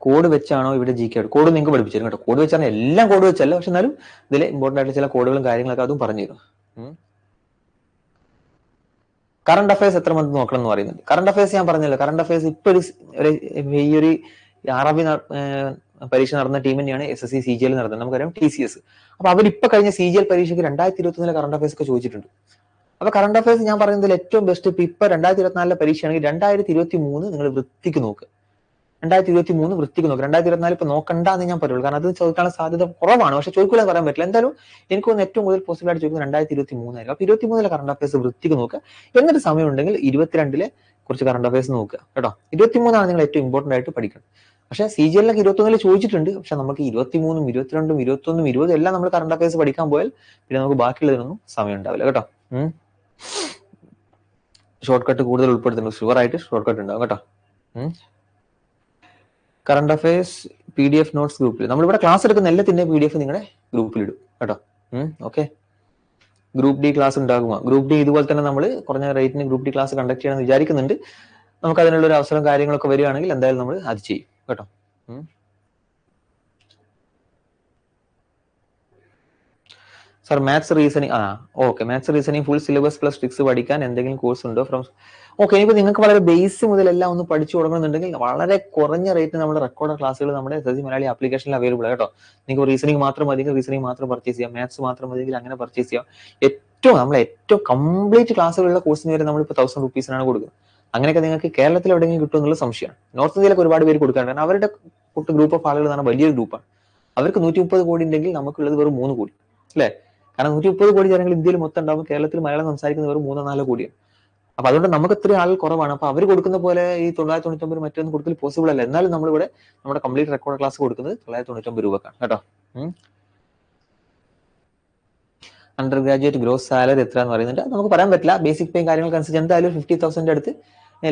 കോഡ് വെച്ചാണോ ഇവിടെ GK? കോഡ് നിങ്ങൾക്ക് പഠിപ്പിച്ചു തരും കേട്ടോ. കോഡ് വെച്ചാണ് എല്ലാം കോഡ് വെച്ചല്ല, പക്ഷെ എന്നാലും ഇതിൽ ഇമ്പോർട്ടൻ്റ് ആയിട്ട് ചില കോഡുകളും കാര്യങ്ങളൊക്കെ അതും പറഞ്ഞു തരും. കറണ്ട് അഫയേഴ്സ് എത്ര മന്ത് നോക്കണം എന്ന് പറയുന്നത്. കറണ്ട് അഫയേഴ്സ് ഞാൻ പറഞ്ഞല്ലോ, കറണ്ട് അഫയേഴ്സ് ഇപ്പൊ ഈ ഒരു RRB പരീക്ഷ നടന്ന ടീം തന്നെയാണ് SSC CGL നടന്നത്. നമുക്കറിയാം TCS. അപ്പൊ അവരിപ്പൊ കഴിഞ്ഞ CGL പരീക്ഷയ്ക്ക് 2021 കറണ്ട് അഫയേഴ്സ് ഒക്കെ ചോദിച്ചിട്ടുണ്ട്. അപ്പൊ കറണ്ട് അഫയേഴ്സ് ഞാൻ പറയുന്നതിൽ ഏറ്റവും ബെസ്റ്റ് ഇപ്പൊ 2024 പരീക്ഷയാണെങ്കിൽ 2023 നിങ്ങൾ വൃത്തിക്ക് നോക്കുക. 2023 വൃത്തിക്ക് നോക്കുക. 2024 ഇപ്പൊ നോക്കണ്ട എന്ന് ഞാൻ പറയുള്ളൂ. കാരണം അത് ചോദിക്കാനുള്ള സാധ്യത കുറവാണ്. പക്ഷെ ചോദിക്കൂല പറയാൻ പറ്റില്ല. എന്തായാലും എനിക്ക് തോന്നുന്നു ഏറ്റവും കൂടുതൽ പോസിബിൾ ആയിട്ട് ചോദിക്കുന്നത് 2023 ആയിരിക്കും. അപ്പൊ 23 കറണ്ട് അഫയേഴ്സ് വൃത്തിക്ക് നോക്കുക. എന്നിട്ട് സമയം ഉണ്ടെങ്കിൽ 22 കുറച്ച് കറണ്ട് അഫയേഴ്സ് നോക്കുക കേട്ടോ. 23 നിങ്ങൾ ഏറ്റവും ഇമ്പോർട്ടന്റ് ആയിട്ട് പഠിക്കണം. പക്ഷെ CGL 21 ചോദിച്ചിട്ടുണ്ട്. പക്ഷെ നമുക്ക് 23, 22, 21, 20 എല്ലാം നമ്മൾ കറണ്ട് അഫയേഴ്സ് പഠിക്കാൻ പോയാൽ പിന്നെ നമുക്ക് ബാക്കിയുള്ളതിനൊന്നും സമയം ഉണ്ടാവില്ല കേട്ടോ. ഷോർട്ട് കട്ട് കൂടുതൽ ഉൾപ്പെടുത്തുന്നു. ഷുവർ ആയിട്ട് ഷോർട്ട് കട്ട് ഉണ്ടാവും കേട്ടോ. കറണ്ട് അഫയേഴ്സ് PDF നോട്ട്സ് ഗ്രൂപ്പിൽ നമ്മളിവിടെ ക്ലാസ് എടുക്കുന്ന എല്ലാത്തിന്റെ PDF നിങ്ങളുടെ ഗ്രൂപ്പിൽ ഇടും കേട്ടോ. ഓക്കെ, ഗ്രൂപ്പ് ഡി ക്ലാസ് ഉണ്ടാകുക. ഗ്രൂപ്പ് ഡി ഇതുപോലെ തന്നെ നമ്മൾ കുറഞ്ഞ റേറ്റിന് ഗ്രൂപ്പ് ഡി ക്ലാസ് കണ്ടക്ട് ചെയ്യണമെന്ന് വിചാരിക്കുന്നുണ്ട്. നമുക്ക് അതിനുള്ള ഒരു അവസരം കാര്യങ്ങളൊക്കെ വരികയാണെങ്കിൽ എന്തായാലും നമ്മൾ അത് ചെയ്യും കേട്ടോ. Sir maths reasoning okay, maths reasoning full syllabus plus tricks പഠിക്കാൻ എന്തെങ്കിലും കോഴ്സ് ഉണ്ടോ ഫ്രം? ഓക്കെ, ഇനിയിപ്പോൾ നിങ്ങൾക്ക് വളരെ ബേസ് മുതൽ എല്ലാം ഒന്ന് പഠിച്ചു തുടങ്ങുന്നുണ്ടെങ്കിൽ വളരെ കുറഞ്ഞ റേറ്റിന് നമ്മുടെ റെക്കോർഡ് ക്ലാസ്സുകൾ നമ്മുടെ SSC മലയാളി ആപ്ലിക്കേഷനിൽ അവൈലബിൾ ആണ് കേട്ടോ. നിങ്ങൾക്ക് റീസണിങ് മാത്രം മതിയെങ്കിൽ റീസണിങ് മാത്രം പർച്ചേസ് ചെയ്യാം, മാത്സ് മാത്രം മതിയെങ്കിൽ അങ്ങനെ പർച്ചേസ് ചെയ്യാം. ഏറ്റവും കംപ്ലീറ്റ് ക്ലാസ്സുകളുള്ള കോഴ്സിന് വരെ നമ്മളിപ്പോൾ 1000 റുപ്പീസിനാണ് കൊടുക്കുന്നത്. അങ്ങനെയൊക്കെ നിങ്ങൾക്ക് കേരളത്തിൽ എവിടെയെങ്കിലും കിട്ടും എന്നുള്ള സംശയമാണ്. നോർത്ത് ഇന്ത്യയിലൊക്കെ ഒരുപാട് പേര് കൊടുക്കാറുണ്ട്. കാരണം അവരുടെ ഗ്രൂപ്പ് ഓഫ് ആളുകൾ എന്ന് പറഞ്ഞാൽ വലിയൊരു ഗ്രൂപ്പാണ്. അവർക്ക് 130 കോടി ഉണ്ടെങ്കിൽ നമുക്കുള്ളത് വെറും 3 കോടി അല്ലേ? കാരണം 130 കോടി ജനങ്ങൾ ഇന്ത്യയിൽ മൊത്തം ഉണ്ടാകും, കേരളത്തിൽ മലയാളം സംസാരിക്കുന്നത് വെറും 3-4 കോടിയാണ്. അപ്പൊ അതുകൊണ്ട് നമുക്ക് ഇത്രയും ആൾ കുറവാണ്. അപ്പൊ അവർ കൊടുക്കുന്ന പോലെ ഈ 999 മറ്റൊന്നും കൊടുക്കൽ പോസിബിൾ അല്ല. എന്നാലും നമ്മളിവിടെ നമ്മുടെ കംപ്ലീറ്റ് റെക്കോർഡ് ക്ലാസ് കൊടുക്കുന്നത് 999 രൂപക്കാണ് കേട്ടോ. അണ്ടർ ഗ്രാജുവേറ്റ് ഗ്രോസ് സാലറി എത്ര എന്ന് പറയുന്നുണ്ട്, നമുക്ക് പറയാൻ പറ്റില്ല. ബേസിക് പേയും കാര്യങ്ങൾക്ക് അനുസരിച്ച് എന്തായാലും 50,000 അടുത്ത്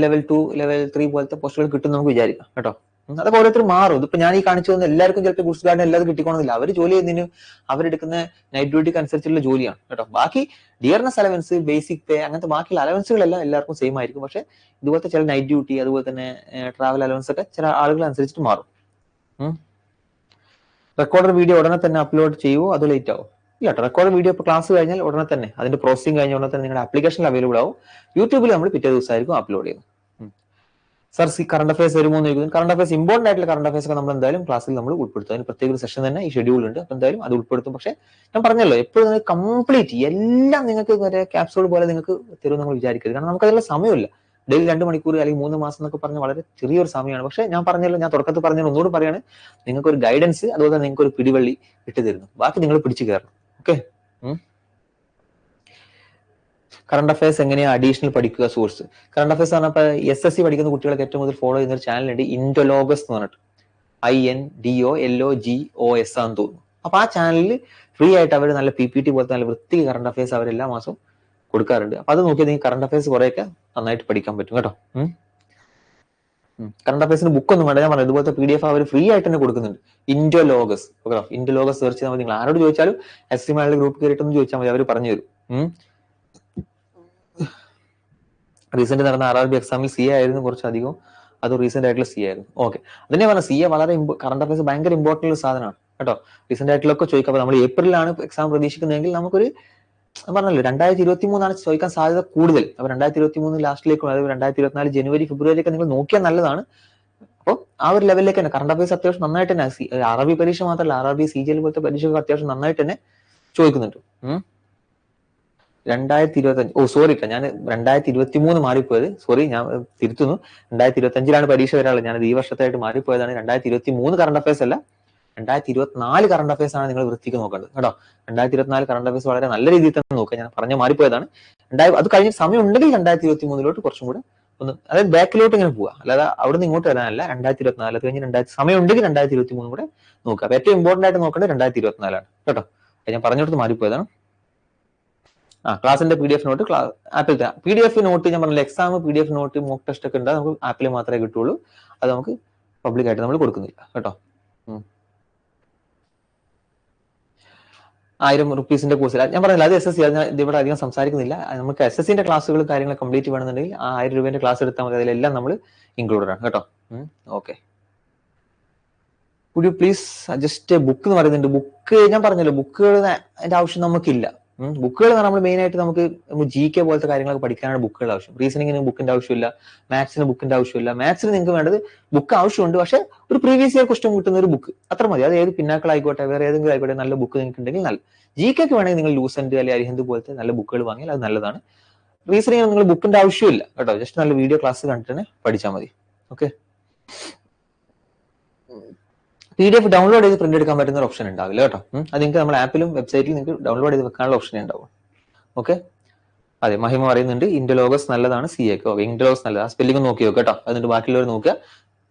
ലെവൽ 2 ലെവൽ 3 പോലത്തെ പോസ്റ്റുകൾ കിട്ടും നമുക്ക് വിചാരിക്കാം കേട്ടോ. അതൊക്കെ ഓരോരുത്തർ മാറും. ഇതിപ്പോ ഞാൻ ഈ കാണിച്ചു തന്ന എല്ലാവർക്കും ചിലപ്പോൾ ഗുഡ്സ് ഗാർഡിന് എല്ലാവരും കിട്ടിക്കോണമെന്നില്ല. അവർ ജോലി ചെയ്യുന്നതിന് അവരെടുക്കുന്ന നൈറ്റ് ഡ്യൂട്ടിക്ക് അനുസരിച്ചുള്ള ജോലിയാണ് കേട്ടോ. ബാക്കി ഡിയർനെസ് അലവൻസ്, ബേസിക് പേ, അങ്ങനത്തെ ബാക്കിയുള്ള അലവൻസുകളെല്ലാം എല്ലാവർക്കും സെയിം ആയിരിക്കും. പക്ഷെ ഇതുപോലത്തെ ചില നൈറ്റ് ഡ്യൂട്ടി അതുപോലെ തന്നെ ട്രാവൽ അലവൻസ് ഒക്കെ ചില ആളുകൾ അനുസരിച്ചിട്ട് മാറും. റെക്കോർഡർ വീഡിയോ ഉടനെ തന്നെ അപ്ലോഡ് ചെയ്യുമോ അതോ ലേറ്റ് ആവും? ഇല്ല കേട്ടോ, റെക്കോർഡ് വീഡിയോ ഇപ്പോൾ ക്ലാസ് കഴിഞ്ഞാൽ ഉടനെ തന്നെ അതിന്റെ പ്രോസസിങ് കഴിഞ്ഞ ഉടനെ തന്നെ നിങ്ങളുടെ ആപ്ലിക്കേഷനിൽ അവൈലബിൾ ആവും. യൂട്യൂബിൽ നമ്മൾ പിറ്റേ ദിവസമായിരിക്കും അപ്ലോഡ് ചെയ്യുന്നത്. സർ കറണ്ട് അഫയേഴ്സ് വരുമോ എന്ന് ചോദിക്കുന്നത്, കറണ്ട് അഫയേഴ്സ് ഇമ്പോർട്ടന്റ് ആയിട്ടുള്ള കറണ്ട് അഫയേഴ്സ് ഒക്കെ നമ്മൾ എന്തായാലും ക്ലാസ്സിൽ നമ്മൾ ഉൾപ്പെടുത്തും. അതിന് പ്രത്യേക ഒരു സെഷൻ തന്നെ ഈ ഷെഡ്യൂൾ ഉണ്ട്. അപ്പൊ എന്തായാലും അത് ഉൾപ്പെടുത്തും. പക്ഷെ ഞാൻ പറഞ്ഞല്ലോ, എപ്പോഴും നിങ്ങൾക്ക് കംപ്ലീറ്റ് എല്ലാം നിങ്ങൾക്ക് ക്യാപ്സൂൾ പോലെ നിങ്ങൾക്ക് തരും നമ്മൾ വിചാരിക്കരുത്. കാരണം നമുക്ക് അതിനുള്ള സമയമില്ല. ഡെയിലി 2 മണിക്കൂർ അല്ലെങ്കിൽ 3 മാസം എന്നൊക്കെ പറഞ്ഞ വളരെ ചെറിയൊരു സമയമാണ്. പക്ഷെ ഞാൻ പറഞ്ഞല്ലോ, ഞാൻ തുടക്കത്തിൽ പറഞ്ഞാൽ ഒന്നുകൂടി പറയാണ്, നിങ്ങൾക്ക് ഒരു ഗൈഡൻസ് അതുപോലെ നിങ്ങൾക്ക് ഒരു പിടിവള്ളി ഇട്ട് തരുന്നു. ബാക്കി നിങ്ങൾ പിടിച്ചു കയറണം. ഓക്കെ, കറണ്ട് അഫയേഴ്സ് എങ്ങനെയാണ് അഡീഷണൽ പഠിക്കുക സോഴ്സ്? കറണ്ട് അഫയേഴ്സ് പറഞ്ഞപ്പോൾ SSC പഠിക്കുന്ന കുട്ടികളൊക്കെ ഏറ്റവും കൂടുതൽ ഫോളോ ചെയ്യുന്ന ഒരു ചാനലുണ്ട്, ഇൻഡോലോഗസ് എന്ന് പറഞ്ഞിട്ട്. INDOLOGOS ആണെന്ന് തോന്നുന്നു. അപ്പൊ ആ ചാനലിൽ ഫ്രീ ആയിട്ട് അവർ നല്ല PPT പോലത്തെ നല്ല വൃത്തി കറണ്ട് അഫയേഴ്സ് അവർ എല്ലാ മാസവും കൊടുക്കാറുണ്ട്. അപ്പൊ അത് നോക്കിയാൽ നിങ്ങൾക്ക് കറണ്ട് അഫയേഴ്സ് കുറെയൊക്കെ നന്നായിട്ട് പഠിക്കാൻ പറ്റും കേട്ടോ. കറണ്ട് അഫയേഴ്സിന് ബുക്കൊന്നും വേണ്ട, ഞാൻ പറഞ്ഞു ഇതുപോലത്തെ PDF അവർ ഫ്രീ ആയിട്ട് തന്നെ കൊടുക്കുന്നുണ്ട്. ഇൻഡോലോഗസ് സെർച്ച് ചെയ്താൽ മതി. നിങ്ങൾ ആരോട് ചോദിച്ചാലും SSC മലയാളി ഗ്രൂപ്പ് കയറിയിട്ടൊന്നും ചോദിച്ചാൽ മതി, അവർ പറഞ്ഞു തരും. റീസെന്റ് നടന്ന RRB എക്സാമിൽ CA ആയിരുന്നു കുറച്ചധികം, അത് റീസെന്റ് ആയിട്ടുള്ള CA ആയിരുന്നു. ഓക്കെ, അതിനെ പറഞ്ഞ CA വളരെ കറണ്ട് അഫയേഴ്സ് ഭയങ്കര ഇമ്പോർട്ടന്റ് ഒരു സാധനമാണ് കേട്ടോ. റീസെന്റ് ആയിട്ടുള്ളൊക്കെ ചോദിക്കാം. അപ്പൊ നമ്മൾ ഏപ്രിലാണ് എക്സാം പ്രതീക്ഷിക്കുന്നതെങ്കിൽ നമുക്കൊരു പറഞ്ഞല്ലോ 2023 ചോദിക്കാൻ സാധ്യത കൂടുതൽ. അപ്പൊ 2023 ലാസ്റ്റിലേക്കും അതായത് 2024 ജനുവരി ഫെബ്രുവരിയൊക്കെ നിങ്ങൾ നോക്കിയാൽ നല്ലതാണ്. അപ്പോൾ ആ ഒരു ലെവലിലേക്ക് തന്നെ കറണ്ട് അഫയേഴ്സ് അത്യാവശ്യം നന്നായിട്ട് തന്നെ RRB പരീക്ഷ മാത്രമല്ല, RRB CGL പോലത്തെ പരീക്ഷകൾ അത്യാവശ്യം നന്നായിട്ട് തന്നെ ചോദിക്കുന്നുണ്ട്. 2025 സോറി ഞാൻ 2023 മാറിപ്പോയത്, സോറി ഞാൻ തിരുത്തുന്നു. 2025 പരീക്ഷ വരാനുള്ളത്, ഞാനത് ഈ വർഷത്തായിട്ട് മാറിപ്പോയതാണ്. 2023 കറണ്ട് അഫയേഴ്സ് അല്ല, 2024 കറണ്ട് അഫയേഴ്സ് ആണ് നിങ്ങൾ വൃത്തിക്ക് നോക്കേണ്ടത് കേട്ടോ. 2024 കറണ്ട് അഫയേഴ്സ് വളരെ നല്ല രീതിയിൽ തന്നെ നോക്കുക. ഞാൻ പറഞ്ഞ മാറിപ്പോയതാണ്. അത് കഴിഞ്ഞ സമയം ഉണ്ടെങ്കിൽ 2023 കുറച്ചും കൂടെ ഒന്ന്, അതായത് ബാക്കിലോട്ട് ഇങ്ങനെ പോവുക, അല്ലാതെ അവിടെ നിന്ന് ഇങ്ങോട്ട് വരാനല്ല. 2024 കഴിഞ്ഞ് സമയം ഉണ്ടെങ്കിൽ 2023 കൂടെ നോക്കുക. അപ്പൊ ഏറ്റവും ഇമ്പോർട്ടന്റ് ആയിട്ട് നോക്കേണ്ടത് 2024 കേട്ടോ. ഞാൻ പറഞ്ഞിടത്ത് മാറിപ്പോയതാണ്. ക്ലാസിന്റെ PDF നോട്ട് ആപ്പിൽ PDF നോട്ട് ഞാൻ പറഞ്ഞില്ല, exam PDF note mock test ഒക്കെ ഉണ്ട്, നമുക്ക് ആപ്പിൽ മാത്രമേ കിട്ടുള്ളൂ. അത് നമുക്ക് പബ്ലിക് ആയിട്ട് നമ്മൾ കൊടുക്കുന്നില്ല കേട്ടോ. 1000 റുപ്പീസിന്റെ കോഴ്സിൽ ഞാൻ പറഞ്ഞില്ല, അത് SSC, ഞാൻ ഇവിടെ അധികം സംസാരിക്കുന്നില്ല. നമുക്ക് SSCന്റെ ക്ലാസ്സുകൾ കാര്യങ്ങൾ കംപ്ലീറ്റ് വേണമെന്നുണ്ടെങ്കിൽ ആ 1000 രൂപേന്റെ ക്ലാസ് എടുത്താൽ മതി. അതിലെല്ലാം നമ്മൾ ഇൻക്ലൂഡഡ് ആണ് കേട്ടോ. Okay, could you please just book എന്ന് പറയുന്നുണ്ട്. ബുക്ക് ഞാൻ പറഞ്ഞല്ലോ, ബുക്കുകളുടെ ആവശ്യം നമുക്കില്ല. ബുക്കുകൾ നമ്മൾ മെയിൻ ആയിട്ട് നമുക്ക് GK പോലത്തെ കാര്യങ്ങളൊക്കെ പഠിക്കാനാണ് ബുക്കുകളുടെ ആവശ്യം. റീസണിങ്ങിന് ബുക്കിന്റെ ആവശ്യമില്ല, മാത്സിന് ബുക്കിന്റെ ആവശ്യമില്ല. മാത്സിന് നിങ്ങൾക്ക് വേണ്ടത് ബുക്ക് ആവശ്യമുണ്ട്, പക്ഷെ ഒരു പ്രീവിയസ് ഇയർ ക്വസ്റ്റ്യൻ കിട്ടുന്ന ഒരു ബുക്ക് അത്ര മതി. അത് ഏത് പിന്നാക്കളായിക്കോട്ടെ, വേറെ ഏതെങ്കിലും ആയിക്കോട്ടെ, നല്ല ബുക്ക് നിങ്ങൾക്ക് ഉണ്ടെങ്കിൽ നല്ല. GK വേണമെങ്കിൽ നിങ്ങൾ ലൂസന്റ് അല്ലെങ്കിൽ അരിഹന്ത് പോലത്തെ നല്ല ബുക്കുകൾ വാങ്ങിയാൽ അത് നല്ലതാണ്. റീസണിങ് നിങ്ങൾ ബുക്കിന്റെ ആവശ്യമില്ല കേട്ടോ, ജസ്റ്റ് നല്ല വീഡിയോ ക്ലാസ് കണ്ടിട്ട് തന്നെ പഠിച്ചാൽ മതി. ഓക്കെ, PDF ഡൗൺലോഡ് ചെയ്ത് പ്രിന്റ് എടുക്കാൻ പറ്റുന്ന ഒരു ഓപ്ഷൻ ഉണ്ടാവില്ല കേട്ടോ. അത് നിങ്ങൾക്ക് നമ്മുടെ ആപ്പിലും വെബ്സൈറ്റിലും നിങ്ങൾക്ക് ഡൗൺലോഡ് ചെയ്ത് വെക്കാനുള്ള ഓപ്ഷൻ ഉണ്ടാവും. ഓക്കെ, അതെ, മഹിമ പറയുന്നുണ്ട് ഇൻഡോലോഗസ് നല്ലതാണ് CA. ഓക്കെ, ഇൻഡോലോഗസ് നല്ലതാണ്. സ്പെല്ലിംഗ് നോക്കി നോക്കുക കേട്ടോ. അതിന്റെ ബാക്കിയുള്ളവർ നോക്കുക.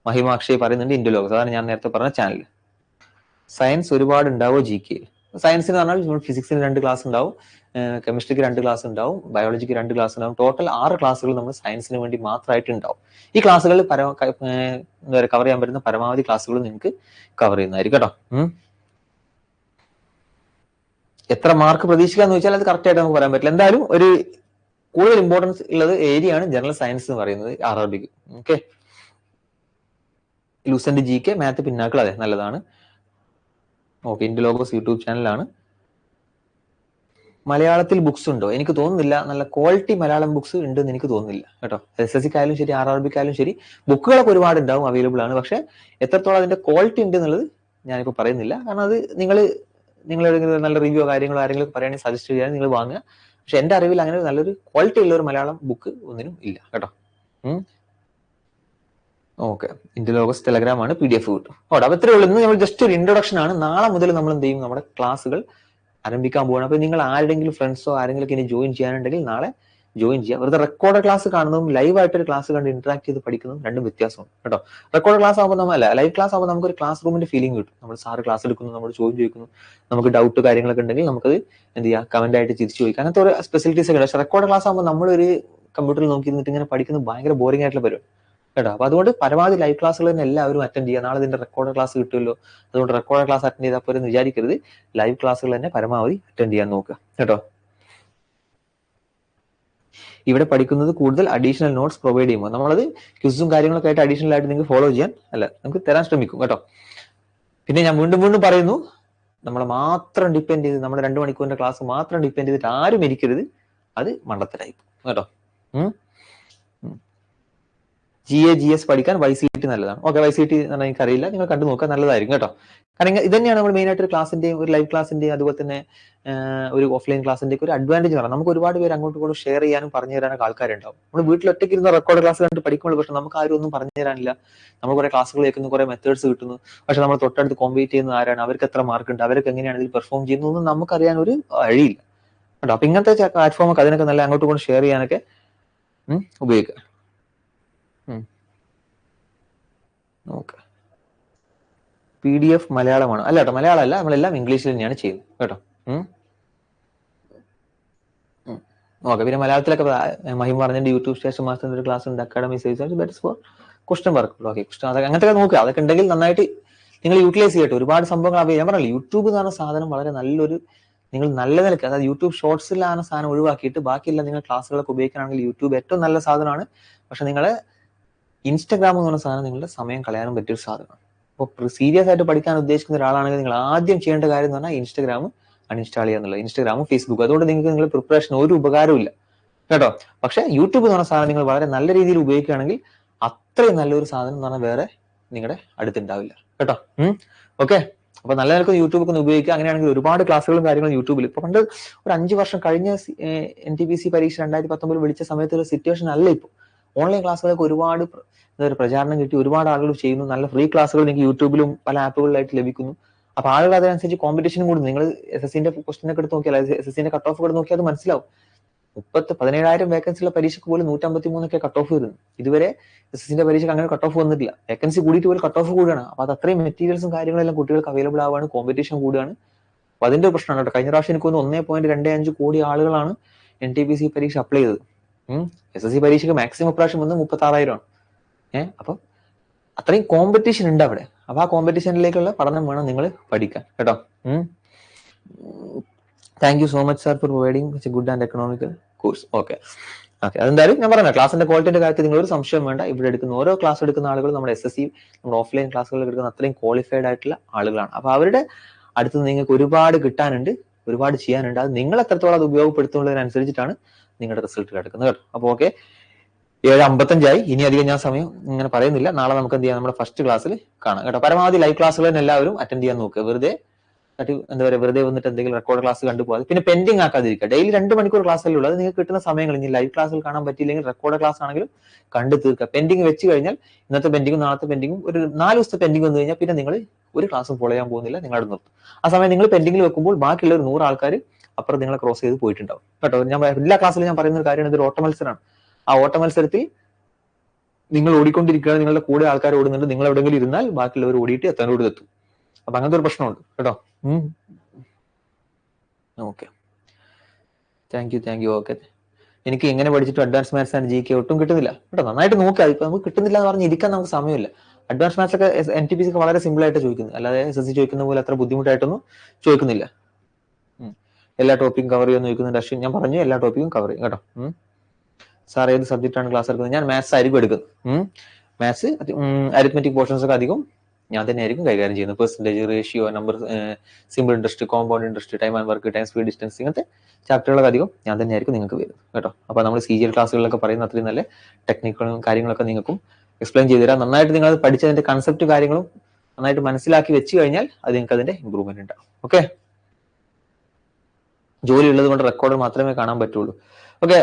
മഹിമ അക്ഷയ് പറയുന്നുണ്ട് ഇൻഡോലോഗസ്, അതാണ് ഞാൻ നേരത്തെ പറഞ്ഞ ചാനൽ. സയൻസ് ഒരുപാട് ഉണ്ടാവോ GK? സയൻസിന് പറഞ്ഞാൽ ഫിസിക്സിന് 2 ക്ലാസ് ഉണ്ടാവും, കെമിസ്ട്രിക്ക് 2 ക്ലാസ് ഉണ്ടാവും, ബയോളജിക്ക് 2 ക്ലാസ് ഉണ്ടാവും. ടോട്ടൽ 6 ക്ലാസ്സുകൾ നമ്മൾ സയൻസിന് വേണ്ടി മാത്രമായിട്ട് ഉണ്ടാവും. ഈ ക്ലാസ്സുകളിൽ എന്താ പറയുക കവർ ചെയ്യാൻ പറ്റുന്ന പരമാവധി ക്ലാസ്സുകൾ നിങ്ങൾക്ക് കവർ ചെയ്യുന്നതായിരിക്കും കേട്ടോ. എത്ര മാർക്ക് പ്രതീക്ഷിക്കാന്ന് ചോദിച്ചാൽ അത് കറക്റ്റ് ആയിട്ട് നമുക്ക് പറയാൻ പറ്റില്ല. എന്തായാലും ഒരു കൂടുതൽ ഇമ്പോർട്ടൻസ് ഉള്ളത് ഏരിയ ആണ് ജനറൽ സയൻസ് എന്ന് പറയുന്നത് RRBക്ക്. ഓക്കെ, ലൂസന്റ് GK, മാത്ത് പിന്നാക്കൾ, അതെ നല്ലതാണ്. ഓക്കെ, ഇന്ത്യലോഗോസ് യൂട്യൂബ് ചാനലാണ്. മലയാളത്തിൽ ബുക്സ് ഉണ്ടോ? എനിക്ക് തോന്നുന്നില്ല നല്ല ക്വാളിറ്റി മലയാളം ബുക്സ് ഉണ്ടെന്ന് എനിക്ക് തോന്നുന്നില്ല കേട്ടോ. SSCക്കായാലും ശരി RRBക്കായാലും ശരി ബുക്കുകളൊക്കെ ഒരുപാട് ഉണ്ടാവും, അവൈലബിൾ ആണ്. പക്ഷെ എത്രത്തോളം അതിന്റെ ക്വാളിറ്റി ഉണ്ട് എന്നുള്ളത് ഞാനിപ്പോൾ പറയുന്നില്ല. കാരണം അത് നിങ്ങൾ നല്ല റിവ്യൂ കാര്യങ്ങളോ ആരെങ്കിലും പറയുകയാണെങ്കിൽ സജസ്റ്റ് ചെയ്യാൻ നിങ്ങൾ വാങ്ങുക. പക്ഷെ എന്റെ അറിവിൽ അങ്ങനെ നല്ലൊരു ക്വാളിറ്റി ഉള്ള ഒരു മലയാളം ബുക്ക് ഒന്നിനും ഇല്ല കേട്ടോ. ഓക്കെ, ഇന്ത്യലോഗസ് ടെലഗ്രാം ആണ്, PDF കിട്ടും. ഓക്കെ, അപ്പൊ ഇത്രയേ ഉള്ളൂ. ഇന്ന് നമ്മൾ ജസ്റ്റ് ഒരു ഇൻട്രൊഡക്ഷൻ ആണ്. നാളെ മുതൽ നമ്മൾ എന്ത് ചെയ്യും, നമ്മുടെ ക്ലാസ്സുകൾ ആരംഭിക്കാൻ പോവാണ്. അപ്പൊ നിങ്ങൾ ആരുടെങ്കിലും ഫ്രണ്ട്സോ ആരെങ്കിലും ഇനി ജോയിൻ ചെയ്യാനുണ്ടെങ്കിൽ നാളെ ജോയിൻ ചെയ്യാം. വെറുതെ റെക്കോർഡ് ക്ലാസ് കാണുന്നതും ലൈവായിട്ട് ഒരു ക്ലാസ് കണ്ട് ഇന്ററാക്ട് ചെയ്ത് പഠിക്കുന്നതും രണ്ടും വ്യത്യാസമാണ് കേട്ടോ. റെക്കോർഡ് ക്ലാസ് ആകുമ്പോൾ നമ്മളല്ല, ലൈവ് ക്ലാസ് ആകുമ്പോൾ നമുക്ക് ഒരു ക്ലാസ് റൂമിന്റെ ഫീലിംഗ് കിട്ടും. നമ്മൾ സാറ് ക്ലാസ് എടുക്കുന്നു, നമ്മൾ ചോദ്യം ചോദിക്കുന്നു, നമുക്ക് ഡൗട്ട് കാര്യങ്ങളൊക്കെ ഉണ്ടെങ്കിൽ നമുക്കത് എന്ത് ചെയ്യാം, കമന്റ് ആയിട്ട് തിരിച്ചു ചോദിക്കാം. അങ്ങനത്തെ ഒരു ഫെസിലിറ്റീസ് ഒക്കെ ഉണ്ട്. പക്ഷെ റെക്കോർഡ് ക്ലാസ് ആകുമ്പോൾ നമ്മളൊരു കമ്പ്യൂട്ടറിൽ നോക്കി ഇരുന്നിട്ട് ഇങ്ങനെ പഠിക്കുന്നത് ഭയങ്കര ബോറിംഗ് ആയിട്ടുള്ള പരിപാടി കേട്ടോ. അപ്പൊ അതുകൊണ്ട് പരമാവധി ലൈവ് ക്ലാസ്സുകൾ തന്നെ എല്ലാവരും അറ്റൻഡ് ചെയ്യുക. നാളെ ഇതിന്റെ റെക്കോർഡ് ക്ലാസ് കിട്ടുമല്ലോ, അതുകൊണ്ട് റെക്കോർഡ് ക്ലാസ് അറ്റൻഡ് ചെയ്താൽ പോലും വിചാരിക്കരുത്, ലൈവ് ക്ലാസ്സുകൾ തന്നെ പരമാവധി അറ്റൻഡ് ചെയ്യാൻ നോക്കുക കേട്ടോ. ഇവിടെ പഠിക്കുന്നത് കൂടുതൽ അഡീഷണൽ നോട്ട്സ് പ്രൊവൈഡ് ചെയ്യുമ്പോൾ നമ്മളത് ക്വിസും കാര്യങ്ങളൊക്കെ ആയിട്ട് അഡീഷണൽ ആയിട്ട് നിങ്ങൾക്ക് ഫോളോ ചെയ്യാൻ നമുക്ക് തരാൻ ശ്രമിക്കും കേട്ടോ. പിന്നെ ഞാൻ വീണ്ടും വീണ്ടും പറയുന്നു, നമ്മളെ മാത്രം ഡിപ്പെൻഡ് ചെയ്ത് നമ്മുടെ 2 മണിക്കൂറിന്റെ ക്ലാസ് മാത്രം ഡിപ്പെൻഡ് ചെയ്തിട്ട് ആരും ഇരിക്കരുത്, അത് മണ്ടത്തരായി കേട്ടോ. GA GS പഠിക്കാൻ YCT നല്ലതാണ്. ഓക്കെ, YCT എനിക്ക് അറിയില്ല, നിങ്ങൾ കണ്ടു നോക്കുക, നല്ലതായിരിക്കും കേട്ടോ. കാരണം ഇത് തന്നെയാണ് നമ്മൾ മെയിൻ ആയിട്ട് ഒരു ക്ലാസിന്റെയും ഒരു ലൈവ് ക്ലാസിന്റെയും അതുപോലെ തന്നെ ഒരു ഓഫ്ലൈൻ ക്ലാസിന്റെ ഒരു അഡ്വാൻറ്റേജ് പറയാം. നമുക്ക് ഒരുപാട് പേര് അങ്ങോട്ടും ഇങ്ങോട്ടും ഷെയർ ചെയ്യാനും പറഞ്ഞു തരാനൊക്കെ ആൾക്കാരുണ്ടാവും. നമ്മൾ വീട്ടിൽ ഒറ്റയ്ക്ക് ഇരുന്ന റെക്കോർഡ് ക്ലാസ് കണ്ട് പഠിക്കുമ്പോൾ പക്ഷെ നമുക്ക് ആരും ഒന്നും പറഞ്ഞു തരാനില്ല. നമ്മൾ കുറെ ക്ലാസ്സുകൾ കേൾക്കുന്നു, കുറെ മെത്തേഡ്സ് കിട്ടുന്നു, പക്ഷെ നമ്മൾ തൊട്ടടുത്ത് കോമ്പീറ്റ് ചെയ്യുന്ന ആരാണ്, അവർക്ക് എത്ര മാർക്ക് ഉണ്ട്, അവർക്ക് എങ്ങനെയാണ് ഇതിൽ പെർഫോം ചെയ്യുന്നതെന്ന് നമുക്കറിയാൻ ഒരു വഴിയില്ല കേട്ടോ. അപ്പൊ ഇങ്ങനത്തെ പ്ലാറ്റ്ഫോം ഒക്കെ അതിനൊക്കെ നല്ല അങ്ങോട്ടും ഇങ്ങോട്ടും ഷെയർ ചെയ്യാനൊക്കെ ഉപയോഗിക്കുക. ഓക്കെ, PDF മലയാളമാണ്? അല്ല കേട്ടോ, മലയാളം അല്ല, നമ്മളെല്ലാം ഇംഗ്ലീഷിൽ തന്നെയാണ് ചെയ്യുന്നത് കേട്ടോ. ഓക്കെ, പിന്നെ മലയാളത്തിലൊക്കെ മഹിം പറഞ്ഞിട്ട് യൂട്യൂബ് സ്റ്റേഷൻ മാസ്റ്ററിന്റെ ഒരു ക്ലാസ് ഉണ്ട്, academy saves better for question work. Okay, question അതൊക്കെ അങ്ങനത്തെ നോക്കുക, അതൊക്കെ ഉണ്ടെങ്കിൽ നന്നായിട്ട് നിങ്ങൾ യൂട്ടിലൈസ് ചെയ്യട്ടെ. ഒരുപാട് സംഭവങ്ങൾ ഞാൻ പറഞ്ഞില്ല, യൂട്യൂബ് എന്ന് പറഞ്ഞ സാധനം വളരെ നല്ലൊരു, നിങ്ങൾ നല്ല നിലയ്ക്ക്, അതായത് യൂട്യൂബ് ഷോർട്സിലാണ് സാധനം ഒഴിവാക്കിയിട്ട് ബാക്കിയുള്ള നിങ്ങൾ ക്ലാസ്സുകളൊക്കെ ഉപയോഗിക്കുകയാണെങ്കിൽ യൂട്യൂബ് ഏറ്റവും നല്ല സാധനമാണ്. പക്ഷെ നിങ്ങളെ ഇൻസ്റ്റാഗ്രാം എന്ന് പറഞ്ഞ സാധനം നിങ്ങളുടെ സമയം കളയാനും പറ്റിയൊരു സാധനമാണ്. അപ്പോൾ സീരിയസ് ആയിട്ട് പഠിക്കാൻ ഉദ്ദേശിക്കുന്ന ഒരാളാണെങ്കിൽ നിങ്ങൾ ആദ്യം ചെയ്യേണ്ട കാര്യം എന്ന് പറഞ്ഞാൽ ഇൻസ്റ്റാഗ്രാം അൺഇൻസ്റ്റാൾ ചെയ്യുക എന്നുള്ളത്. ഇൻസ്റ്റാഗ്രാമും ഫേസ്ബുക്കും അതുകൊണ്ട് നിങ്ങൾക്ക് നിങ്ങൾ പ്രിപ്പറേഷൻ ഒരു ഉപകാരവും ഇല്ല കേട്ടോ. പക്ഷെ യൂട്യൂബ് എന്ന് പറഞ്ഞ സാധനം നിങ്ങൾ വളരെ നല്ല രീതിയിൽ ഉപയോഗിക്കുകയാണെങ്കിൽ അത്രയും നല്ലൊരു സാധനം എന്ന് പറഞ്ഞാൽ വേറെ നിങ്ങളുടെ അടുത്തുണ്ടാവില്ല കേട്ടോ. ഓക്കെ, അപ്പൊ നല്ല നിലക്ക് യൂട്യൂബ് ഒക്കെ ഉപയോഗിക്കുക. അങ്ങനെയാണെങ്കിൽ ഒരുപാട് ക്ലാസ്സുകളും കാര്യങ്ങളും യൂട്യൂബിൽ ഇപ്പൊ പണ്ട് ഒരു 5 വർഷം കഴിഞ്ഞ NTPC പരീക്ഷ 2019 വിളിച്ച സമയത്ത് ഒരു സിറ്റുവേഷൻ അല്ല ഇപ്പോൾ. ഓൺലൈൻ ക്ലാസ്സുകളൊക്കെ ഒരുപാട് പ്രചാരണം കിട്ടി, ഒരുപാട് ആളുകൾ ചെയ്യുന്നു, നല്ല ഫ്രീ ക്ലാസ്സുകൾ നിങ്ങൾക്ക് യൂട്യൂബിലും പല ആപ്പുകളിലായിട്ട് ലഭിക്കുന്നു. അപ്പൊ ആളുകൾ അതനുസരിച്ച് കോമ്പറ്റീഷനും കൂടുന്നു. നിങ്ങൾ SSCന്റെ ക്വസ്റ്റ്യൻ ഒക്കെ എടുത്ത് നോക്കിയാൽ, SSCന്റെ കട്ട് ഓഫ് ഒക്കെ നോക്കിയാൽ അത് മനസ്സിലാവും. 17,000 വേക്കൻസിയുള്ള പരീക്ഷയ്ക്ക് പോലും 153 കട്ട് ഓഫ് വരുന്നു. ഇതുവരെ SSCന്റെ പരീക്ഷയ്ക്ക് അങ്ങനെ കട്ട് ഓഫ് വന്നിട്ടില്ല. വേക്കൻസി കൂടിയിട്ട് പോലും കട്ട് ഓഫ് കൂടുകയാണ്. അപ്പൊ അത് അത്രയും മെറ്റീരിയൽസും കാര്യങ്ങളെല്ലാം കുട്ടികൾക്ക് അവൈലബിൾ ആവുകയാണ്, കോമ്പറ്റീഷൻ കൂടുകയാണ്. അപ്പൊ അതിന്റെ പ്രശ്നമാണ് കേട്ടോ. കഴിഞ്ഞ പ്രാവശ്യം എനിക്ക് 1.25 കോടി ആളുകളാണ് NTPC പരീക്ഷ അപ്ലൈ ചെയ്തത്. SSC പരീക്ഷയ്ക്ക് മാക്സിമം പ്രാവശ്യം വന്ന് 36,000 ആണ്. അപ്പൊ അത്രയും കോമ്പറ്റീഷൻ ഉണ്ട് അവിടെ. അപ്പൊ ആ കോമ്പറ്റീഷനിലേക്കുള്ള പഠനം വേണം നിങ്ങൾ പഠിക്കാൻ കേട്ടോ. Thank you so much sir for providing good and economical course. Okay, അതെന്തായാലും ഞാൻ പറഞ്ഞ ക്ലാസിന്റെ ക്വാളിറ്റിന്റെ കാര്യത്തിൽ നിങ്ങൾ ഒരു സംശയം വേണ്ട. ഇവിടെ എടുക്കുന്ന ഓരോ ക്ലാസ് എടുക്കുന്ന ആളുകൾ നമ്മുടെ SSC, നമ്മുടെ ഓഫ്ലൈൻ ക്ലാസ്സുകൾ എടുക്കുന്ന അത്രയും ക്വാളിഫൈഡ് ആയിട്ടുള്ള ആളുകളാണ്. അപ്പൊ അവരുടെ അടുത്ത് നിങ്ങൾക്ക് ഒരുപാട് കിട്ടാനുണ്ട്, ഒരുപാട് ചെയ്യാനുണ്ട്. അത് നിങ്ങൾ എത്രത്തോളം അത് ഉപയോഗപ്പെടുത്തുന്നതിനനുസരിച്ചിട്ടാണ് നിങ്ങളുടെ റിസൾട്ട് കിടക്കുന്നത് കേട്ടോ. അപ്പൊ ഓക്കെ, 7:55 ഇനി അധികം ഞാൻ സമയം ഇങ്ങനെ പറയുന്നില്ല. നാളെ നമുക്ക് എന്ത് ചെയ്യാം, നമ്മുടെ ഫസ്റ്റ് ക്ലാസ്സിൽ കാണാം കേട്ടോ. പരമാവധി ലൈവ് ക്ലാസ്സുകൾ തന്നെ എല്ലാവരും അറ്റൻഡ് ചെയ്യാൻ നോക്കുക. വെറുതെ എന്താ പറയുക, വെറുതെ വന്നിട്ട് എന്തെങ്കിലും റെക്കോർഡ് ക്ലാസ് കണ്ടുപോകാതെ, പിന്നെ പെൻഡിങ് ആക്കാതിരിക്കുക. ഡെയിലി 2 മണിക്കൂർ ക്ലാസ്സല്ലേ ഉള്ളൂ. അത് നിങ്ങൾക്ക് കിട്ടുന്ന സമയങ്ങൾ ഇനി ലൈവ് ക്ലാസ്സിൽ കാണാൻ പറ്റിയില്ലെങ്കിൽ റെക്കോർഡ് ക്ലാസ് ആണെങ്കിലും കണ്ടു തീർക്കുക. പെൻഡിങ് വെച്ച് കഴിഞ്ഞാൽ ഇന്നത്തെ പെൻഡിങ്ങും നാളത്തെ പെൻഡിങ്ങും ഒരു 4 ദിവസത്തെ പെൻഡിങ് വന്നു കഴിഞ്ഞാൽ പിന്നെ നിങ്ങൾ ഒരു ക്ലാസ്സും ഫോളോ ചെയ്യാൻ പോകുന്നില്ല, നിങ്ങളുടെ നിർത്തും. ആ സമയം നിങ്ങൾ പെൻഡിങ്ങിൽ വെക്കുമ്പോൾ ബാക്കിയുള്ള ഒരു 100 ആൾക്കാർ അപ്പുറം നിങ്ങളെ ക്രോസ് ചെയ്ത് പോയിട്ടുണ്ടാവും കേട്ടോ. ഞാൻ എല്ലാ ക്ലാസ്സിലും ഞാൻ പറയുന്ന ഒരു കാര്യമാണ്, ഇതൊരു ഓട്ട മത്സരമാണ്. ആ ഓട്ട മത്സരത്തിൽ നിങ്ങൾ ഓടിക്കൊണ്ടിരിക്കുകയാണ്, നിങ്ങളുടെ കൂടെ ആൾക്കാർ ഓടുന്നുണ്ട്, നിങ്ങൾ എവിടെയെങ്കിലും ഇരുന്നാൽ ബാക്കിയുള്ളവർ ഓടിയിട്ട് എത്താനോട് എത്തും. അപ്പൊ അങ്ങനത്തെ ഒരു പ്രശ്നമുണ്ട് കേട്ടോ. Okay, thank you. ഓക്കെ, എനിക്ക് എങ്ങനെ പഠിച്ചിട്ട് അഡ്വാൻസ് മാത്സ് ആൻഡ് GK ഒട്ടും കിട്ടുന്നില്ല കേട്ടോ. നന്നായിട്ട് നോക്കുക. ഇപ്പൊ നമുക്ക് കിട്ടുന്നില്ല എന്ന് പറഞ്ഞ് ഇരിക്കാൻ നമുക്ക് സമയമില്ല. അഡ്വാൻസ് മാത്സ് ഒക്കെ NTPC ഒക്കെ വളരെ സിമ്പിൾ ആയിട്ട് ചോദിക്കുന്നത്, അല്ലാതെ SSC ചോദിക്കുന്ന പോലെ അത്ര ബുദ്ധിമുട്ടായിട്ടൊന്നും ചോദിക്കുന്നില്ല. എല്ലാ ടോപ്പിക്കും കവർ ചെയ്യുമെന്ന് ചോദിക്കുന്നുണ്ട് അശ്വിൻ. ഞാൻ പറഞ്ഞു എല്ലാ ടോപ്പിക്കും കവർ ചെയ്യും കേട്ടോ. സാർ ഏത് സബ്ജക്റ്റ് ആണ് ക്ലാസ് എടുക്കുന്നത്? ഞാൻ മാത്സ് ആയിരിക്കും എടുക്കുന്നത്. മാത്സ് അരിത്മെറ്റിക് പോർഷൻസ് ഒക്കെ അധികം ഞാൻ തന്നെ ആയിരിക്കും കൈകാര്യം ചെയ്യുന്നത്. Percentage, ratio, number, simple interest, compound interest, time and work, time speed distance, ഇങ്ങനത്തെ ചാപ്റ്ററുകളൊക്കെ അധികം ഞാൻ തന്നെ ആയിരിക്കും നിങ്ങൾക്ക് വരുന്നത് കേട്ടോ. അപ്പൊ നമ്മൾ CGL ക്ലാസ്സുകളിലൊക്കെ പറയുന്ന അത്രയും നല്ല ടെക്നിക്കുകളും കാര്യങ്ങളൊക്കെ നിങ്ങൾക്കും എക്സ്പ്ലെയിൻ ചെയ്തു തരാം. നന്നായിട്ട് നിങ്ങൾ പഠിച്ചതിന്റെ കൺസെപ്റ്റ് കാര്യങ്ങളും നന്നായിട്ട് മനസ്സിലാക്കി വെച്ച് കഴിഞ്ഞാൽ അത് നിങ്ങൾക്ക് അതിന്റെ ഇമ്പ്രൂവ്മെന്റ് ഉണ്ടാവും. ഓക്കെ, ജോലി ഉള്ളത് കൊണ്ട് റെക്കോർഡ് മാത്രമേ കാണാൻ പറ്റുള്ളൂ. ഓക്കെ,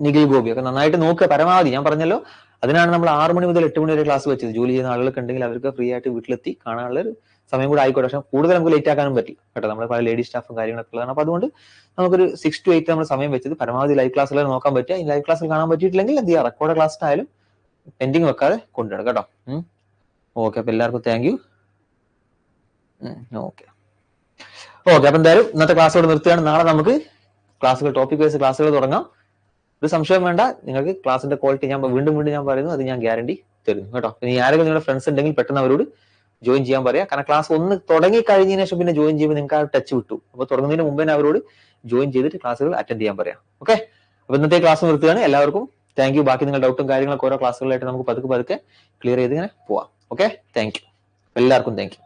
നിഖിൽ ഗോപി ഒക്കെ നന്നായിട്ട് നോക്കുക പരമാവധി. ഞാൻ പറഞ്ഞല്ലോ, അതിനാണ് നമ്മൾ 6 മണി മുതൽ 8 മണി വരെ ക്ലാസ് വെച്ചത്. ജോലി ചെയ്യുന്ന ആളുകൾക്ക് ഉണ്ടെങ്കിൽ അവർക്ക് ഫ്രീ ആയിട്ട് വീട്ടിലെത്തി കാണാനുള്ള ഒരു സമയം കൂടെ ആയിക്കോട്ടെ. പക്ഷെ കൂടുതൽ നമുക്ക് ലേറ്റ് ആക്കാനും പറ്റില്ല കേട്ടോ. നമ്മൾ പല ലേഡി സ്റ്റാഫും കാര്യങ്ങളൊക്കെ ഉള്ളതാണ്. അപ്പൊ അതുകൊണ്ട് നമുക്കൊരു 6 to 8 നമ്മൾ സമയം വെച്ചത്. പരമാവധി ലൈവ് ക്ലാസ്സിൽ നോക്കാൻ പറ്റുക. ഈ ലൈവ് ക്ലാസ്സിൽ കാണാൻ പറ്റിയിട്ടില്ലെങ്കിൽ എന്ത് ചെയ്യുക, റെക്കോർഡ് ക്ലാസ്സിനായാലും പെൻഡിങ് വെക്കാതെ കൊണ്ടുവരണം കേട്ടോ. ഓക്കെ, അപ്പൊ എല്ലാവർക്കും താങ്ക് യു. ഓക്കെ, അപ്പൊ എന്തായാലും ഇന്നത്തെ ക്ലാസ്സോട് നിർത്തുകയാണ്. നാളെ നമുക്ക് ക്ലാസ്സുകൾ, ടോപ്പിക് വൈസ് ക്ലാസ്സുകൾ തുടങ്ങാം. ഒരു സംശയം വേണ്ട, നിങ്ങൾക്ക് ക്ലാസിന്റെ ക്വാളിറ്റി ഞാൻ വീണ്ടും ഞാൻ പറയുന്നു, അത് ഞാൻ ഗ്യാരണ്ടി തരുന്നു കേട്ടോ. ഇനി ആരെങ്കിലും നിങ്ങളുടെ ഫ്രണ്ട്സ് ഉണ്ടെങ്കിൽ പെട്ടെന്ന് അവരോട് ജോയിൻ ചെയ്യാൻ പറയാം. കാരണം ക്ലാസ് ഒന്ന് തുടങ്ങി കഴിഞ്ഞതിന് ശേഷം പിന്നെ ജോയിൻ ചെയ്യുമ്പോൾ നിങ്ങൾക്ക് ആ ടച്ച് വിട്ടു. അപ്പൊ തുടങ്ങുന്നതിന് മുമ്പേ അവരോട് ജോയിൻ ചെയ്തിട്ട് ക്ലാസ്സുകൾ അറ്റൻഡ് ചെയ്യാൻ പറയാം. ഓക്കെ, അപ്പൊ ഇന്നത്തെ ക്ലാസ് നിർത്തുകയാണ്. എല്ലാവർക്കും താങ്ക് യു. ബാക്കി നിങ്ങളുടെ ഡൗട്ടും കാര്യങ്ങളൊക്കെ ഓരോ ക്ലാസ്സുകളായിട്ട് നമുക്ക് പതുക്കെ ക്ലിയർ ചെയ്ത് ഇങ്ങനെ പോവാം. Okay, thank you. എല്ലാവർക്കും താങ്ക് യു.